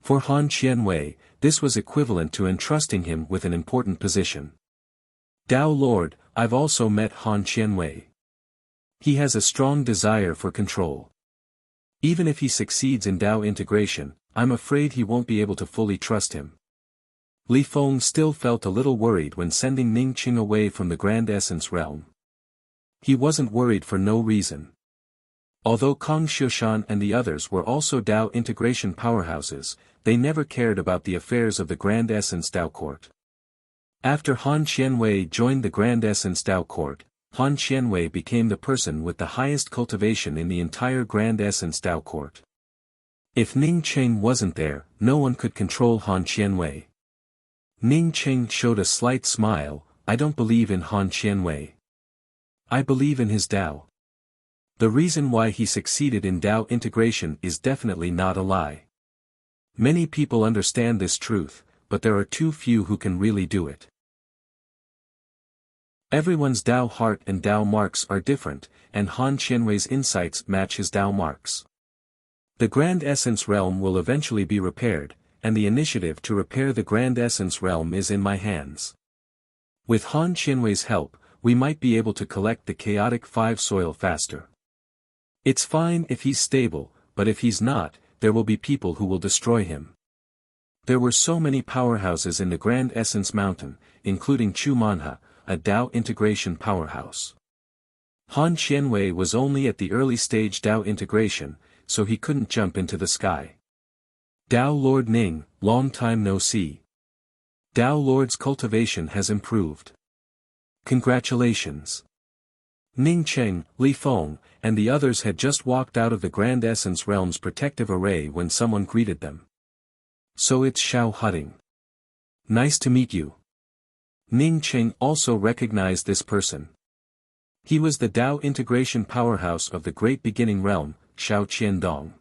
For Han Qianwei, this was equivalent to entrusting him with an important position. Dao Lord, I've also met Han Qianwei. He has a strong desire for control. Even if he succeeds in Dao integration, I'm afraid he won't be able to fully trust him. Li Feng still felt a little worried when sending Ning Cheng away from the Grand Essence realm. He wasn't worried for no reason. Although Kong Xiushan and the others were also Dao integration powerhouses, they never cared about the affairs of the Grand Essence Dao Court. After Han Qianwei joined the Grand Essence Dao Court, Han Qianwei became the person with the highest cultivation in the entire Grand Essence Dao Court. If Ning Cheng wasn't there, no one could control Han Qianwei. Ning Cheng showed a slight smile, I don't believe in Han Qianwei. I believe in his Dao. The reason why he succeeded in Dao integration is definitely not a lie. Many people understand this truth, but there are too few who can really do it. Everyone's Dao heart and Dao marks are different, and Han Qianwei's insights match his Dao marks. The Grand Essence realm will eventually be repaired, and the initiative to repair the Grand Essence realm is in my hands. With Han Qianwei's help, we might be able to collect the chaotic 5 soil faster. It's fine if he's stable, but if he's not, there will be people who will destroy him. There were so many powerhouses in the Grand Essence Mountain, including Chu Manha, a Dao integration powerhouse. Han Qianwei was only at the early stage Dao integration, so he couldn't jump into the sky. Dao Lord Ning, long time no see. Dao Lord's cultivation has improved. Congratulations. Ning Cheng, Li Feng, and the others had just walked out of the Grand Essence Realm's protective array when someone greeted them. So it's Xiao Hutting. Nice to meet you. Ning Cheng also recognized this person. He was the Dao integration powerhouse of the Great Beginning Realm, Xiao Qiandong.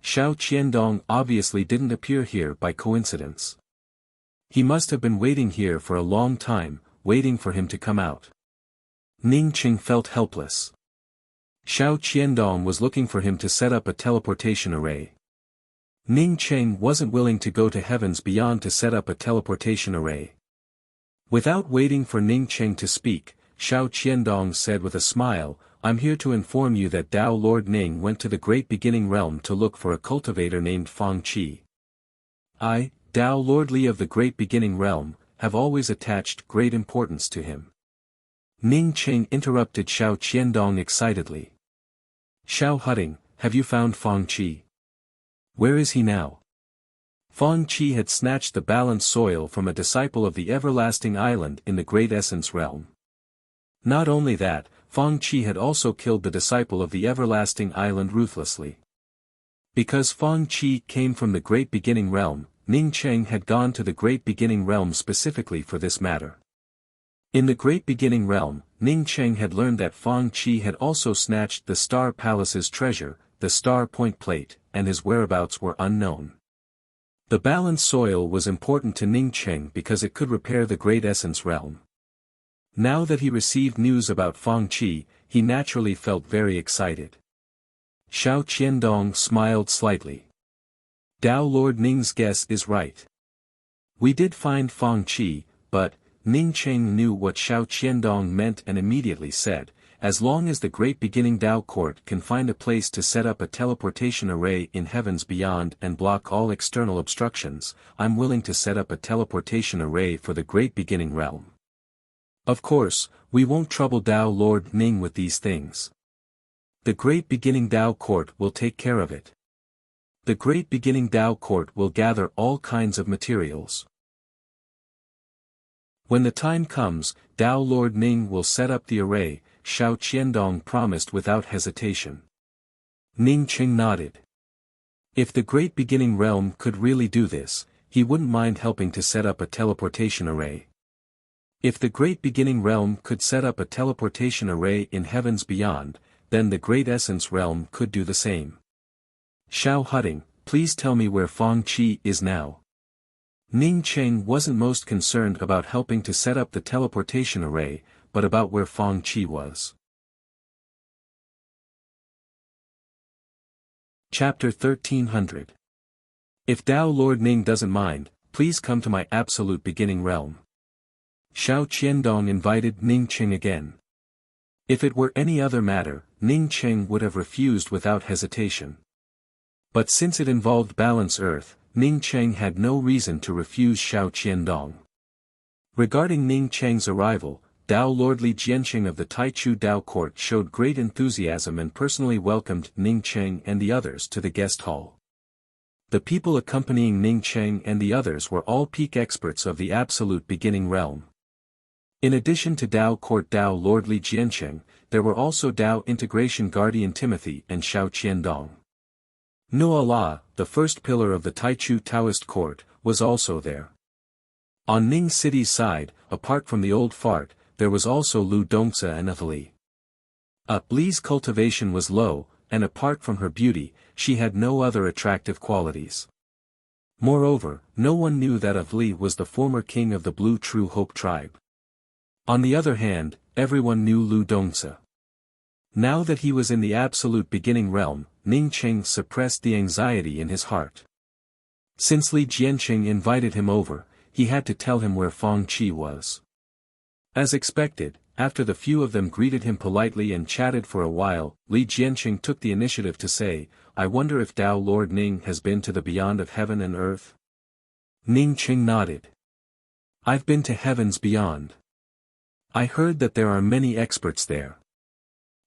Xiao Qiandong obviously didn't appear here by coincidence. He must have been waiting here for a long time, waiting for him to come out. Ning Cheng felt helpless. Xiao Qiandong was looking for him to set up a teleportation array. Ning Cheng wasn't willing to go to heavens beyond to set up a teleportation array. Without waiting for Ning Cheng to speak, Xiao Qiandong said with a smile, I'm here to inform you that Dao Lord Ning went to the Great Beginning Realm to look for a cultivator named Fang Qi. I, Dao Lord Li of the Great Beginning Realm, have always attached great importance to him. Ning Cheng interrupted Xiao Qiandong excitedly. Xiao Hutting, have you found Fang Qi? Where is he now? Fang Qi had snatched the balanced soil from a disciple of the Everlasting Island in the Great Essence Realm. Not only that, Fang Qi had also killed the disciple of the Everlasting Island ruthlessly. Because Fang Qi came from the Great Beginning Realm, Ning Cheng had gone to the Great Beginning Realm specifically for this matter. In the Great Beginning Realm, Ning Cheng had learned that Fang Qi had also snatched the Star Palace's treasure, the Star Point Plate, and his whereabouts were unknown. The balanced soil was important to Ning Cheng because it could repair the Great Essence Realm. Now that he received news about Fang Qi, he naturally felt very excited. Xiao Qiandong smiled slightly. Dao Lord Ning's guess is right. We did find Fang Qi, but, Ning Cheng knew what Xiao Qiandong meant and immediately said, as long as the Great Beginning Tao Court can find a place to set up a teleportation array in heavens beyond and block all external obstructions, I'm willing to set up a teleportation array for the Great Beginning Realm. Of course, we won't trouble Tao Lord Ning with these things. The Great Beginning Tao Court will take care of it. The Great Beginning Tao Court will gather all kinds of materials. When the time comes, Tao Lord Ning will set up the array, Xiao Qiandong promised without hesitation. Ning Qing nodded. If the Great Beginning Realm could really do this, he wouldn't mind helping to set up a teleportation array. If the Great Beginning Realm could set up a teleportation array in heavens beyond, then the Great Essence Realm could do the same. Xiao Hutting, please tell me where Feng Qi is now. Ning Qing wasn't most concerned about helping to set up the teleportation array, but about where Feng Qi was. Chapter 1300. If Tao Lord Ning doesn't mind, please come to my absolute beginning realm. Xiao Qiandong invited Ning Qing again. If it were any other matter, Ning Qing would have refused without hesitation. But since it involved Balance Earth, Ning Qing had no reason to refuse Xiao Qiandong. Regarding Ning Qing's arrival, Tao Lord Li Jianqing of the Taichu Tao Court showed great enthusiasm and personally welcomed Ning Qing and the others to the guest hall. The people accompanying Ning Qing and the others were all peak experts of the absolute beginning realm. In addition to Tao Court Tao Lord Li Jianqing, there were also Tao Integration Guardian Timothy and Xiao Qiandong. Nu Allah, the first pillar of the Taichu Taoist court, was also there. On Ning City's side, apart from the old fart, there was also Lu Dongsa and Li. Li's cultivation was low, and apart from her beauty, she had no other attractive qualities. Moreover, no one knew that Li was the former king of the Blue True Hope tribe. On the other hand, everyone knew Lu Dongsa. Now that he was in the absolute beginning realm, Ning Qing suppressed the anxiety in his heart. Since Li Jianqing invited him over, he had to tell him where Feng Qi was. As expected, after the few of them greeted him politely and chatted for a while, Li Jianqing took the initiative to say, I wonder if Tao Lord Ning has been to the beyond of heaven and earth? Ning Qing nodded. I've been to heavens beyond. I heard that there are many experts there.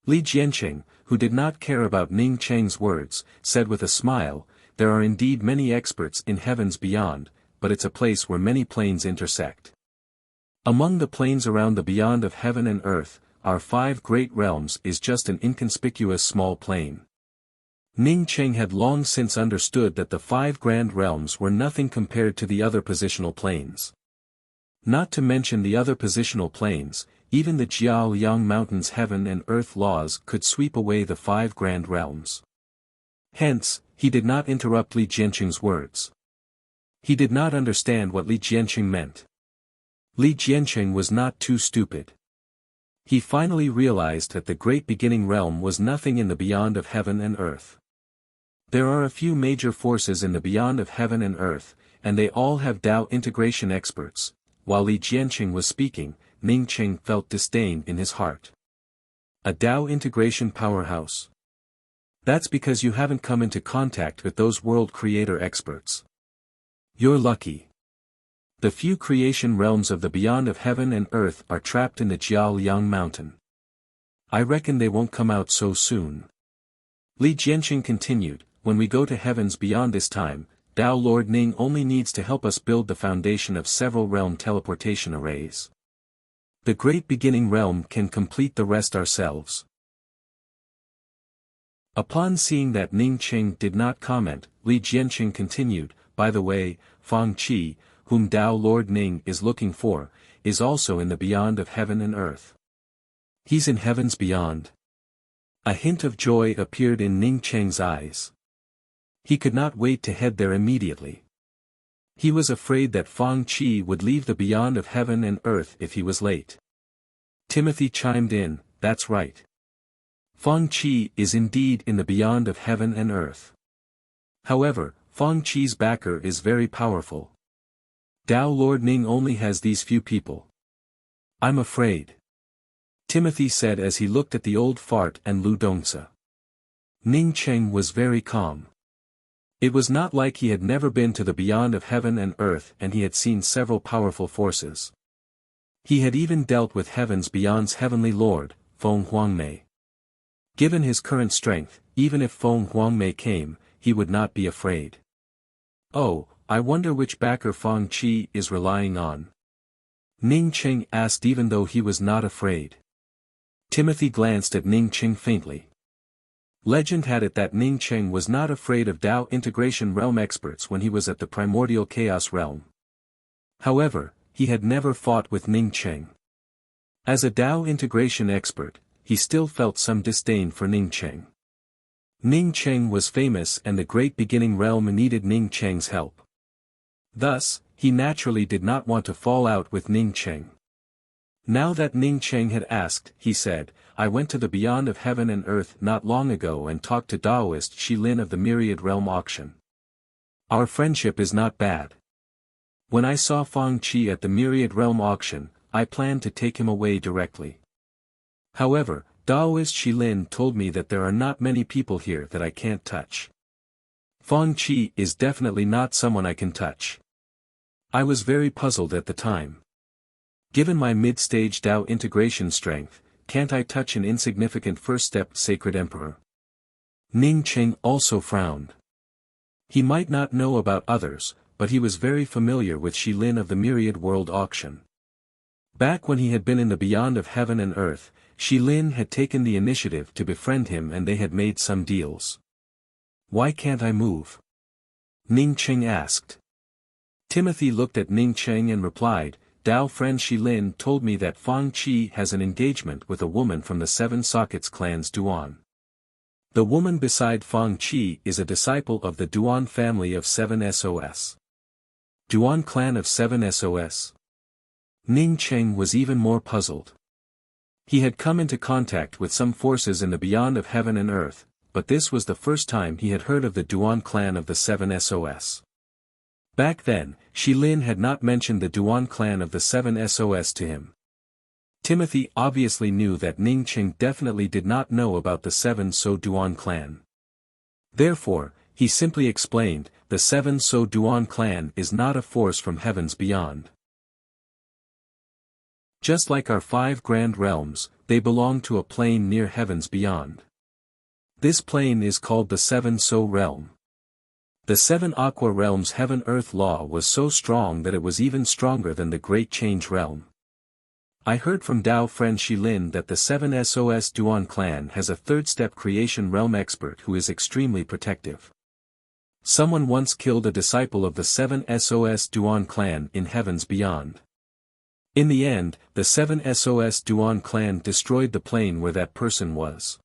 Li Jianqing, who did not care about Ning Qing's words, said with a smile, there are indeed many experts in heavens beyond, but it's a place where many planes intersect. Among the planes around the beyond of heaven and earth, our 5 great realms is just an inconspicuous small plane. Ning Qing had long since understood that the 5 grand realms were nothing compared to the other positional planes. Not to mention the other positional planes, even the Jiao-Liang Mountains' heaven and earth laws could sweep away the 5 grand realms. Hence, he did not interrupt Li Jianqing's words. He did not understand what Li Jianqing meant. Li Jianqing was not too stupid. He finally realized that the great beginning realm was nothing in the beyond of heaven and earth. There are a few major forces in the beyond of heaven and earth, and they all have Tao integration experts. While Li Jianqing was speaking, Ning Qing felt disdain in his heart. A Tao integration powerhouse. That's because you haven't come into contact with those world creator experts. You're lucky. The few creation realms of the beyond of heaven and earth are trapped in the Jiao-Liang mountain. I reckon they won't come out so soon. Li Jianqing continued, when we go to heavens beyond this time, Tao Lord Ning only needs to help us build the foundation of several realm teleportation arrays. The great beginning realm can complete the rest ourselves. Upon seeing that Ning Qing did not comment, Li Jianqing continued, by the way, Feng Qi, whom Tao Lord Ning is looking for, is also in the beyond of heaven and earth. He's in heavens beyond. A hint of joy appeared in Ning Qing's eyes. He could not wait to head there immediately. He was afraid that Feng Qi would leave the beyond of heaven and earth if he was late. Timothy chimed in, that's right. Feng Qi is indeed in the beyond of heaven and earth. However, Feng Qi's backer is very powerful. Tao Lord Ning only has these few people. I'm afraid. Timothy said as he looked at the old fart and Lu Dongsa. Ning Cheng was very calm. It was not like he had never been to the beyond of heaven and earth and he had seen several powerful forces. He had even dealt with heaven's beyond's heavenly lord, Feng Huangmei. Given his current strength, even if Feng Huangmei came, he would not be afraid. Oh, I wonder which backer Fang Qi is relying on. Ning Cheng asked even though he was not afraid. Timothy glanced at Ning Cheng faintly. Legend had it that Ning Cheng was not afraid of Dao integration realm experts when he was at the primordial chaos realm. However, he had never fought with Ning Cheng. As a Dao integration expert, he still felt some disdain for Ning Cheng. Ning Cheng was famous and the great beginning realm needed Ning Cheng's help. Thus, he naturally did not want to fall out with Ning Cheng. Now that Ning Cheng had asked, he said, I went to the beyond of heaven and earth not long ago and talked to Daoist Shi Lin of the Myriad Realm auction. Our friendship is not bad. When I saw Fang Qi at the Myriad Realm auction, I planned to take him away directly. However, Daoist Shi Lin told me that there are not many people here that I can't touch. Fang Qi is definitely not someone I can touch. I was very puzzled at the time. Given my mid-stage Dao integration strength, can't I touch an insignificant first-step sacred emperor? Ning Cheng also frowned. He might not know about others, but he was very familiar with Shi Lin of the Myriad World Auction. Back when he had been in the beyond of heaven and earth, Shi Lin had taken the initiative to befriend him and they had made some deals. Why can't I move? Ning Cheng asked. Timothy looked at Ning Cheng and replied, Dao friend Shi Lin told me that Fang Qi has an engagement with a woman from the Seven Sockets clan's Duan. The woman beside Fang Qi is a disciple of the Duan family of 7 SOS. Duan clan of 7 SOS? Ning Cheng was even more puzzled. He had come into contact with some forces in the beyond of heaven and earth, but this was the first time he had heard of the Duan clan of the 7 SOS. Back then, Shi Lin had not mentioned the Duan clan of the 7 SOS to him. Timothy obviously knew that Ning Cheng definitely did not know about the 7 So Duan clan. Therefore, he simply explained, the 7 So Duan clan is not a force from heavens beyond. Just like our 5 grand realms, they belong to a plane near heavens beyond. This plane is called the 7 So realm. The 7 Aqua realms heaven-earth law was so strong that it was even stronger than the Great Change realm. I heard from Dao friend Shi Lin that the 7 SOS Duan clan has a third-step creation realm expert who is extremely protective. Someone once killed a disciple of the 7 SOS Duan clan in heavens beyond. In the end, the 7 SOS Duan clan destroyed the plane where that person was.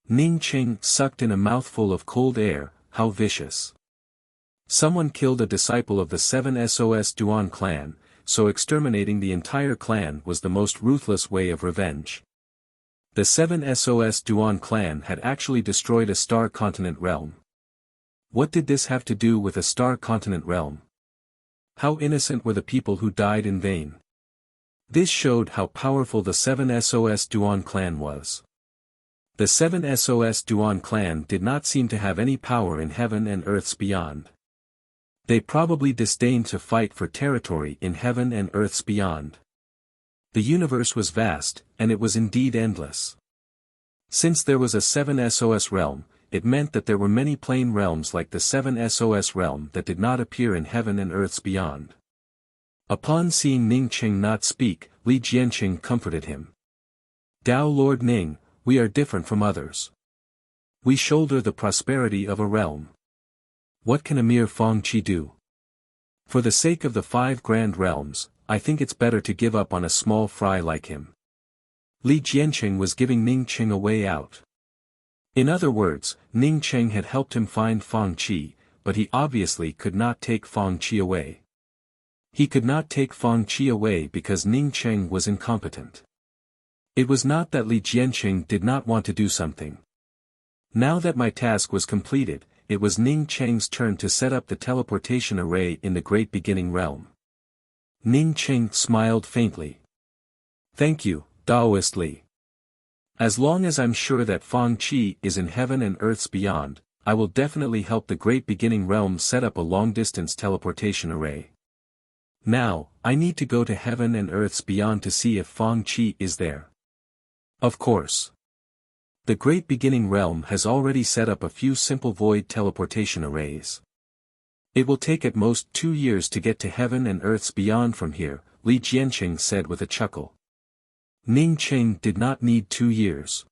Ning Cheng sucked in a mouthful of cold air. How vicious. Someone killed a disciple of the 7 SOS Duan clan, so exterminating the entire clan was the most ruthless way of revenge. The 7 SOS Duan clan had actually destroyed a star continent realm. What did this have to do with a star continent realm? How innocent were the people who died in vain? This showed how powerful the 7 SOS Duan clan was. The 7 SOS Duan clan did not seem to have any power in heaven and earth's beyond. They probably disdained to fight for territory in heaven and earth's beyond. The universe was vast, and it was indeed endless. Since there was a 7 SOS realm, it meant that there were many plane realms like the 7 SOS realm that did not appear in heaven and earth's beyond. Upon seeing Ning Cheng not speak, Li Jianqing comforted him. Dao Lord Ning, we are different from others. We shoulder the prosperity of a realm. What can a mere Fang Qi do? For the sake of the 5 grand realms, I think it's better to give up on a small fry like him. Li Jianqing was giving Ning Cheng a way out. In other words, Ning Cheng had helped him find Fang Qi, but he obviously could not take Fang Qi away. He could not take Fang Qi away because Ning Cheng was incompetent. It was not that Li Jianqing did not want to do something. Now that my task was completed, it was Ning Cheng's turn to set up the teleportation array in the great beginning realm. Ning Cheng smiled faintly. Thank you, Taoist Li. As long as I'm sure that Feng Qi is in heaven and earth's beyond, I will definitely help the great beginning realm set up a long-distance teleportation array. Now, I need to go to heaven and earth's beyond to see if Feng Qi is there. Of course. The great beginning realm has already set up a few simple void teleportation arrays. It will take at most 2 years to get to heaven and earth's beyond from here, Li Jianqing said with a chuckle. Ning Qing did not need 2 years.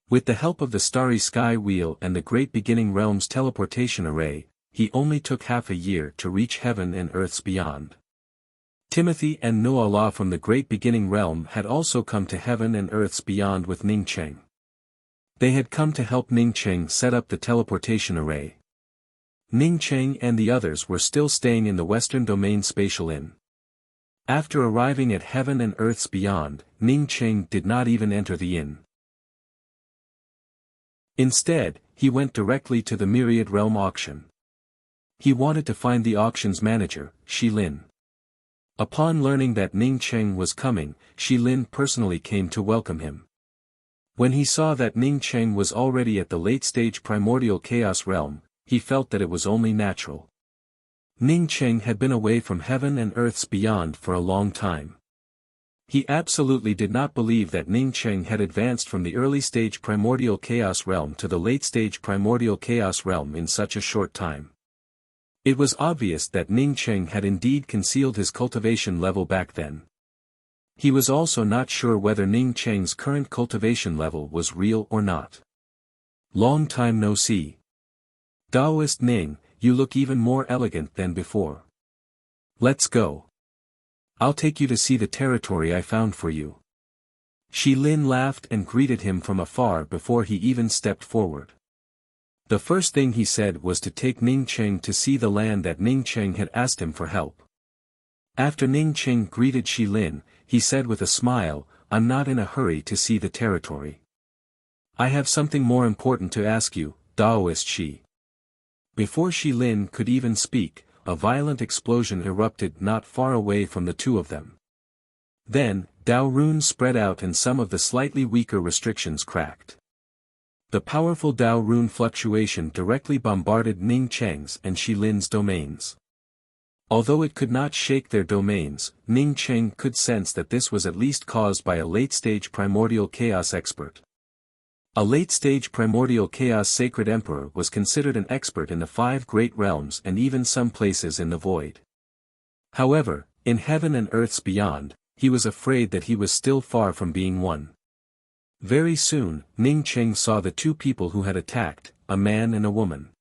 With the help of the Starry Sky Wheel and the Great Beginning Realm's teleportation array, he only took half a year to reach heaven and earth's beyond. Timothy and Noah from the Great Beginning Realm had also come to heaven and earth's beyond with Ning Qing. They had come to help Ning Qing set up the teleportation array. Ning Qing and the others were still staying in the Western Domain Spatial Inn. After arriving at heaven and earth's beyond, Ning Qing did not even enter the inn. Instead, he went directly to the Myriad Realm auction. He wanted to find the auction's manager, Shi Lin. Upon learning that Ning Qing was coming, Shi Lin personally came to welcome him. When he saw that Ning Qing was already at the late-stage primordial chaos realm, he felt that it was only natural. Ning Qing had been away from heaven and earth's beyond for a long time. He absolutely did not believe that Ning Qing had advanced from the early-stage primordial chaos realm to the late-stage primordial chaos realm in such a short time. It was obvious that Ning Qing had indeed concealed his cultivation level back then. He was also not sure whether Ning Qing's current cultivation level was real or not. Long time no see. Taoist Ning, you look even more elegant than before. Let's go. I'll take you to see the territory I found for you. Shi Lin laughed and greeted him from afar before he even stepped forward. The first thing he said was to take Ning Qing to see the land that Ning Qing had asked him for help. After Ning Qing greeted Shi Lin, he said with a smile, I'm not in a hurry to see the territory. I have something more important to ask you, Taoist Shi. Before Shi Lin could even speak, a violent explosion erupted not far away from the two of them. Then, Dao runes spread out and some of the slightly weaker restrictions cracked. The powerful Dao rune fluctuation directly bombarded Ning Qing's and Shi Lin's domains. Although it could not shake their domains, Ning Qing could sense that this was at least caused by a late-stage primordial chaos expert. A late-stage primordial chaos sacred emperor was considered an expert in the 5 great realms and even some places in the void. However, in heaven and earth's beyond, he was afraid that he was still far from being one. Very soon, Ning Qing saw the 2 people who had attacked, a man and a woman.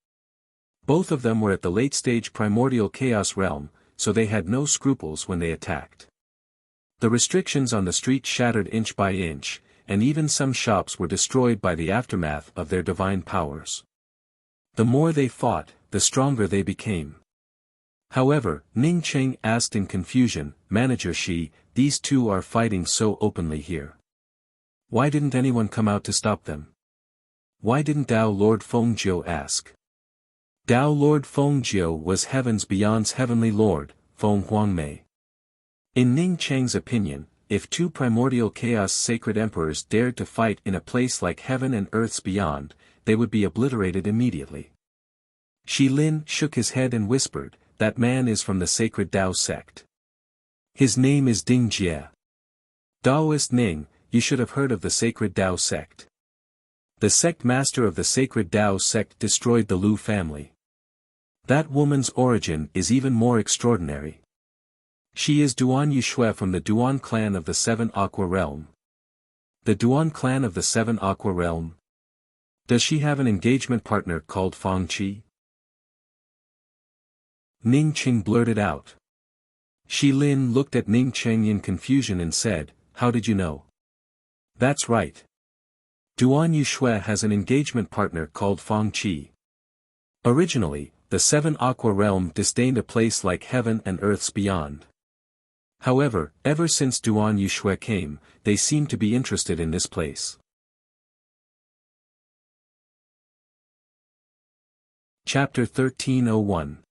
Both of them were at the late-stage primordial chaos realm, so they had no scruples when they attacked. The restrictions on the street shattered inch by inch, and even some shops were destroyed by the aftermath of their divine powers. The more they fought, the stronger they became. However, Ning Qing asked in confusion, Manager Shi, these 2 are fighting so openly here. Why didn't anyone come out to stop them? Why didn't Dao Lord Fengjiu ask? Dao Lord Fengjiu was heaven's beyond's heavenly lord, Feng Huangmei. In Ning Qing's opinion, if 2 primordial chaos sacred emperors dared to fight in a place like heaven and earth's beyond, they would be obliterated immediately. Shi Lin shook his head and whispered, that man is from the sacred Dao sect. His name is Ding Jie. Taoist Ning, you should have heard of the sacred Dao sect. The sect master of the sacred Dao sect destroyed the Lu family. That woman's origin is even more extraordinary. She is Duan Yushui from the Duan clan of the 7 Aqua Realm. The Duan clan of the 7 Aqua Realm? Does she have an engagement partner called Feng Qi? Ning Qing blurted out. Shi Lin looked at Ning Qing in confusion and said, how did you know? That's right. Duan Yushui has an engagement partner called Feng Qi. Originally, the 7 Aqua Realm disdained a place like heaven and earth's beyond. However, ever since Duan Yushui came, they seem to be interested in this place. Chapter 1301.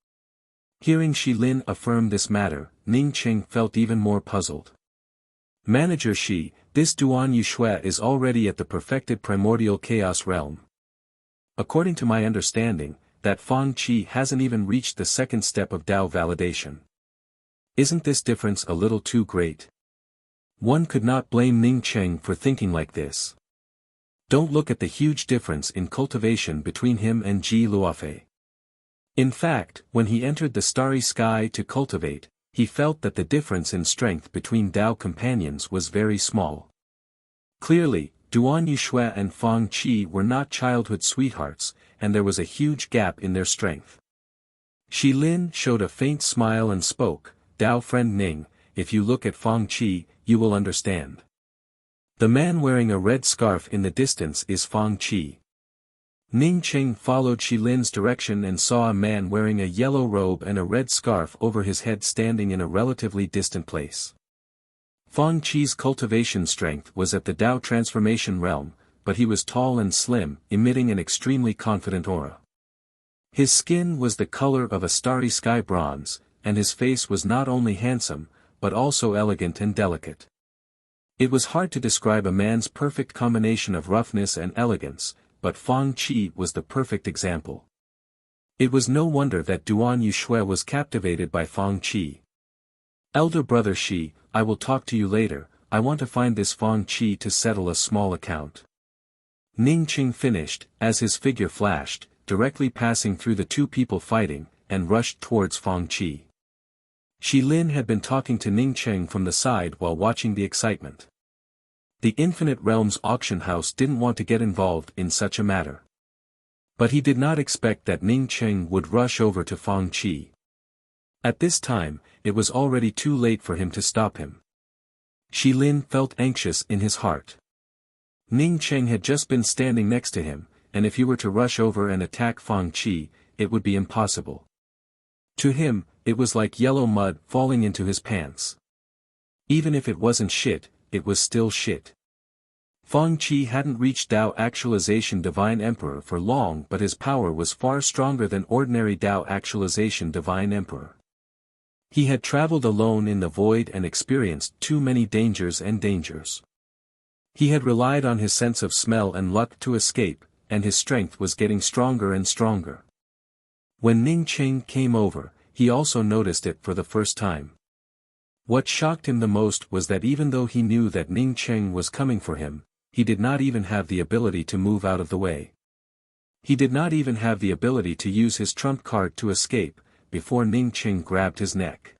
Hearing Shi Lin affirm this matter, Ning Qing felt even more puzzled. Manager Shi, this Duan Yushui is already at the perfected primordial chaos realm. According to my understanding, that Fang Qi hasn't even reached the second step of Dao validation. Isn't this difference a little too great? One could not blame Ning Cheng for thinking like this. Don't look at the huge difference in cultivation between him and Ji Luofei. In fact, when he entered the starry sky to cultivate, he felt that the difference in strength between Dao companions was very small. Clearly, Duan Yushui and Fang Qi were not childhood sweethearts, and there was a huge gap in their strength. Shi Lin showed a faint smile and spoke, "Dao friend Ning, if you look at Fang Qi, you will understand. The man wearing a red scarf in the distance is Fang Qi." Ning Cheng followed Shi Lin's direction and saw a man wearing a yellow robe and a red scarf over his head standing in a relatively distant place. Fang Qi's cultivation strength was at the Dao transformation realm, but he was tall and slim, emitting an extremely confident aura. His skin was the color of a starry sky bronze, and his face was not only handsome, but also elegant and delicate. It was hard to describe a man's perfect combination of roughness and elegance, but Fang Qi was the perfect example. It was no wonder that Duan Yushui was captivated by Fang Qi. "Elder brother Shi, I will talk to you later, I want to find this Fang Qi to settle a small account." Ning Cheng finished, as his figure flashed, directly passing through the two people fighting, and rushed towards Fang Qi. Shi Lin had been talking to Ning Cheng from the side while watching the excitement. The Infinite Realms auction house didn't want to get involved in such a matter. But he did not expect that Ning Cheng would rush over to Fang Qi. At this time, it was already too late for him to stop him. Shi Lin felt anxious in his heart. Ning Cheng had just been standing next to him, and if he were to rush over and attack Fang Qi, it would be impossible. To him, it was like yellow mud falling into his pants. Even if it wasn't shit, it was still shit. Fang Qi hadn't reached Dao Actualization Divine Emperor for long, but his power was far stronger than ordinary Dao Actualization Divine Emperor. He had traveled alone in the void and experienced too many dangers. He had relied on his sense of smell and luck to escape, and his strength was getting stronger and stronger. When Ning Cheng came over, he also noticed it for the first time. What shocked him the most was that even though he knew that Ning Cheng was coming for him, he did not even have the ability to move out of the way. He did not even have the ability to use his trump card to escape, before Ning Cheng grabbed his neck.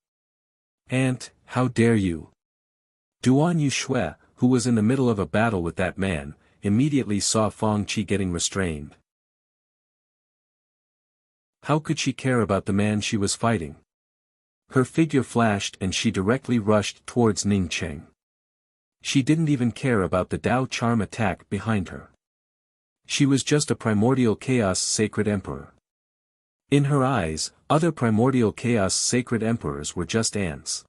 "Aunt, how dare you?" Duan Yushui, who was in the middle of a battle with that man, immediately saw Fang Qi getting restrained. How could she care about the man she was fighting? Her figure flashed and she directly rushed towards Ning Cheng. She didn't even care about the Dao charm attack behind her. She was just a primordial chaos sacred emperor. In her eyes, other primordial chaos sacred emperors were just ants.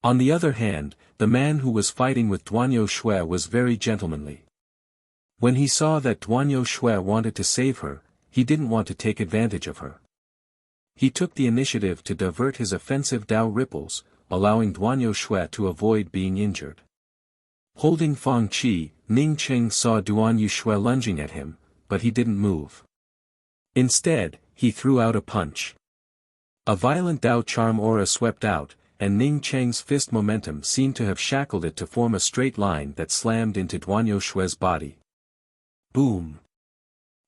On the other hand, the man who was fighting with Duan Yushui was very gentlemanly. When he saw that Duan Yushui wanted to save her, he didn't want to take advantage of her. He took the initiative to divert his offensive Dao ripples, allowing Duan Yushui to avoid being injured. Holding Fang Qi, Ning Cheng saw Duan Yushui lunging at him, but he didn't move. Instead, he threw out a punch. A violent Dao charm aura swept out, and Ning Cheng's fist momentum seemed to have shackled it to form a straight line that slammed into Duan Yushui's body. Boom!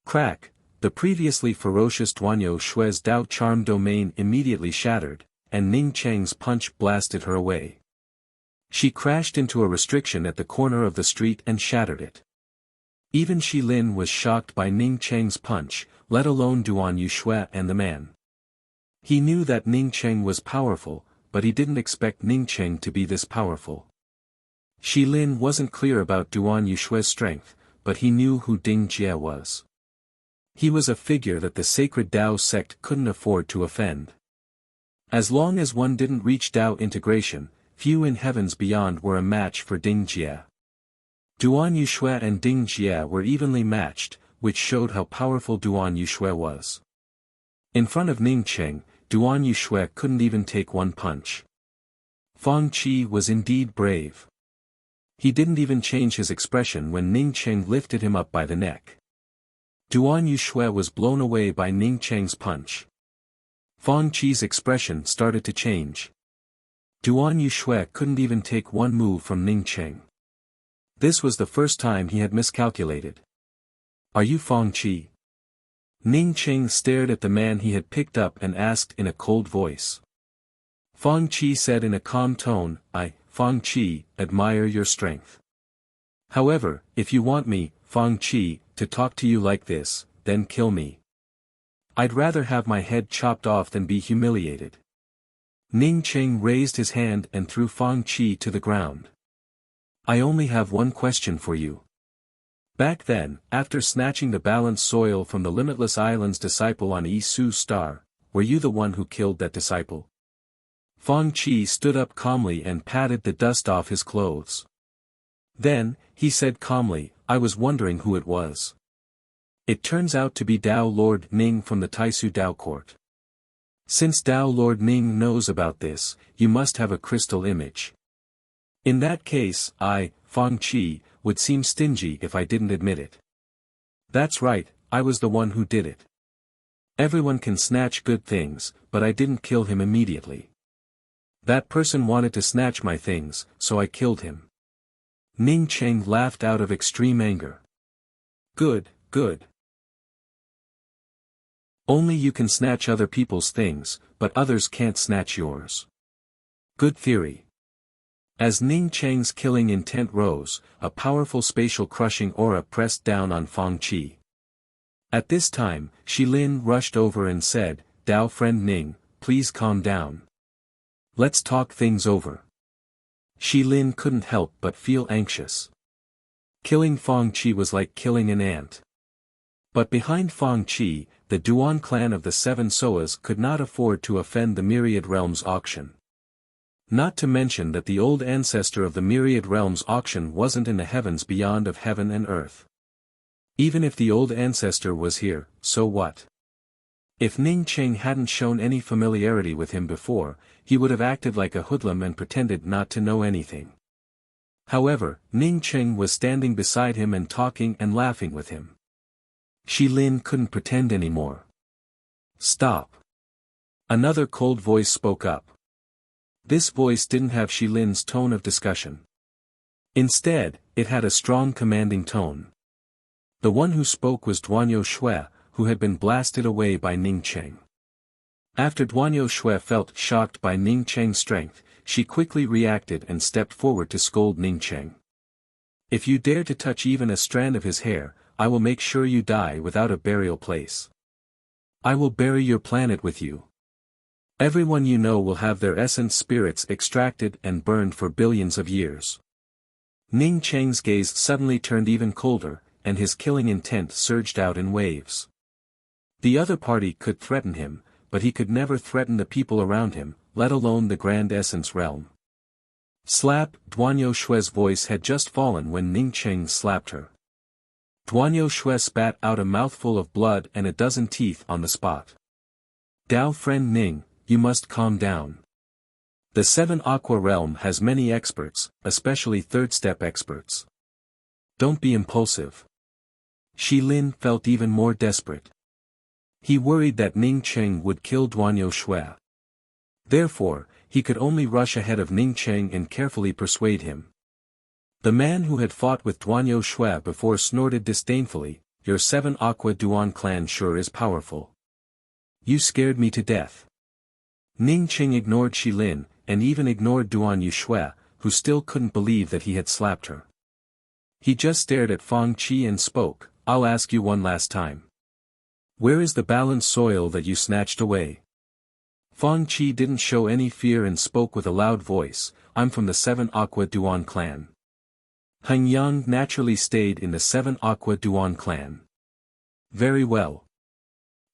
Crack! The previously ferocious Duan Yushui's Dao charm domain immediately shattered, and Ning Cheng's punch blasted her away. She crashed into a restriction at the corner of the street and shattered it. Even Shi Lin was shocked by Ning Cheng's punch, let alone Duan Yushui and the man. He knew that Ning Cheng was powerful, but he didn't expect Ning Cheng to be this powerful. Shi Lin wasn't clear about Duan Yushui's strength, but he knew who Ding Jie was. He was a figure that the sacred Dao sect couldn't afford to offend. As long as one didn't reach Dao integration, few in heavens beyond were a match for Ding Jie. Duan Yushui and Ding Jie were evenly matched, which showed how powerful Duan Yushui was. In front of Ning Cheng, Duan Yushui couldn't even take one punch. Fang Qi was indeed brave. He didn't even change his expression when Ning Cheng lifted him up by the neck. Duan Yuxue was blown away by Ning Cheng's punch. Fang Qi's expression started to change. Duan Yuxue couldn't even take one move from Ning Cheng. This was the first time he had miscalculated. "Are you Fang Qi?" Ning Cheng stared at the man he had picked up and asked in a cold voice. Fang Qi said in a calm tone, "I, Fang Qi, admire your strength. However, if you want me, Fang Qi, to talk to you like this, then kill me. I'd rather have my head chopped off than be humiliated." Ning Cheng raised his hand and threw Fang Qi to the ground. "I only have one question for you. Back then, after snatching the balanced soil from the Limitless Island's disciple on Yi-Su's star, were you the one who killed that disciple?" Fang Qi stood up calmly and patted the dust off his clothes. Then, he said calmly, "I was wondering who it was. It turns out to be Dao Lord Ning from the Taisu Dao Court. Since Dao Lord Ning knows about this, you must have a crystal image. In that case, I, Fang Qi, would seem stingy if I didn't admit it. That's right, I was the one who did it. Everyone can snatch good things, but I didn't kill him immediately. That person wanted to snatch my things, so I killed him." Ning Cheng laughed out of extreme anger. "Good, good. Only you can snatch other people's things, but others can't snatch yours. Good theory." As Ning Cheng's killing intent rose, a powerful spatial crushing aura pressed down on Fang Qi. At this time, Shi Lin rushed over and said, "Dao friend Ning, please calm down. Let's talk things over." Shi Lin couldn't help but feel anxious. Killing Fang Qi was like killing an ant. But behind Fang Qi, the Duan clan of the Seven Soas could not afford to offend the Myriad Realms auction. Not to mention that the old ancestor of the Myriad Realms auction wasn't in the heavens beyond of heaven and earth. Even if the old ancestor was here, so what? If Ning Cheng hadn't shown any familiarity with him before, he would have acted like a hoodlum and pretended not to know anything. However, Ning Cheng was standing beside him and talking and laughing with him. Shi Lin couldn't pretend anymore. "Stop." Another cold voice spoke up. This voice didn't have Shi Lin's tone of discussion. Instead, it had a strong commanding tone. The one who spoke was Duan Yuxue, who had been blasted away by Ning Cheng. After Duan Yuxue felt shocked by Ning Cheng's strength, she quickly reacted and stepped forward to scold Ning Cheng. "If you dare to touch even a strand of his hair, I will make sure you die without a burial place. I will bury your planet with you. Everyone you know will have their essence spirits extracted and burned for billions of years." Ning Cheng's gaze suddenly turned even colder, and his killing intent surged out in waves. The other party could threaten him, but he could never threaten the people around him, let alone the Grand Essence realm. Slap! Duan Yuxue's voice had just fallen when Ning Cheng slapped her. Duan Yuxue spat out a mouthful of blood and a dozen teeth on the spot. "Dao friend Ning, you must calm down. The Seven Aqua realm has many experts, especially third-step experts. Don't be impulsive." Shi Lin felt even more desperate. He worried that Ning Cheng would kill Duan Yuxue. Therefore, he could only rush ahead of Ning Cheng and carefully persuade him. The man who had fought with Duan Yuxue before snorted disdainfully, "Your Seven Aqua Duan clan sure is powerful. You scared me to death." Ning Cheng ignored Shi Lin, and even ignored Duan Yuxue, who still couldn't believe that he had slapped her. He just stared at Fang Qi and spoke, "I'll ask you one last time. Where is the balanced soil that you snatched away?" Fang Qi didn't show any fear and spoke with a loud voice, "I'm from the Seven Aqua Duan clan." Han Yang naturally stayed in the Seven Aqua Duan clan. Very well.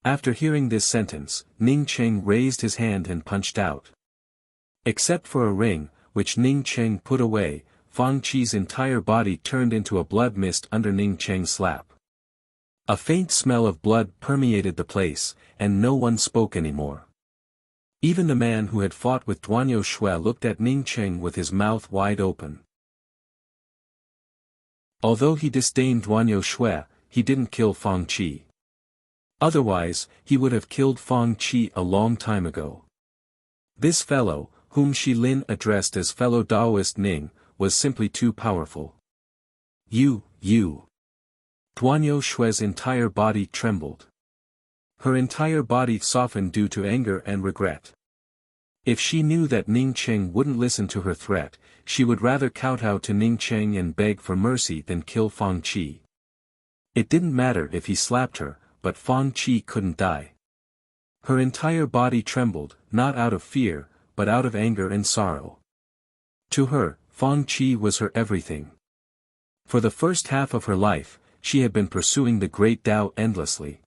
After hearing this sentence, Ning Cheng raised his hand and punched out. Except for a ring, which Ning Cheng put away, Fang Qi's entire body turned into a blood mist under Ning Cheng's slap. A faint smell of blood permeated the place, and no one spoke anymore. Even the man who had fought with Duan Yuxue looked at Ning Cheng with his mouth wide open. Although he disdained Duanyo Shui, he didn't kill Fang Qi. Otherwise, he would have killed Fang Qi a long time ago. This fellow, whom Shi Lin addressed as fellow Taoist Ning, was simply too powerful. You. Duanyo Shui's entire body trembled. Her entire body softened due to anger and regret. If she knew that Ning Cheng wouldn't listen to her threat, she would rather kowtow to Ning Cheng and beg for mercy than kill Fang Qi. It didn't matter if he slapped her, but Fang Qi couldn't die. Her entire body trembled, not out of fear, but out of anger and sorrow. To her, Fang Qi was her everything. For the first half of her life, she had been pursuing the great Tao endlessly.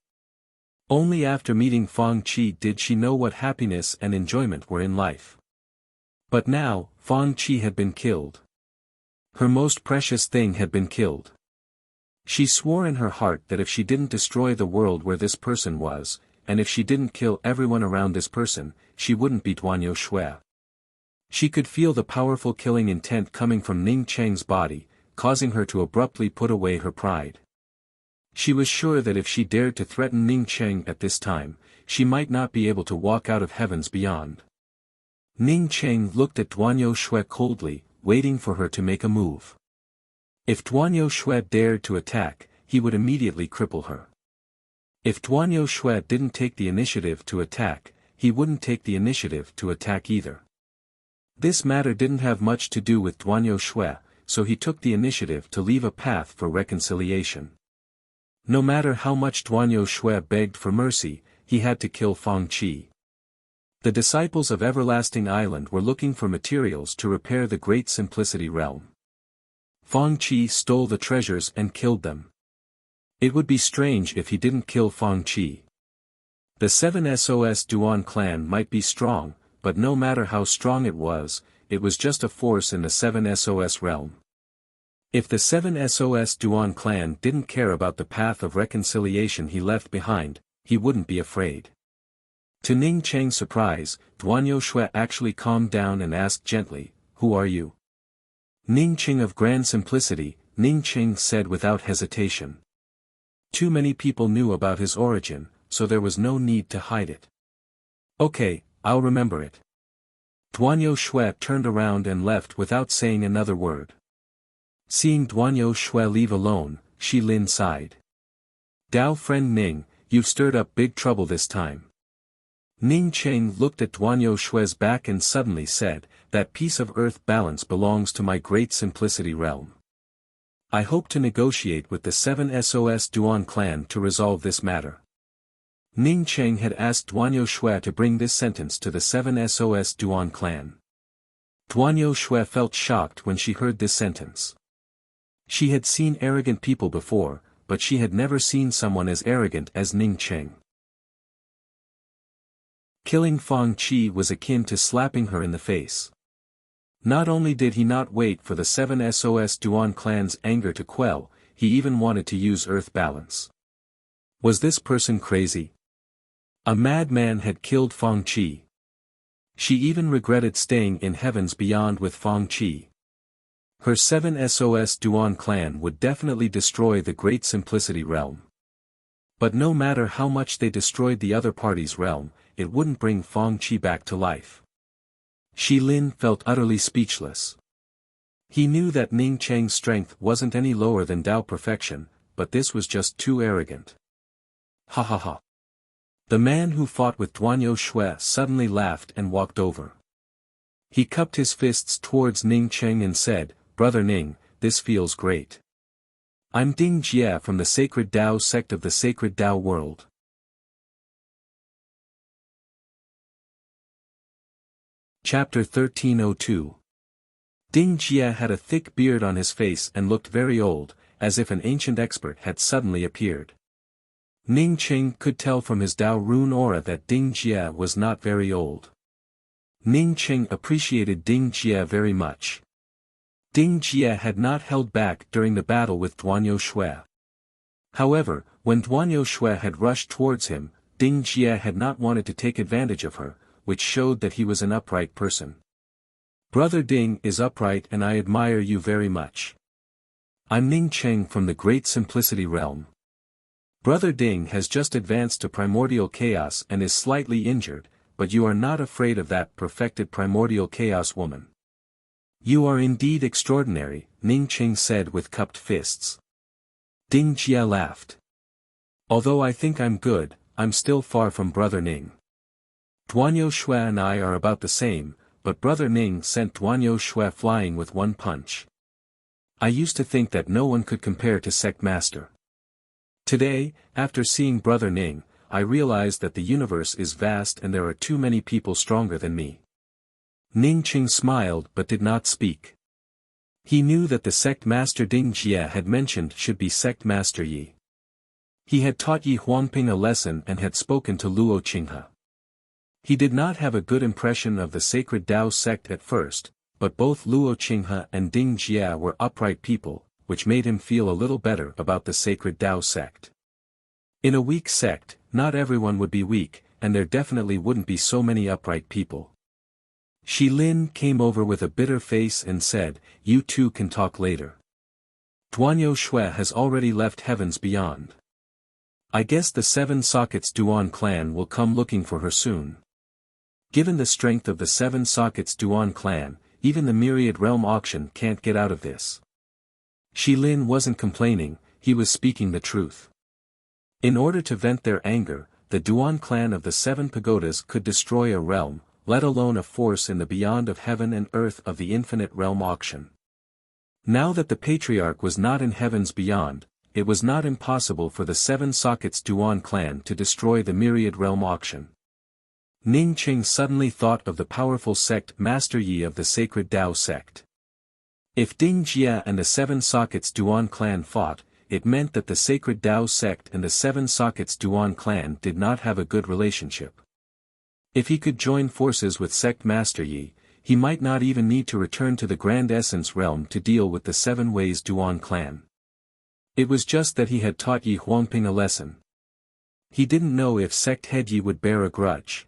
Only after meeting Fang Qi did she know what happiness and enjoyment were in life. But now, Fang Qi had been killed. Her most precious thing had been killed. She swore in her heart that if she didn't destroy the world where this person was, and if she didn't kill everyone around this person, she wouldn't be Duanyo Shui. She could feel the powerful killing intent coming from Ning Cheng's body, causing her to abruptly put away her pride. She was sure that if she dared to threaten Ning Cheng at this time, she might not be able to walk out of heavens beyond. Ning Cheng looked at Duanyo Shui coldly, waiting for her to make a move. If Duanyo Shui dared to attack, he would immediately cripple her. If Duanyo Shui didn't take the initiative to attack, he wouldn't take the initiative to attack either. This matter didn't have much to do with Duanyo Shui, so he took the initiative to leave a path for reconciliation. No matter how much Duanyo Shui begged for mercy, he had to kill Fang Qi. The disciples of Everlasting Island were looking for materials to repair the Great Simplicity Realm. Fang Qi stole the treasures and killed them. It would be strange if he didn't kill Fang Qi. The 7 SOS Duan clan might be strong, but no matter how strong it was just a force in the 7 SOS realm. If the 7 SOS Duan clan didn't care about the path of reconciliation he left behind, he wouldn't be afraid. To Ning Cheng's surprise, Duanyo Shui actually calmed down and asked gently, "Who are you?" "Ning Cheng of Grand Simplicity," Ning Cheng said without hesitation. Too many people knew about his origin, so there was no need to hide it. "Okay, I'll remember it." Duanyo Shui turned around and left without saying another word. Seeing Duanyo Shui leave alone, Shi Lin sighed. "Dao friend Ning, you've stirred up big trouble this time." Ning Cheng looked at Duanyo Shui's back and suddenly said, "That piece of earth balance belongs to my Great Simplicity realm. I hope to negotiate with the 7 SOS Duan clan to resolve this matter." Ning Cheng had asked Duanyo Shui to bring this sentence to the 7 SOS Duan clan. Duanyo Shui felt shocked when she heard this sentence. She had seen arrogant people before, but she had never seen someone as arrogant as Ning Cheng. Killing Fang Qi was akin to slapping her in the face. Not only did he not wait for the 7 SOS Duan clan's anger to quell, he even wanted to use earth balance. Was this person crazy? A madman had killed Fang Qi. She even regretted staying in heavens beyond with Fang Qi. Her 7 SOS Duan clan would definitely destroy the Great Simplicity realm. But no matter how much they destroyed the other party's realm, it wouldn't bring Fang Qi back to life. Shi Lin felt utterly speechless. He knew that Ning Cheng's strength wasn't any lower than Tao perfection, but this was just too arrogant. Ha ha ha. The man who fought with Duanyo Shui suddenly laughed and walked over. He cupped his fists towards Ning Cheng and said, "Brother Ning, this feels great. I'm Ding Jie from the Sacred Tao sect of the Sacred Tao world." Chapter 1302. Ding Jie had a thick beard on his face and looked very old, as if an ancient expert had suddenly appeared. Ning Cheng could tell from his Tao rune aura that Ding Jie was not very old. Ning Cheng appreciated Ding Jie very much. Ding Jie had not held back during the battle with Duanyo Shui. However, when Duanyo Shui had rushed towards him, Ding Jie had not wanted to take advantage of her, which showed that he was an upright person. "Brother Ding is upright and I admire you very much. I'm Ning Cheng from the Great Simplicity Realm. Brother Ding has just advanced to primordial chaos and is slightly injured, but you are not afraid of that perfected primordial chaos woman. You are indeed extraordinary, Ning Cheng said with cupped fists. Ding Jie laughed. Although I think I'm good, I'm still far from Brother Ning. Duanyo Shui and I are about the same, but Brother Ning sent Duanyo Shui flying with one punch. I used to think that no one could compare to Sect Master. Today, after seeing Brother Ning, I realized that the universe is vast and there are too many people stronger than me. Ning Cheng smiled but did not speak. He knew that the Sect Master Ding Jie had mentioned should be Sect Master Yi. He had taught Yi Huangping a lesson and had spoken to Luo Qinghe. He did not have a good impression of the sacred Tao sect at first, but both Luo Qinghe and Ding Jie were upright people, which made him feel a little better about the sacred Tao sect. In a weak sect, not everyone would be weak, and there definitely wouldn't be so many upright people. Shi Lin came over with a bitter face and said, "You two can talk later. Duanyo Shui has already left Heavens Beyond. I guess the 7 Sockets Duan clan will come looking for her soon." Given the strength of the 7 Sockets Duan clan, even the Myriad Realm auction can't get out of this. Shi Lin wasn't complaining, he was speaking the truth. In order to vent their anger, the Duan clan of the 7 pagodas could destroy a realm, let alone a force in the beyond of heaven and earth of the infinite realm auction. Now that the Patriarch was not in Heavens Beyond, it was not impossible for the 7 Sockets Duan clan to destroy the Myriad Realm auction. Ning Cheng suddenly thought of the powerful sect Master Yi of the Sacred Tao sect. If Ding Jie and the 7 Sockets Duan clan fought, it meant that the Sacred Tao sect and the 7 Sockets Duan clan did not have a good relationship. If he could join forces with Sect Master Yi, he might not even need to return to the Grand Essence realm to deal with the 7 Ways Duan clan. It was just that he had taught Yi Huangping a lesson. He didn't know if Sect Head Yi would bear a grudge.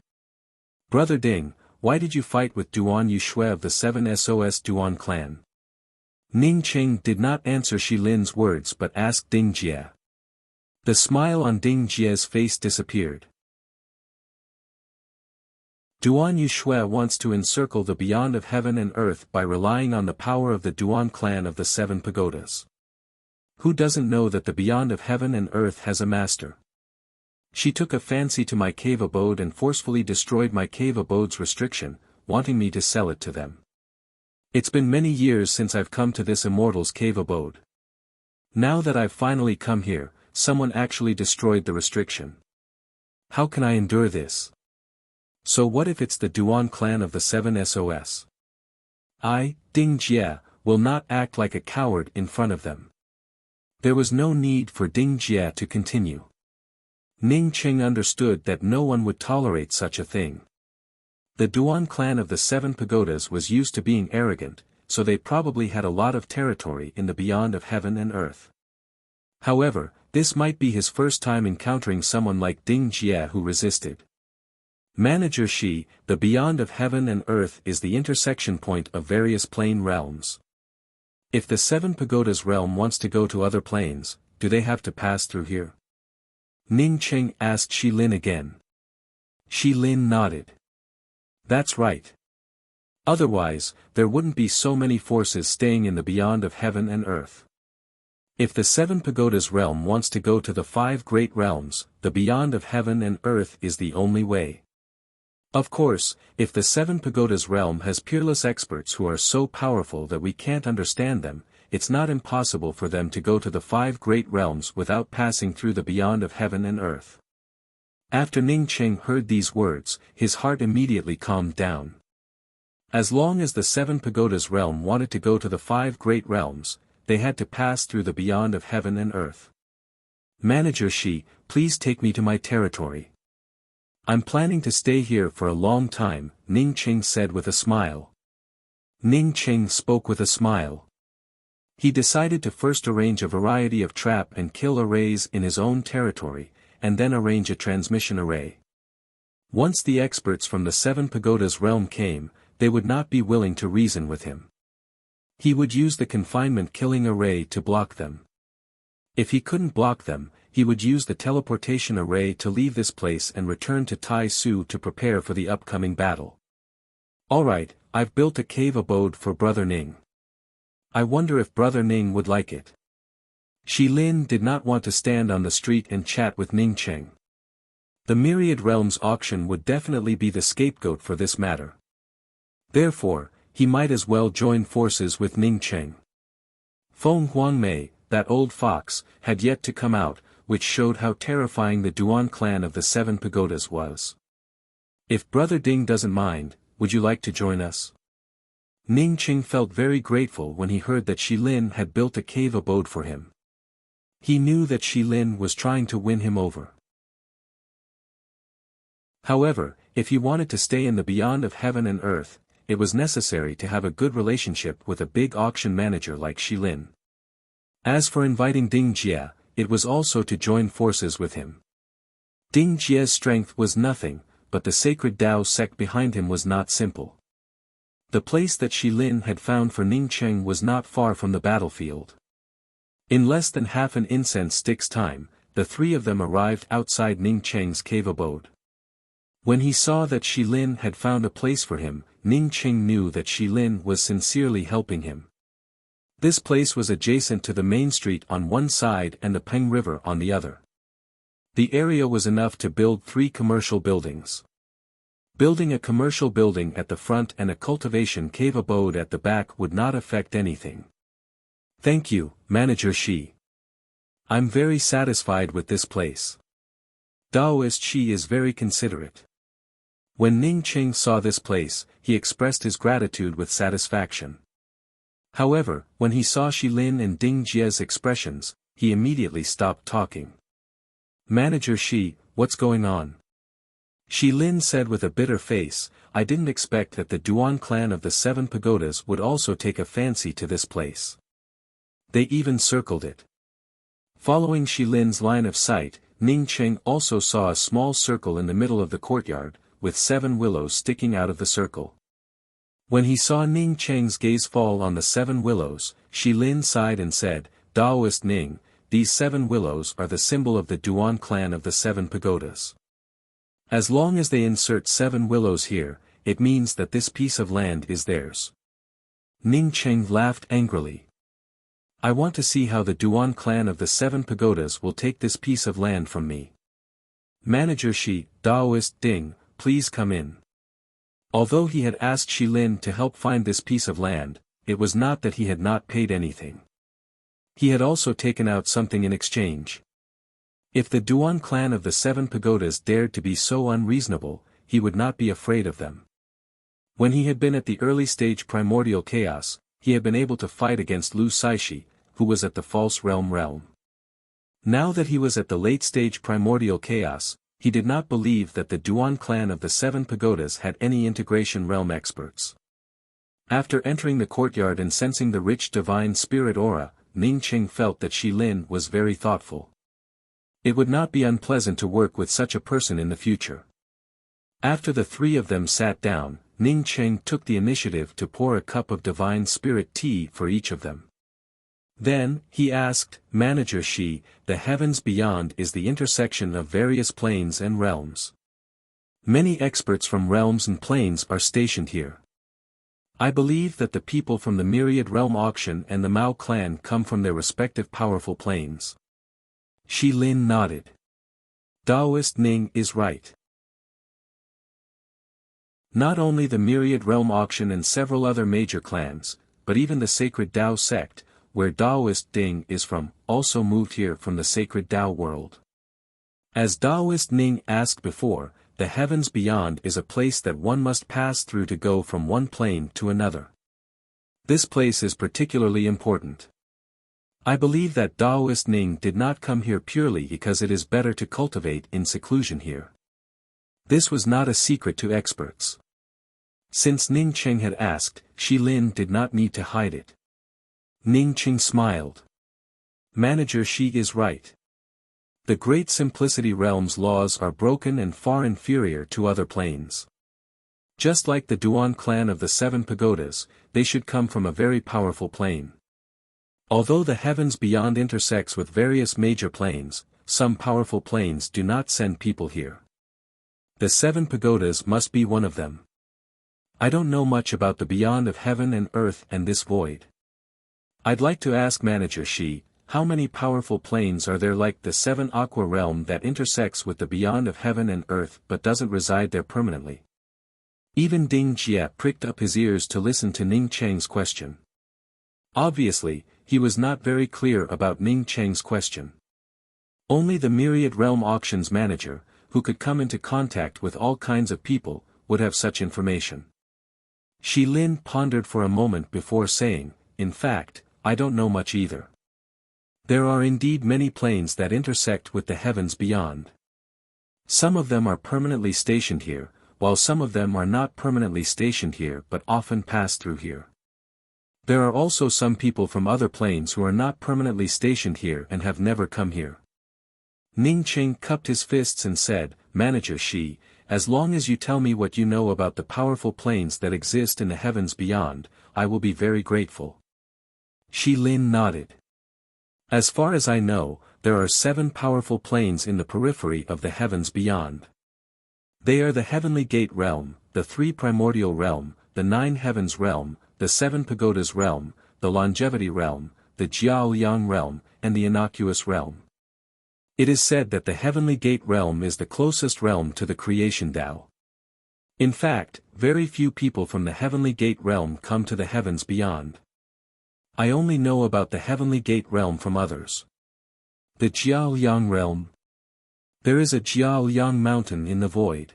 "Brother Ding, why did you fight with Duan Yu Shui of the 7 SOS Duan clan?" Ning Cheng did not answer Shi Lin's words but asked Ding Jie. The smile on Ding Jie's face disappeared. Duan Yu Shui wants to encircle the beyond of heaven and earth by relying on the power of the Duan clan of the 7 pagodas. Who doesn't know that the beyond of heaven and earth has a master? She took a fancy to my cave abode and forcefully destroyed my cave abode's restriction, wanting me to sell it to them. It's been many years since I've come to this immortal's cave abode. Now that I've finally come here, someone actually destroyed the restriction. How can I endure this? So what if it's the Duan clan of the 7 SOS? I, Ding Jie, will not act like a coward in front of them. There was no need for Ding Jie to continue. Ning Cheng understood that no one would tolerate such a thing. The Duan clan of the 7 pagodas was used to being arrogant, so they probably had a lot of territory in the beyond of heaven and earth. However, this might be his first time encountering someone like Ding Jie who resisted. Manager Shi, the beyond of heaven and earth is the intersection point of various plane realms. If the 7 pagodas realm wants to go to other planes, do they have to pass through here? Ning Cheng asked Shi Lin again. Shi Lin nodded. That's right. Otherwise, there wouldn't be so many forces staying in the beyond of heaven and earth. If the 7 pagodas realm wants to go to the 5 great realms, the beyond of heaven and earth is the only way. Of course, if the 7 pagodas realm has peerless experts who are so powerful that we can't understand them, it's not impossible for them to go to the 5 great realms without passing through the beyond of heaven and earth. After Ning Cheng heard these words, his heart immediately calmed down. As long as the 7 pagodas realm wanted to go to the 5 great realms, they had to pass through the beyond of heaven and earth. Manager Shi, please take me to my territory. I'm planning to stay here for a long time, Ning Cheng said with a smile. Ning Cheng spoke with a smile. He decided to first arrange a variety of trap and kill arrays in his own territory, and then arrange a transmission array. Once the experts from the 7 pagodas realm came, they would not be willing to reason with him. He would use the confinement killing array to block them. If he couldn't block them, he would use the teleportation array to leave this place and return to Tai Su to prepare for the upcoming battle. Alright, I've built a cave abode for Brother Ning. I wonder if Brother Ning would like it. Shi Lin did not want to stand on the street and chat with Ning Cheng. The Myriad Realms auction would definitely be the scapegoat for this matter. Therefore, he might as well join forces with Ning Cheng. Feng Huangmei, that old fox, had yet to come out, which showed how terrifying the Duan clan of the 7 pagodas was. If Brother Ding doesn't mind, would you like to join us? Ning Cheng felt very grateful when he heard that Shi Lin had built a cave abode for him. He knew that Shi Lin was trying to win him over. However, if he wanted to stay in the beyond of heaven and earth, it was necessary to have a good relationship with a big auction manager like Shi Lin. As for inviting Ding Jie, it was also to join forces with him. Ding Jie's strength was nothing, but the sacred Dao sect behind him was not simple. The place that Shi Lin had found for Ning Cheng was not far from the battlefield. In less than half an incense stick's time, the three of them arrived outside Ning Cheng's cave abode. When he saw that Shi Lin had found a place for him, Ning Cheng knew that Shi Lin was sincerely helping him. This place was adjacent to the main street on one side and the Peng River on the other. The area was enough to build 3 commercial buildings. Building a commercial building at the front and a cultivation cave abode at the back would not affect anything. Thank you, Manager Shi. I'm very satisfied with this place. Daoist Shi is very considerate. When Ning Cheng saw this place, he expressed his gratitude with satisfaction. However, when he saw Shi Lin and Ding Jie's expressions, he immediately stopped talking. Manager Shi, what's going on? Shi Lin said with a bitter face, I didn't expect that the Duan clan of the 7 pagodas would also take a fancy to this place. They even circled it. Following Shi Lin's line of sight, Ning Cheng also saw a small circle in the middle of the courtyard, with 7 willows sticking out of the circle. When he saw Ning Cheng's gaze fall on the 7 willows, Shi Lin sighed and said, Daoist Ning, these 7 willows are the symbol of the Duan clan of the 7 pagodas. As long as they insert 7 willows here, it means that this piece of land is theirs. Ning Cheng laughed angrily. I want to see how the Duan clan of the 7 pagodas will take this piece of land from me. Manager Shi, Daoist Ding, please come in. Although he had asked Shi Lin to help find this piece of land, it was not that he had not paid anything. He had also taken out something in exchange. If the Duan clan of the 7 pagodas dared to be so unreasonable, he would not be afraid of them. When he had been at the early stage primordial chaos, he had been able to fight against Lu Saishi, who was at the false realm. Now that he was at the late stage primordial chaos, he did not believe that the Duan clan of the 7 pagodas had any integration realm experts. After entering the courtyard and sensing the rich divine spirit aura, Ning Cheng felt that Shi Lin was very thoughtful. It would not be unpleasant to work with such a person in the future. After the 3 of them sat down, Ning Cheng took the initiative to pour a cup of divine spirit tea for each of them. Then, he asked, Manager Shi, the heavens beyond is the intersection of various planes and realms. Many experts from realms and planes are stationed here. I believe that the people from the Myriad Realm Auction and the Mao clan come from their respective powerful planes. Shi Lin nodded. Daoist Ning is right. Not only the Myriad Realm Auction and several other major clans, but even the Sacred Dao sect, where Daoist Ding is from, also moved here from the Sacred Dao world. As Daoist Ning asked before, the heavens beyond is a place that one must pass through to go from one plane to another. This place is particularly important. I believe that Daoist Ning did not come here purely because it is better to cultivate in seclusion here. This was not a secret to experts. Since Ning Cheng had asked, Shi Lin did not need to hide it. Ning Cheng smiled. Manager Shi is right. The Great Simplicity Realm's laws are broken and far inferior to other planes. Just like the Duan clan of the 7 pagodas, they should come from a very powerful plane. Although the heavens beyond intersects with various major planes, some powerful planes do not send people here. The 7 pagodas must be one of them. I don't know much about the beyond of heaven and earth and this void. I'd like to ask Manager Shi, how many powerful planes are there like the 7 aqua realm that intersects with the beyond of heaven and earth but doesn't reside there permanently? Even Ding Jie pricked up his ears to listen to Ning Cheng's question. Obviously, he was not very clear about Ning Cheng's question. Only the Myriad Realm Auctions manager, who could come into contact with all kinds of people, would have such information. Shi Lin pondered for a moment before saying, in fact, I don't know much either. There are indeed many planes that intersect with the heavens beyond. Some of them are permanently stationed here, while some of them are not permanently stationed here but often pass through here. There are also some people from other planes who are not permanently stationed here and have never come here. Ning Cheng cupped his fists and said, Manager Shi, as long as you tell me what you know about the powerful planes that exist in the heavens beyond, I will be very grateful. Shi Lin nodded. As far as I know, there are 7 powerful planes in the periphery of the heavens beyond. They are the Heavenly Gate realm, the 3 primordial realm, the 9 heavens realm, the 7 pagodas realm, the longevity realm, the Jiao Yang realm, and the innocuous realm. It is said that the Heavenly Gate realm is the closest realm to the creation Tao. In fact, very few people from the Heavenly Gate realm come to the heavens beyond. I only know about the Heavenly Gate realm from others. The Jiao Yang realm. There is a Jiao Yang mountain in the void.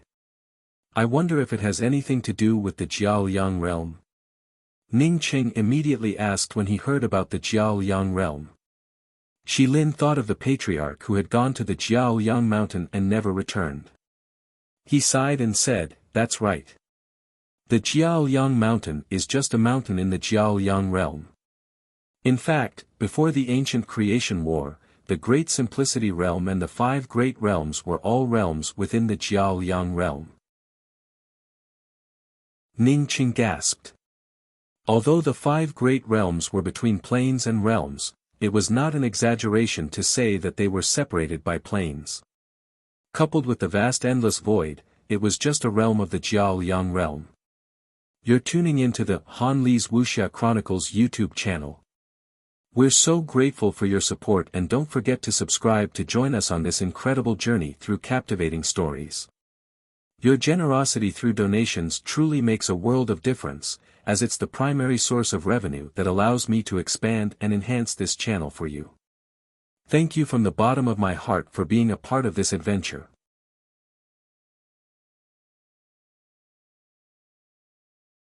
I wonder if it has anything to do with the Jiao Yang realm. Ning Cheng immediately asked when he heard about the Jiao Yang realm. Shi Lin thought of the patriarch who had gone to the Jiao Yang mountain and never returned. He sighed and said, that's right. The Jiao Yang mountain is just a mountain in the Jiao Yang realm. In fact, before the ancient creation war, the Great Simplicity realm and the 5 great realms were all realms within the Jiao Yang realm. Ning Cheng gasped. Although the 5 great realms were between planes and realms, it was not an exaggeration to say that they were separated by planes. Coupled with the vast endless void, it was just a realm of the Jiao Yang realm. You're tuning into the Han Li's Wuxia Chronicles YouTube channel. We're so grateful for your support and don't forget to subscribe to join us on this incredible journey through captivating stories. Your generosity through donations truly makes a world of difference, as it's the primary source of revenue that allows me to expand and enhance this channel for you. Thank you from the bottom of my heart for being a part of this adventure.